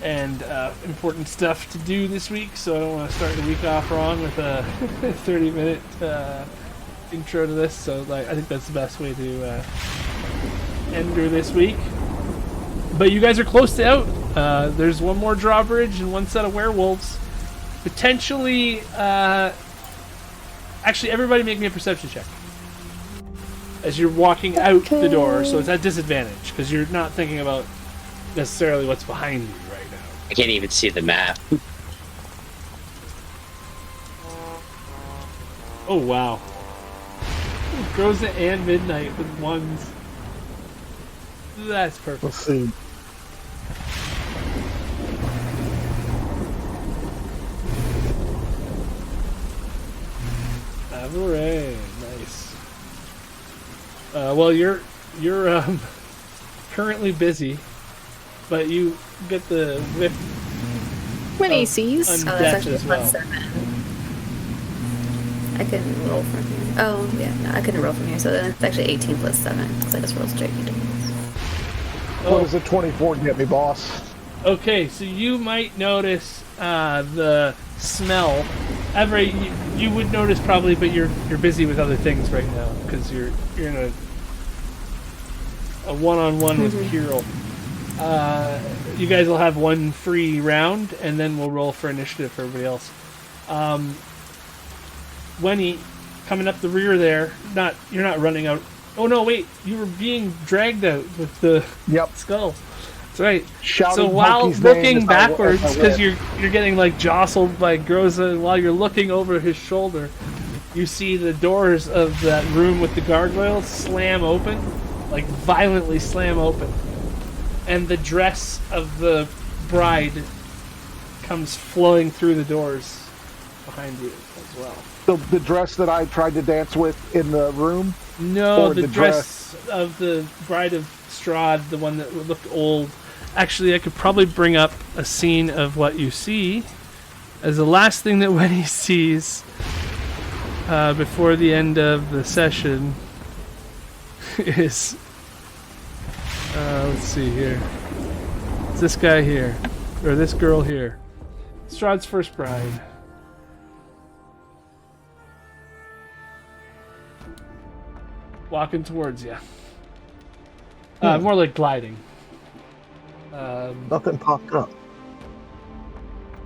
and important stuff to do this week, so I don't want to start the week off wrong with a 30-minute intro to this. So I think that's the best way to enter this week. But you guys are close to out. There's one more drawbridge and one set of werewolves. Potentially, actually, everybody make me a perception check as you're walking out the door. So it's at disadvantage because you're not thinking about necessarily what's behind you right now. I can't even see the map. Oh wow. Groza and Midnight with ones. That's perfect. Let's see. Hooray, nice. Well, you're currently busy, but you get the whip. When he sees. Oh, that's actually as well. +7. I couldn't roll from here. Oh, yeah, no, I couldn't roll from here, so then it's actually 18 + 7, because I just rolled straight d20. What does a 24 get me, boss? Okay, so you might notice the smell. Every you would notice probably, but you're busy with other things right now because you're in a one-on-one with Kirill. You guys will have one free round, and then we'll roll for initiative for everybody else. Wenny, coming up the rear there. You're not running out. Oh no, wait! You were being dragged out with the skull. That's right. Shouting so while Monkey's looking name backwards, because you're getting like jostled by Groza, and while you're looking over his shoulder, you see the doors of that room with the gargoyles slam open, like violently slam open, and the dress of the bride comes flowing through the doors behind you as well. The dress that I tried to dance with in the room? No, the dress of the bride of Strahd, the one that looked old. Actually, I could probably bring up a scene of what you see as the last thing that Wendy sees before the end of the session is... let's see here. It's this guy here, or this girl here. Strahd's first bride. Walking towards you. More like gliding. Nothing popped up.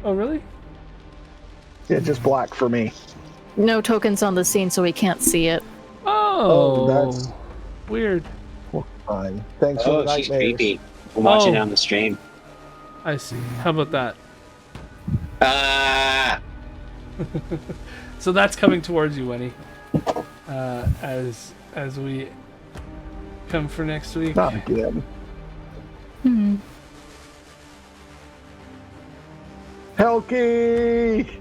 Oh, really? Yeah, just black for me. No tokens on the scene, so we can't see it. Oh, that's weird. Well, fine. Thanks for the she's nightmares. creepy. I'm watching on the stream. I see. How about that? So that's coming towards you, Winnie. As we come for next week. Not again. Helki!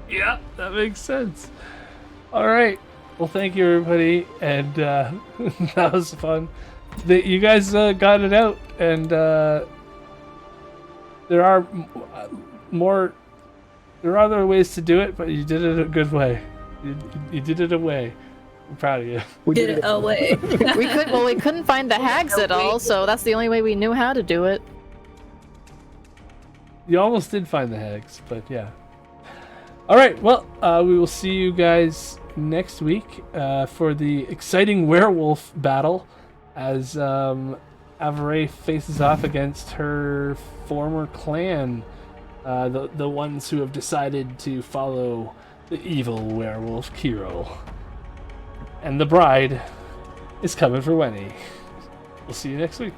Yeah, that makes sense. All right. Well, thank you, everybody, and that was fun. You guys got it out, and there are other ways to do it, but you did it a good way. You did it away. I'm proud of you. We did it away. we couldn't find the hags at all, so that's the only way we knew how to do it. You almost did find the hags, but yeah. All right, well, we will see you guys next week for the exciting werewolf battle as Avaray faces off against her former clan, the ones who have decided to follow the evil werewolf Kiro. And the bride is coming for Winnie. We'll see you next week.